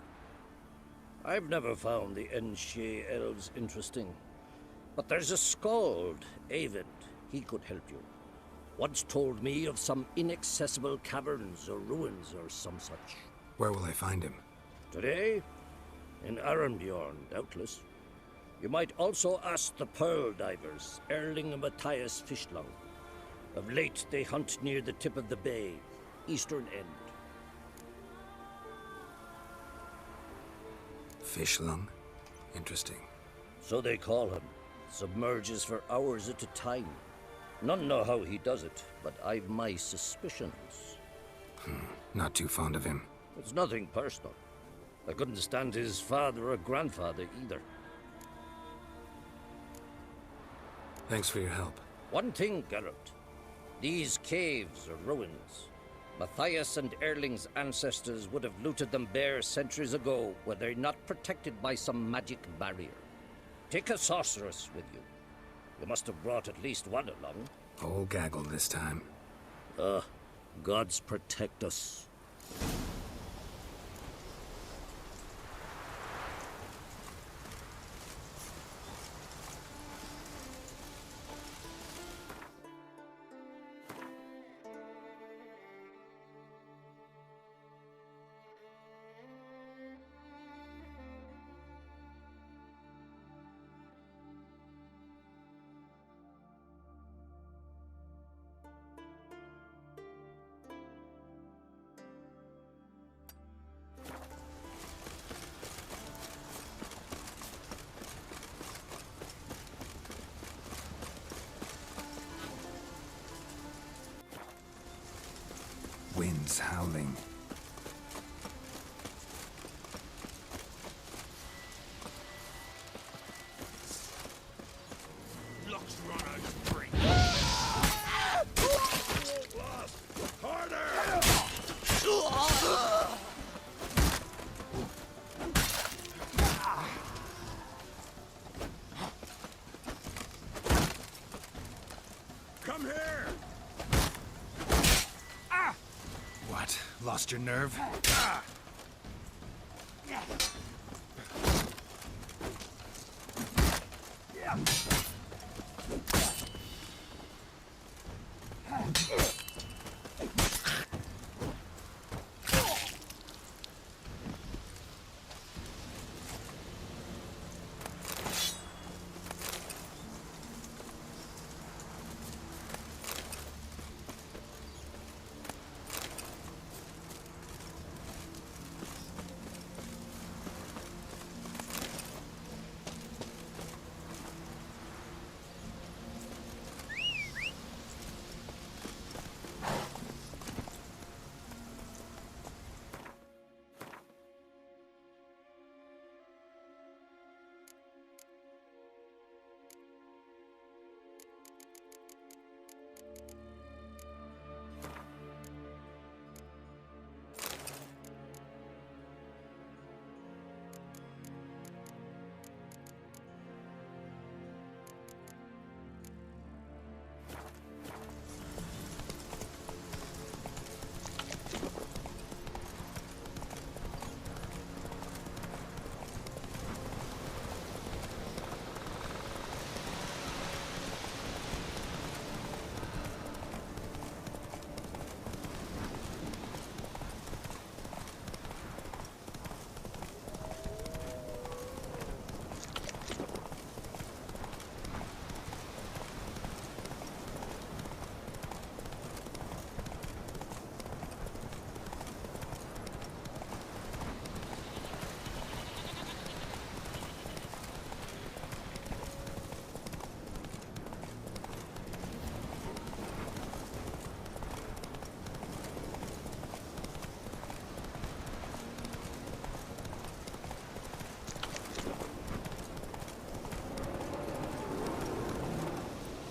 I've never found the Enshe elves interesting. But there's a skald, Avid. He could help you. Once told me of some inaccessible caverns or ruins or some such. Where will I find him? Today? In Arenbjorn, doubtless. You might also ask the Pearl Divers, Erling and Matthias Fishlung. Of late, they hunt near the tip of the bay, eastern end. Fishlung? Interesting. So they call him. Submerges for hours at a time. None know how he does it, but I've my suspicions. Not too fond of him. It's nothing personal. I couldn't stand his father or grandfather either. Thanks for your help. One thing, Geralt. These caves are ruins. Matthias and Erling's ancestors would have looted them bare centuries ago were they not protected by some magic barrier. Take a sorceress with you. You must have brought at least one along. Whole gaggle this time. Gods protect us. Winds howling. Luck's run out of drink. Come here! What? Lost your nerve?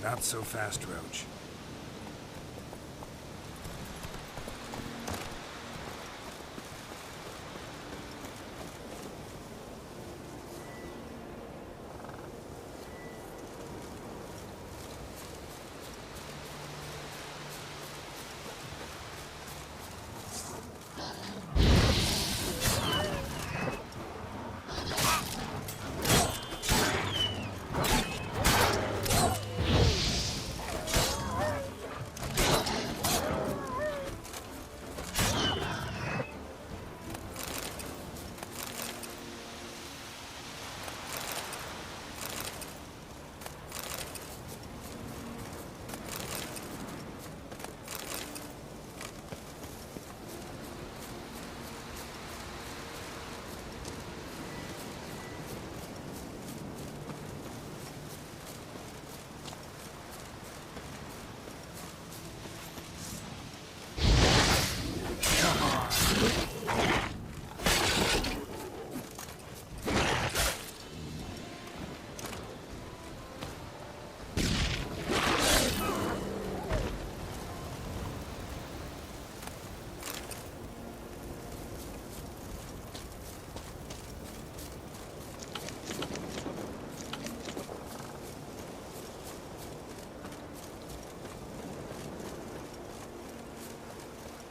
Not so fast, Roach.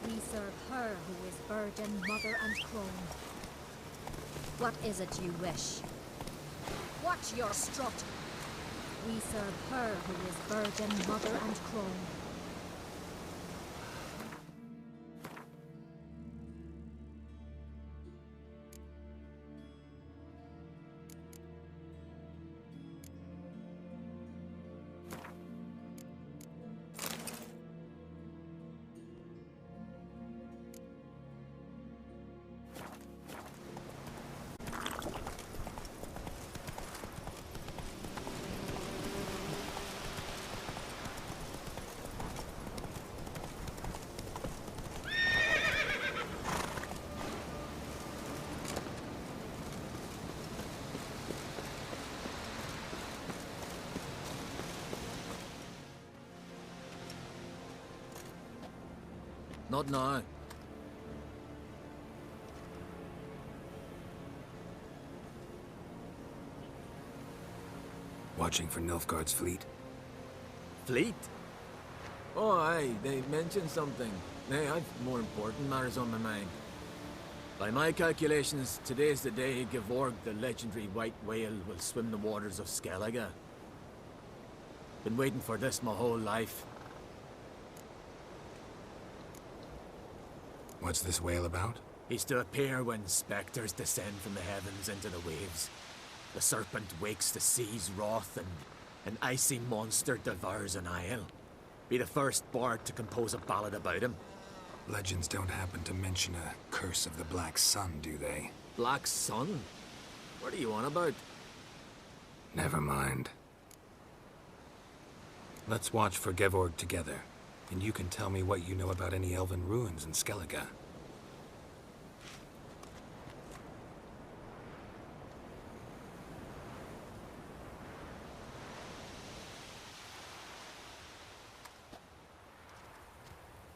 We serve her who is virgin, mother, and crone. What is it you wish? Watch your strut! We serve her who is virgin, mother, and crone. Not now. Watching for Nilfgaard's fleet? Fleet? Oh, aye, they mentioned something. Nay, I've more important matters on my mind. By my calculations, today's the day Gevorg, the legendary white whale, will swim the waters of Skellige. Been waiting for this my whole life. What's this whale about? He's to appear when spectres descend from the heavens into the waves. The serpent wakes the sea's wrath, and an icy monster devours an isle. Be the first bard to compose a ballad about him. Legends don't happen to mention a curse of the Black Sun, do they? Black Sun? What are you on about? Never mind. Let's watch for Gevorg together, and you can tell me what you know about any elven ruins in Skellige.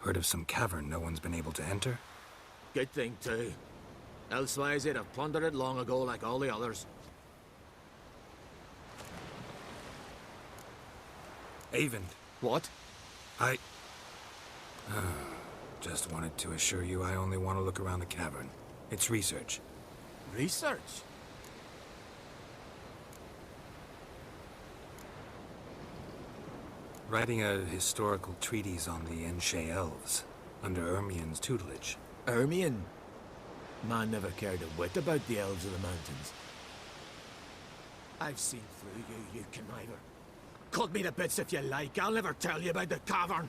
Heard of some cavern no one's been able to enter? Good thing, too. Elsewise, they'd have plundered it long ago like all the others. Avon. What? Just wanted to assure you I only want to look around the cavern. It's research. Research? Writing a historical treatise on the Enshe elves, under Ermien's tutelage. Ermien? Man never cared a whit about the elves of the mountains. I've seen through you, you conniver. Cut me to bits if you like, I'll never tell you about the cavern.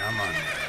Come on now.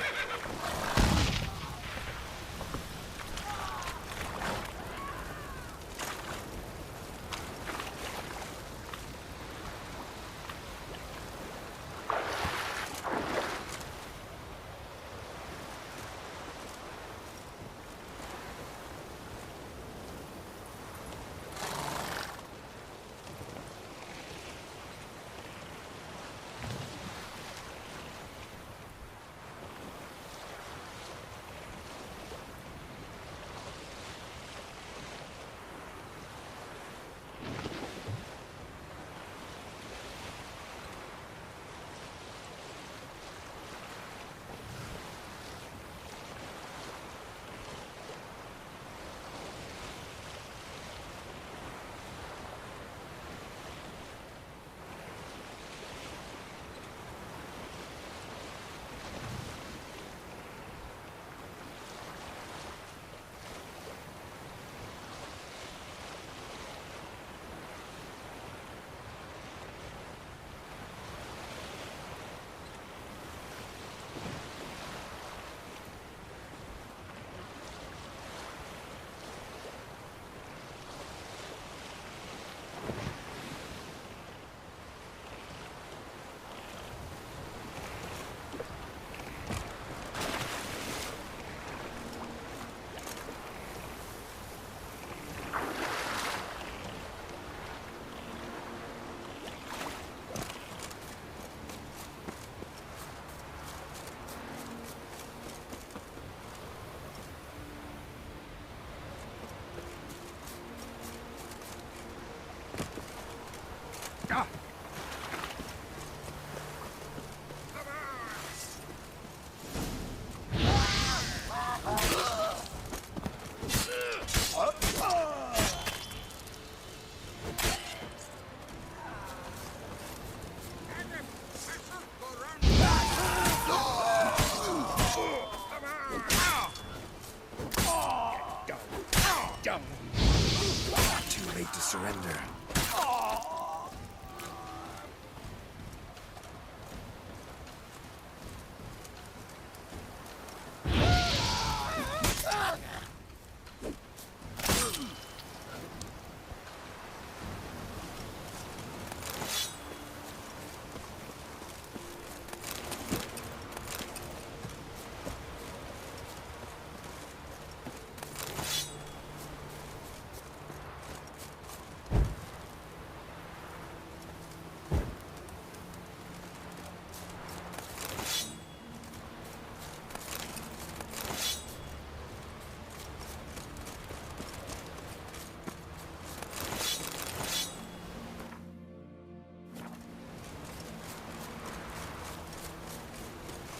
Too late to surrender.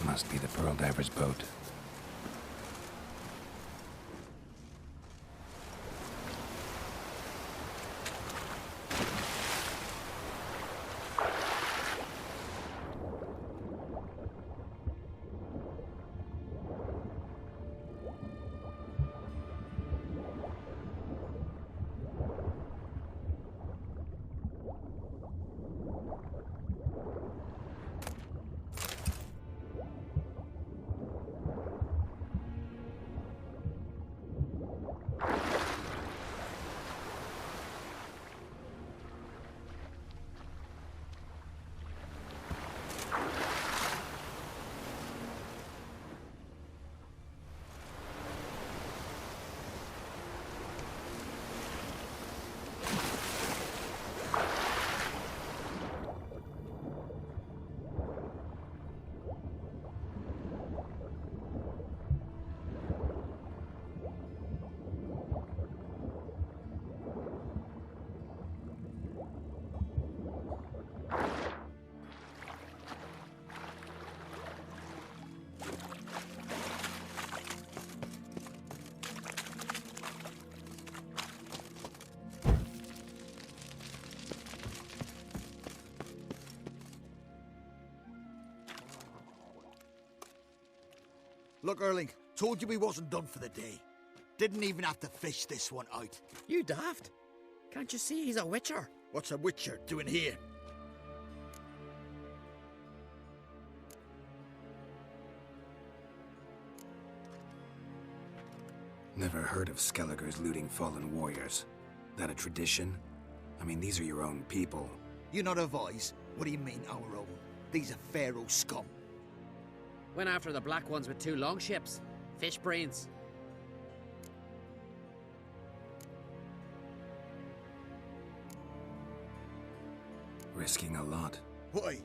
Must be the Pearl Diver's boat. Look, Erling, told you we wasn't done for the day. Didn't even have to fish this one out. You daft. Can't you see he's a witcher? What's a witcher doing here? Never heard of Skelligers looting fallen warriors. That a tradition? I mean, these are your own people. You're not a voice. What do you mean, our own? These are Pharaoh scum. Went after the black ones with 2 longships. Fish brains. Risking a lot. Why?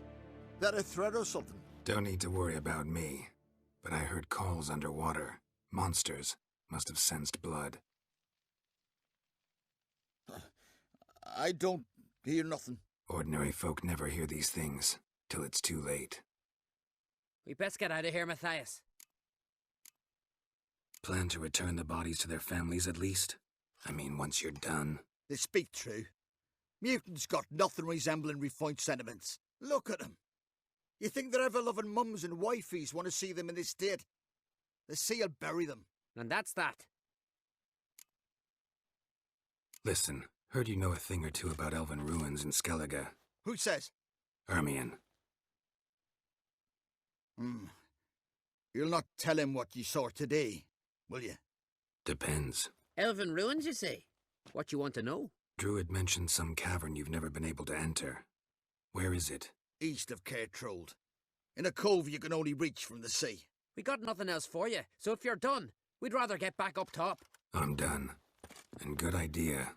That a threat or something? Don't need to worry about me. But I heard calls underwater. Monsters must have sensed blood. I don't hear nothing. Ordinary folk never hear these things, till it's too late. We best get out of here, Matthias. Plan to return the bodies to their families at least? I mean, once you're done. They speak true. Mutants got nothing resembling refined sentiments. Look at them. You think their ever-loving mums and wifeys want to see them in this state? The sea will bury them. And that's that. Listen, heard you know a thing or two about elven ruins in Skellige. Who says? Ermion. You'll not tell him what you saw today, will you? Depends. Elven ruins, you say? What you want to know? Druid mentioned some cavern you've never been able to enter. Where is it? East of Cairtrold. In a cove you can only reach from the sea. We got nothing else for you, so if you're done, we'd rather get back up top. I'm done. And good idea.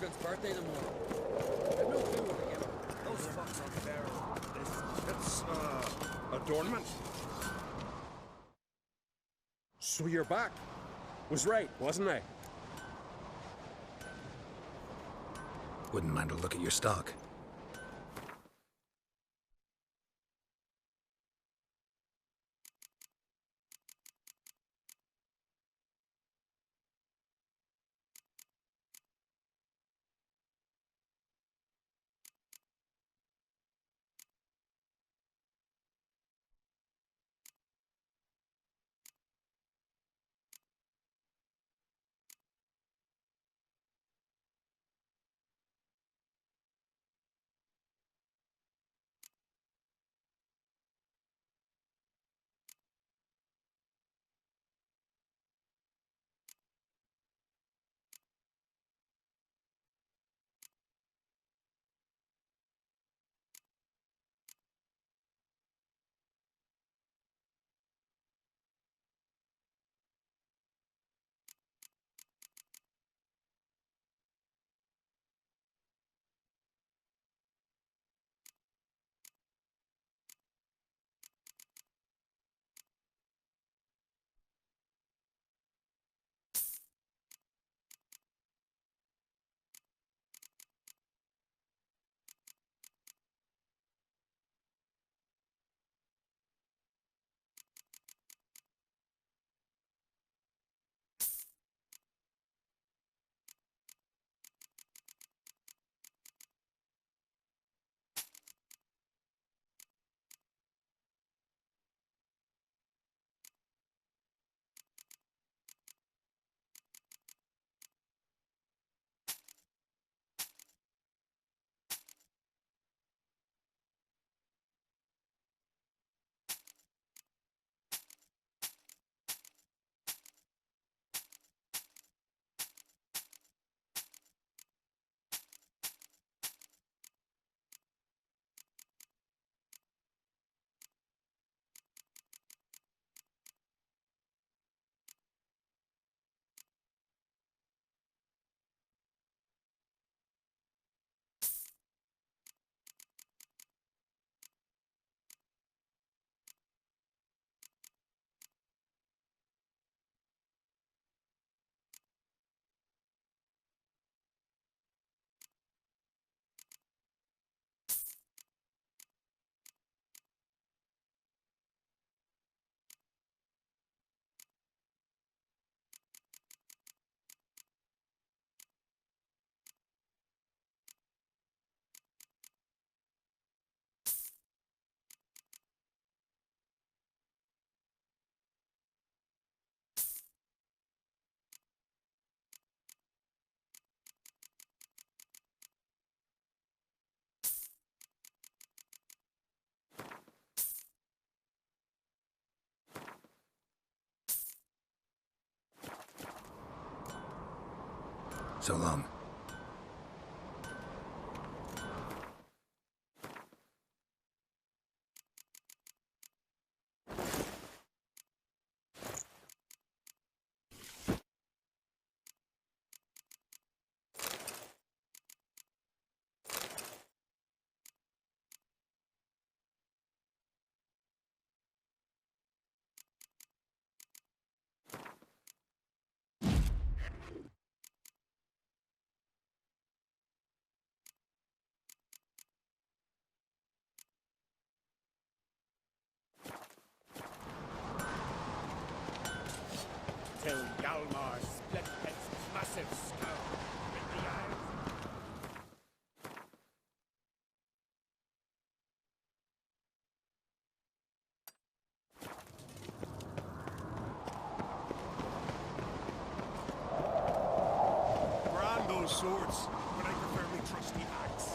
Morgan's birthday tomorrow. I've no clue what to give him. Those fucks aren't fair. It's adornment. So you're back. Was right, wasn't I? Wouldn't mind a look at your stock. So long. Till Yalmar split its massive skull with the eyes. Brand those swords, but I prefer my trusty axe.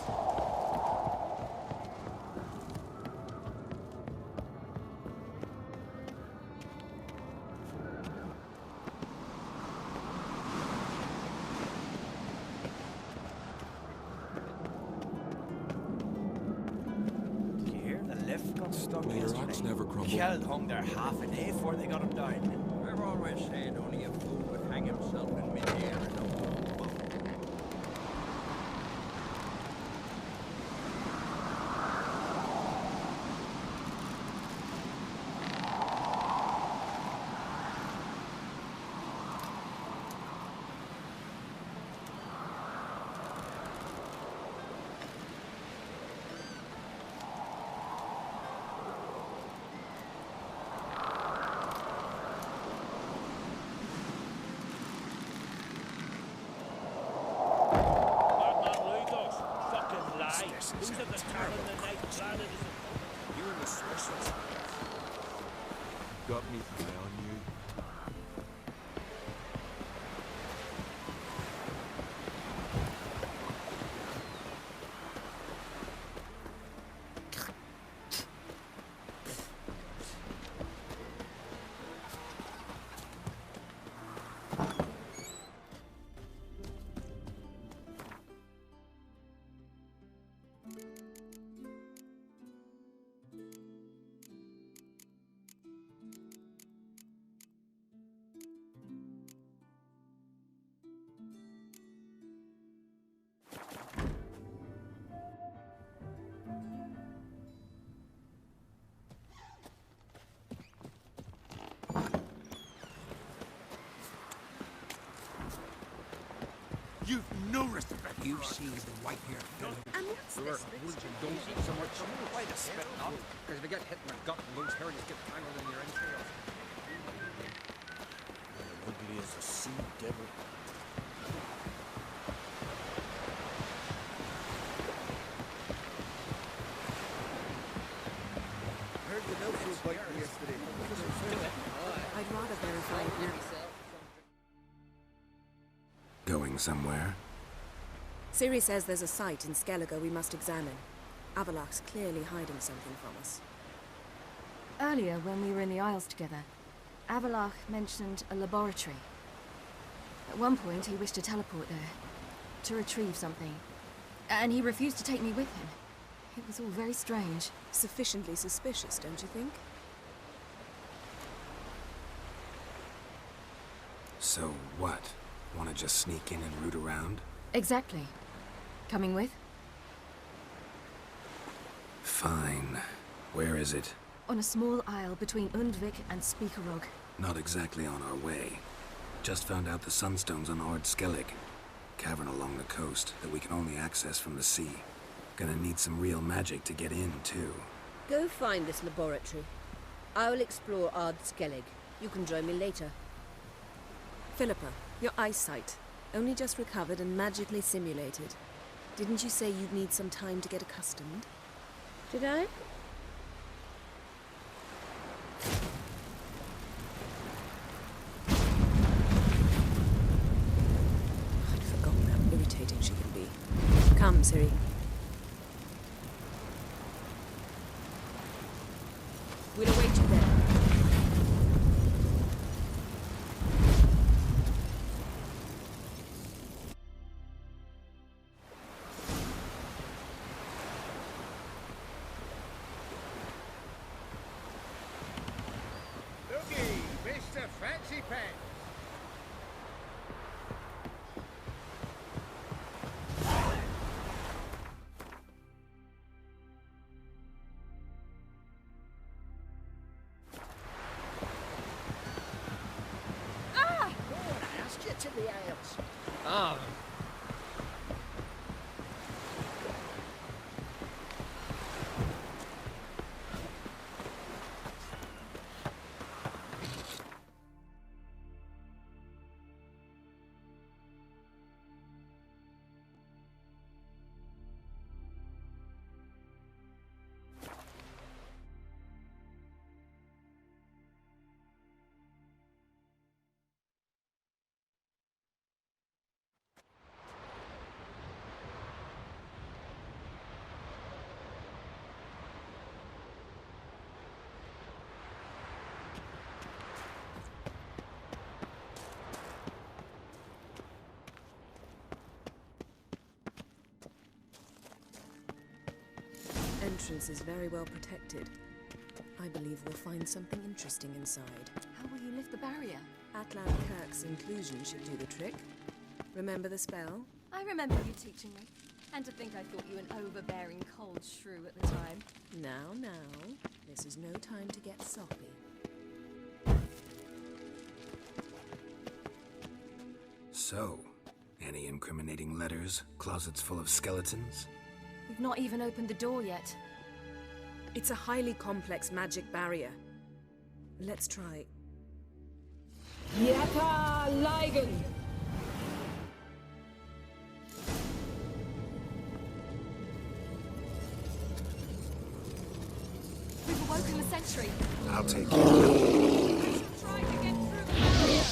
Stuck May your axe never crumble. Kjeld hung there half a day before they got him down. I've always said only a fool would hang himself in mid-air and This is a terrible coincidence. You and the sorceress. Got me eye on you. You've no respect. You see the white-haired fellow. And what's this? Don't see so much trouble. Why to spit up? Because if you get hit in the gut and lose hair, you get tangled in your entrails. Ugly as a sea devil. Heard the no food bite yesterday. I'd rather verify it now. Going somewhere? Ciri says there's a site in Skellige we must examine. Avalok's clearly hiding something from us. Earlier, when we were in the Isles together, Avalok mentioned a laboratory. At one point, he wished to teleport there, to retrieve something. And he refused to take me with him. It was all very strange. Sufficiently suspicious, don't you think? So what? Want to just sneak in and root around? Exactly. Coming with? Fine. Where is it? On a small isle between Undvik and Speakerog. Not exactly on our way. Just found out the sunstone's on Ord Skellig. Cavern along the coast that we can only access from the sea. Gonna need some real magic to get in, too. Go find this laboratory. I will explore Ard Skellig. You can join me later. Philippa, your eyesight. Only just recovered and magically simulated. Didn't you say you'd need some time to get accustomed? Did I? I'd forgotten how irritating she can be. Come, Ciri. We'll await you there. Looky, Mr. Fancy Pants. Ah! I asked you to the Isles. Oh. Entrance is very well protected. I believe we'll find something interesting inside. How will you lift the barrier? Atlan Kirk's inclusion should do the trick. Remember the spell? I remember you teaching me. And to think I thought you an overbearing cold shrew at the time. Now, this is no time to get soppy. So, any incriminating letters? Closets full of skeletons? We've not even opened the door yet. It's a highly complex magic barrier. Let's try. Yaka Ligen! sentry. I'll take it. Trying to get through here.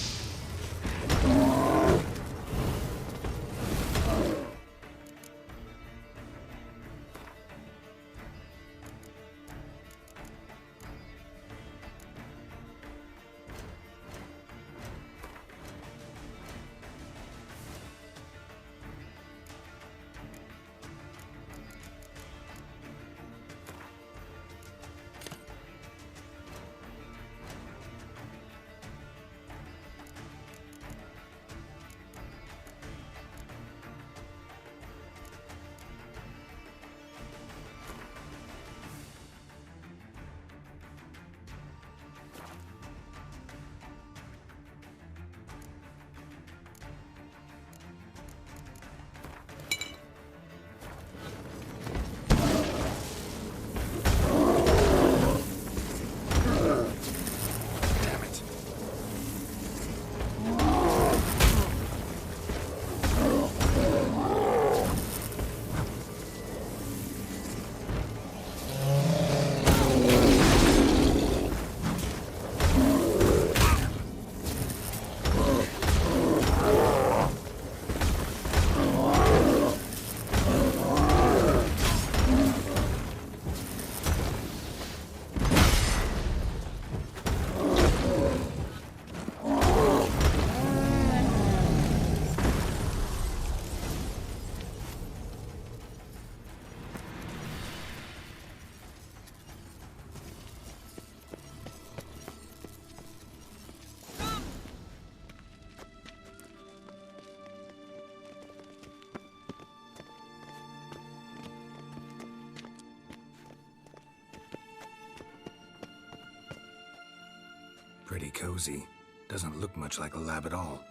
Pretty cozy. Doesn't look much like a lab at all.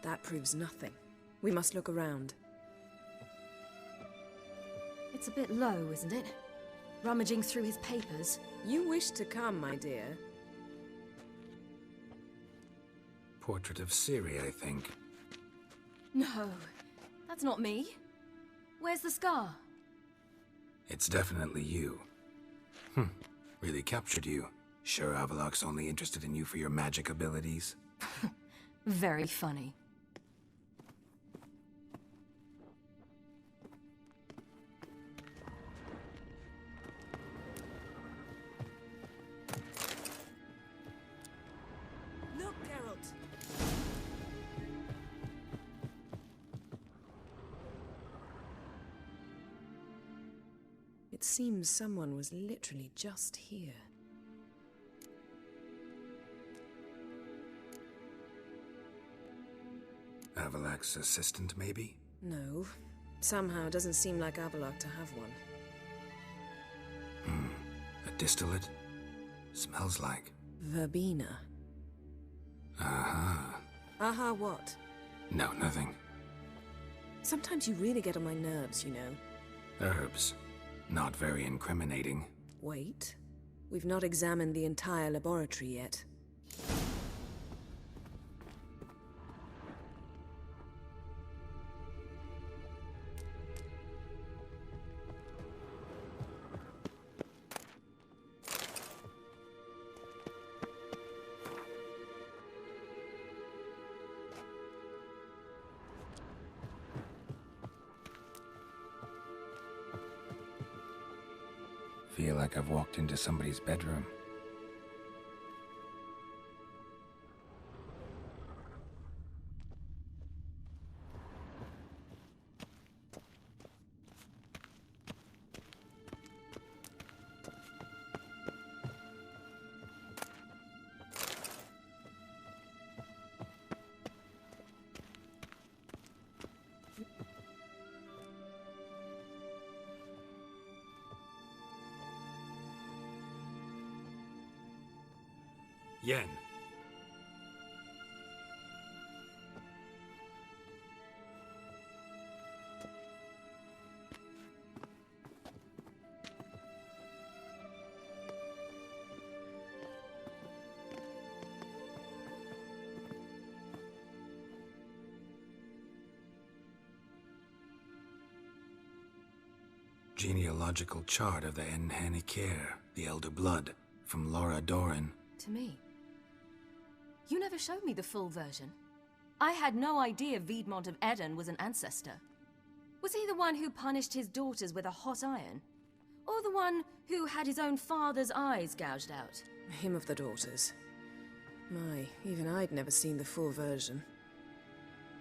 That proves nothing. We must look around. It's a bit low, isn't it? Rummaging through his papers. You wish to come, my dear. Portrait of Ciri, I think. No, that's not me. Where's the scar? It's definitely you. Really captured you. Sure Avalok's only interested in you for your magic abilities? Very funny. Look, Geralt! It seems someone was literally just here. Avalok's assistant, maybe? No. Somehow it doesn't seem like Avalok to have one. A distillate? Smells like... Verbena. Aha. Aha what? No, nothing. Sometimes you really get on my nerves, you know. Herbs. Not very incriminating. Wait. We've not examined the entire laboratory yet. Feel like I've walked into somebody's bedroom. Yen. Genealogical chart of the Enhanikir, the Elder Blood, from Laura Doran. To me. You never showed me the full version. I had no idea Viedmont of Eden was an ancestor. Was he the one who punished his daughters with a hot iron? Or the one who had his own father's eyes gouged out? Him of the daughters. My, even I'd never seen the full version.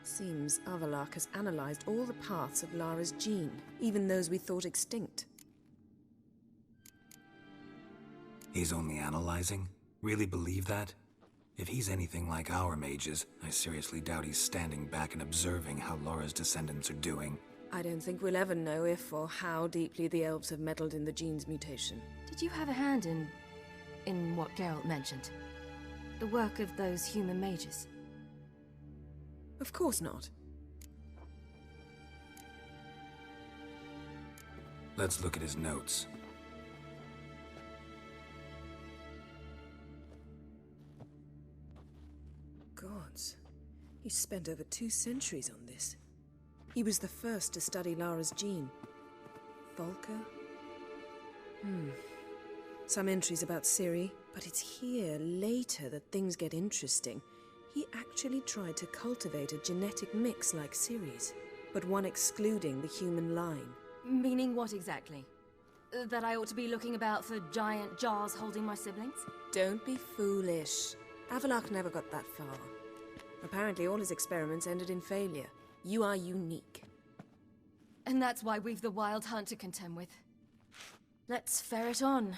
Seems Avalak has analyzed all the parts of Lara's gene, even those we thought extinct. He's only analyzing? Really believe that? If he's anything like our mages, I seriously doubt he's standing back and observing how Laura's descendants are doing. I don't think we'll ever know if or how deeply the elves have meddled in the gene's mutation. Did you have a hand in what Geralt mentioned? The work of those human mages? Of course not. Let's look at his notes. Gods. He spent over 2 centuries on this. He was the first to study Lara's gene. Volker? Some entries about Ciri, but it's here, later, that things get interesting. He actually tried to cultivate a genetic mix like Ciri's, but one excluding the human line. Meaning what exactly? That I ought to be looking about for giant jars holding my siblings? Don't be foolish. Avalak never got that far. Apparently all his experiments ended in failure. You are unique. And that's why we've the Wild Hunt to contend with. Let's ferret on.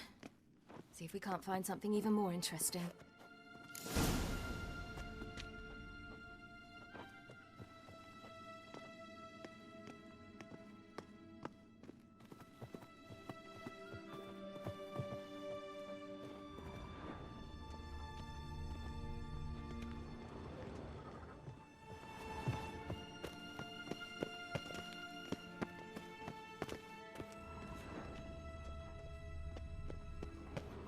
See if we can't find something even more interesting.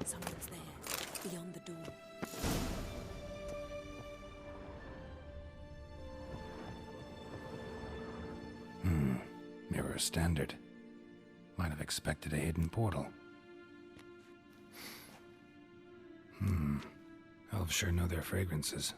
Someone's there, beyond the door. Mirror standard. Might have expected a hidden portal. Elves sure know their fragrances.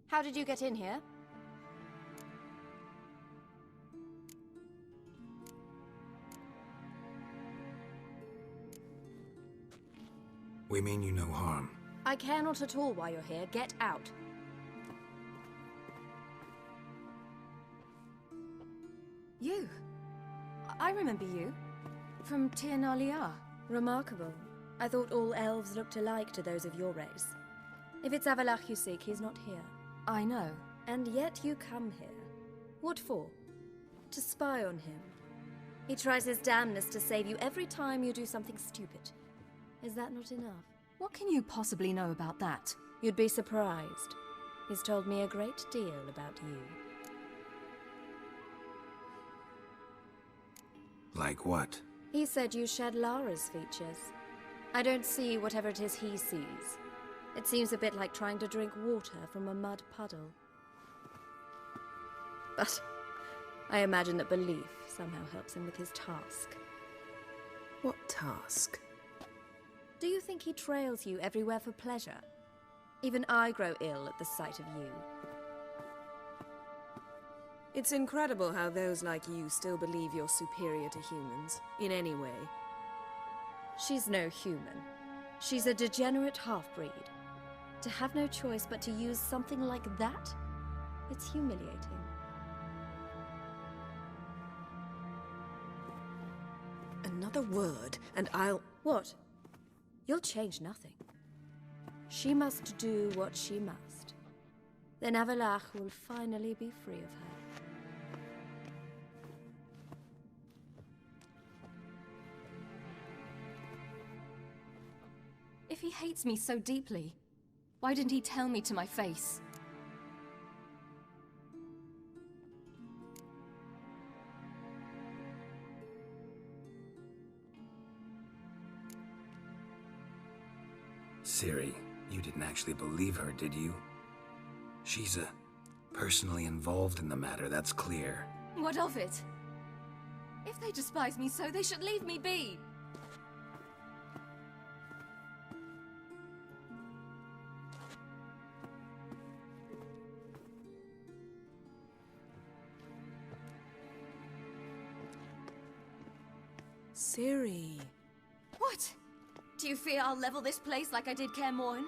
How did you get in here? We mean you no harm. I care not at all why you're here. Get out. You. I remember you. From Tir Nalia. Remarkable. I thought all elves looked alike to those of your race. If it's Avalach you seek, he's not here. I know. And yet you come here. What for? To spy on him. He tries his damnedest to save you every time you do something stupid. Is that not enough? What can you possibly know about that? You'd be surprised. He's told me a great deal about you. Like what? He said you shared Lara's features. I don't see whatever it is he sees. It seems a bit like trying to drink water from a mud puddle. But I imagine that belief somehow helps him with his task. What task? Do you think he trails you everywhere for pleasure? Even I grow ill at the sight of you. It's incredible how those like you still believe you're superior to humans, in any way. She's no human. She's a degenerate half-breed. To have no choice but to use something like that? It's humiliating. Another word, and I'll... What? You'll change nothing. She must do what she must. Then Avalach will finally be free of her. If If he hates me so deeply, why didn't he tell me to my face? Ciri, you didn't actually believe her, did you? She's personally involved in the matter, that's clear. What of it? If they despise me so, they should leave me be. Ciri. What? Do you fear I'll level this place like I did Kaer Morhen?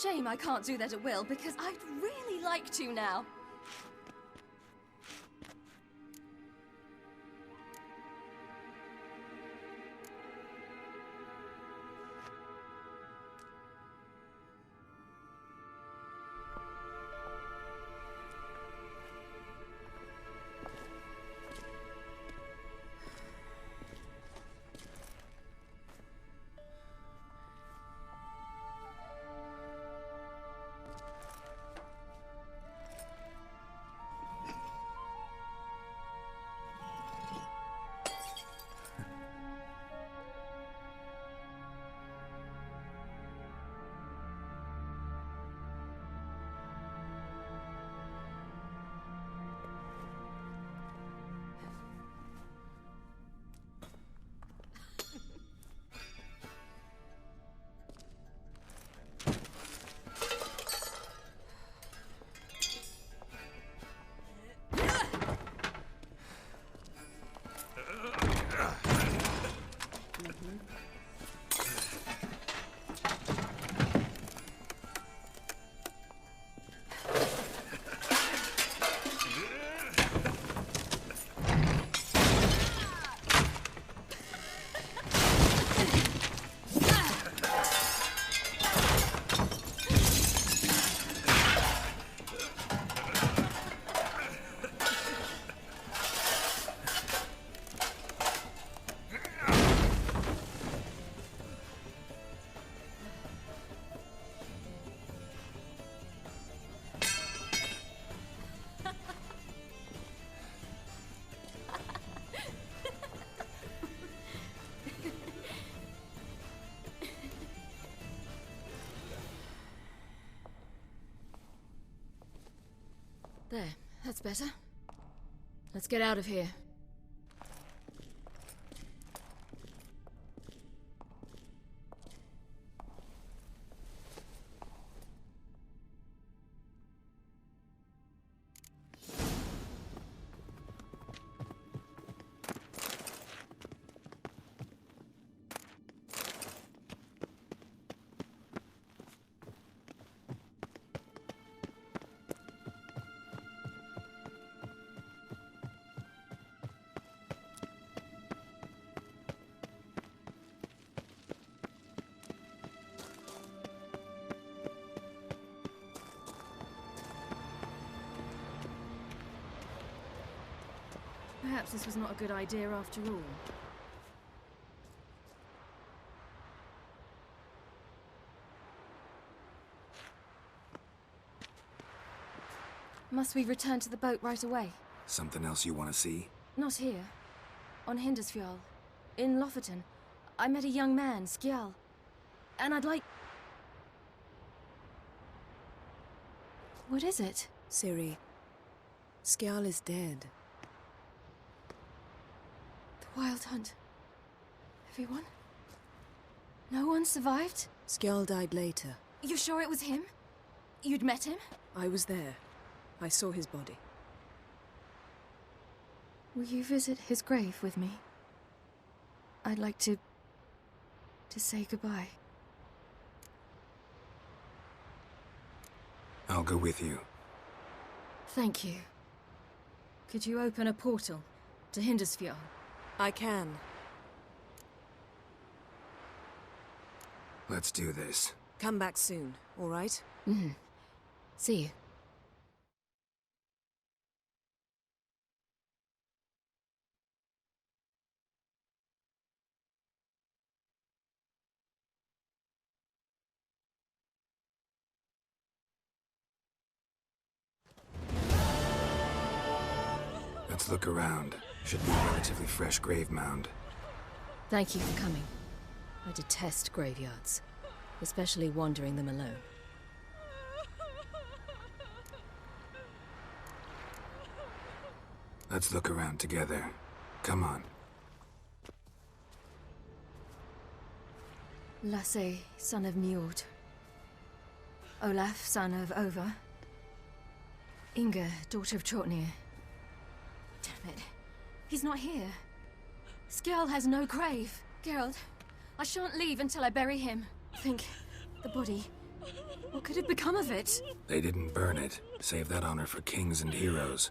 Shame I can't do that at will, because I'd really like to now. There, that's better. Let's get out of here. Perhaps this was not a good idea after all. Must we return to the boat right away? Something else you want to see? Not here. On Hindisfjall. In Lofoten. I met a young man, Skjal. And I'd like... What is it? Ciri. Skjal is dead. The Wild Hunt. Everyone? No one survived? Skjal died later. You sure it was him? You'd met him? I was there. I saw his body. Will you visit his grave with me? I'd like to say goodbye. I'll go with you. Thank you. Could you open a portal to Hindisfjall? I can. Let's do this. Come back soon, all right? Mm-hmm. See you. Let's look around. Should be a relatively fresh grave mound. Thank you for coming. I detest graveyards, especially wandering them alone. Let's look around together. Come on. Lasse, son of Njord. Olaf, son of Over. Inga, daughter of Trotnir. Damn it. He's not here. Skjall has no grave. Geralt, I shan't leave until I bury him. Think, the body. What could have become of it? They didn't burn it. Save that honor for kings and heroes.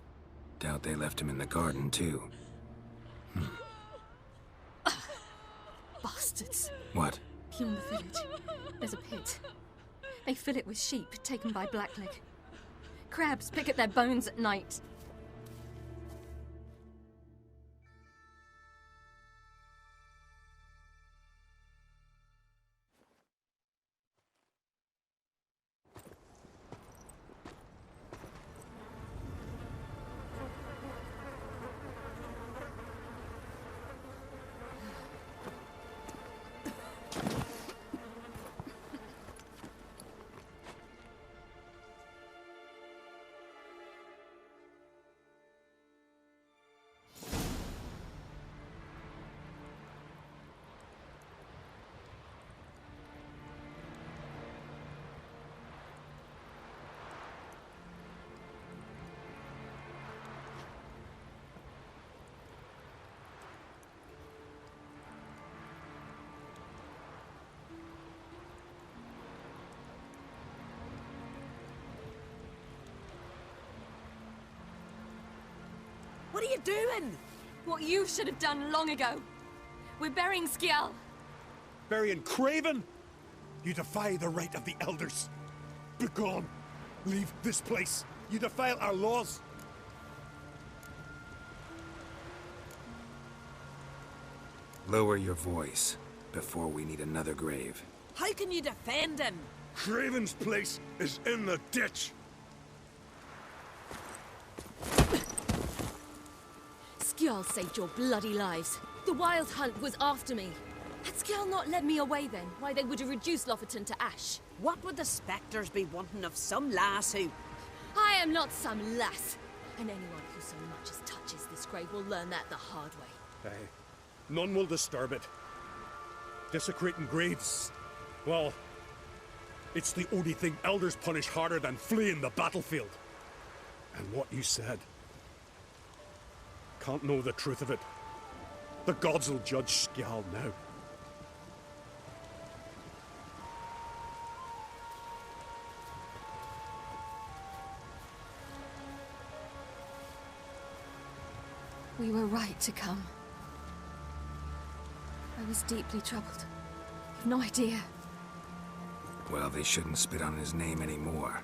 Doubt they left him in the garden, too. Bastards. What? Beyond the village, there's a pit. They fill it with sheep taken by Blackleg. Crabs pick at their bones at night. What are you doing? What you should have done long ago. We're burying Skjall. Burying Craven? You defy the right of the elders. Begone. Leave this place. You defile our laws. Lower your voice before we need another grave. How can you defend him? Craven's place is in the ditch. Skjall saved your bloody lives. The Wild Hunt was after me. Had Skjall not led me away then, why they would have reduced Lofoten to ash. What would the spectres be wanting of some lass who... I am not some lass. And anyone who so much as touches this grave will learn that the hard way. Aye. None will disturb it. Desecrating graves, well, it's the only thing elders punish harder than fleeing the battlefield. And what you said, can't know the truth of it. The gods will judge Skjall now. We were right to come. I was deeply troubled. You've no idea. Well, they shouldn't spit on his name anymore.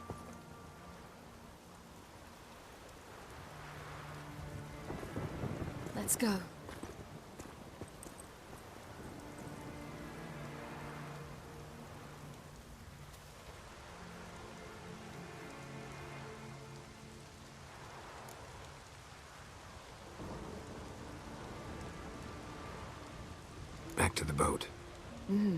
Let's go. Back to the boat. Mm-hmm.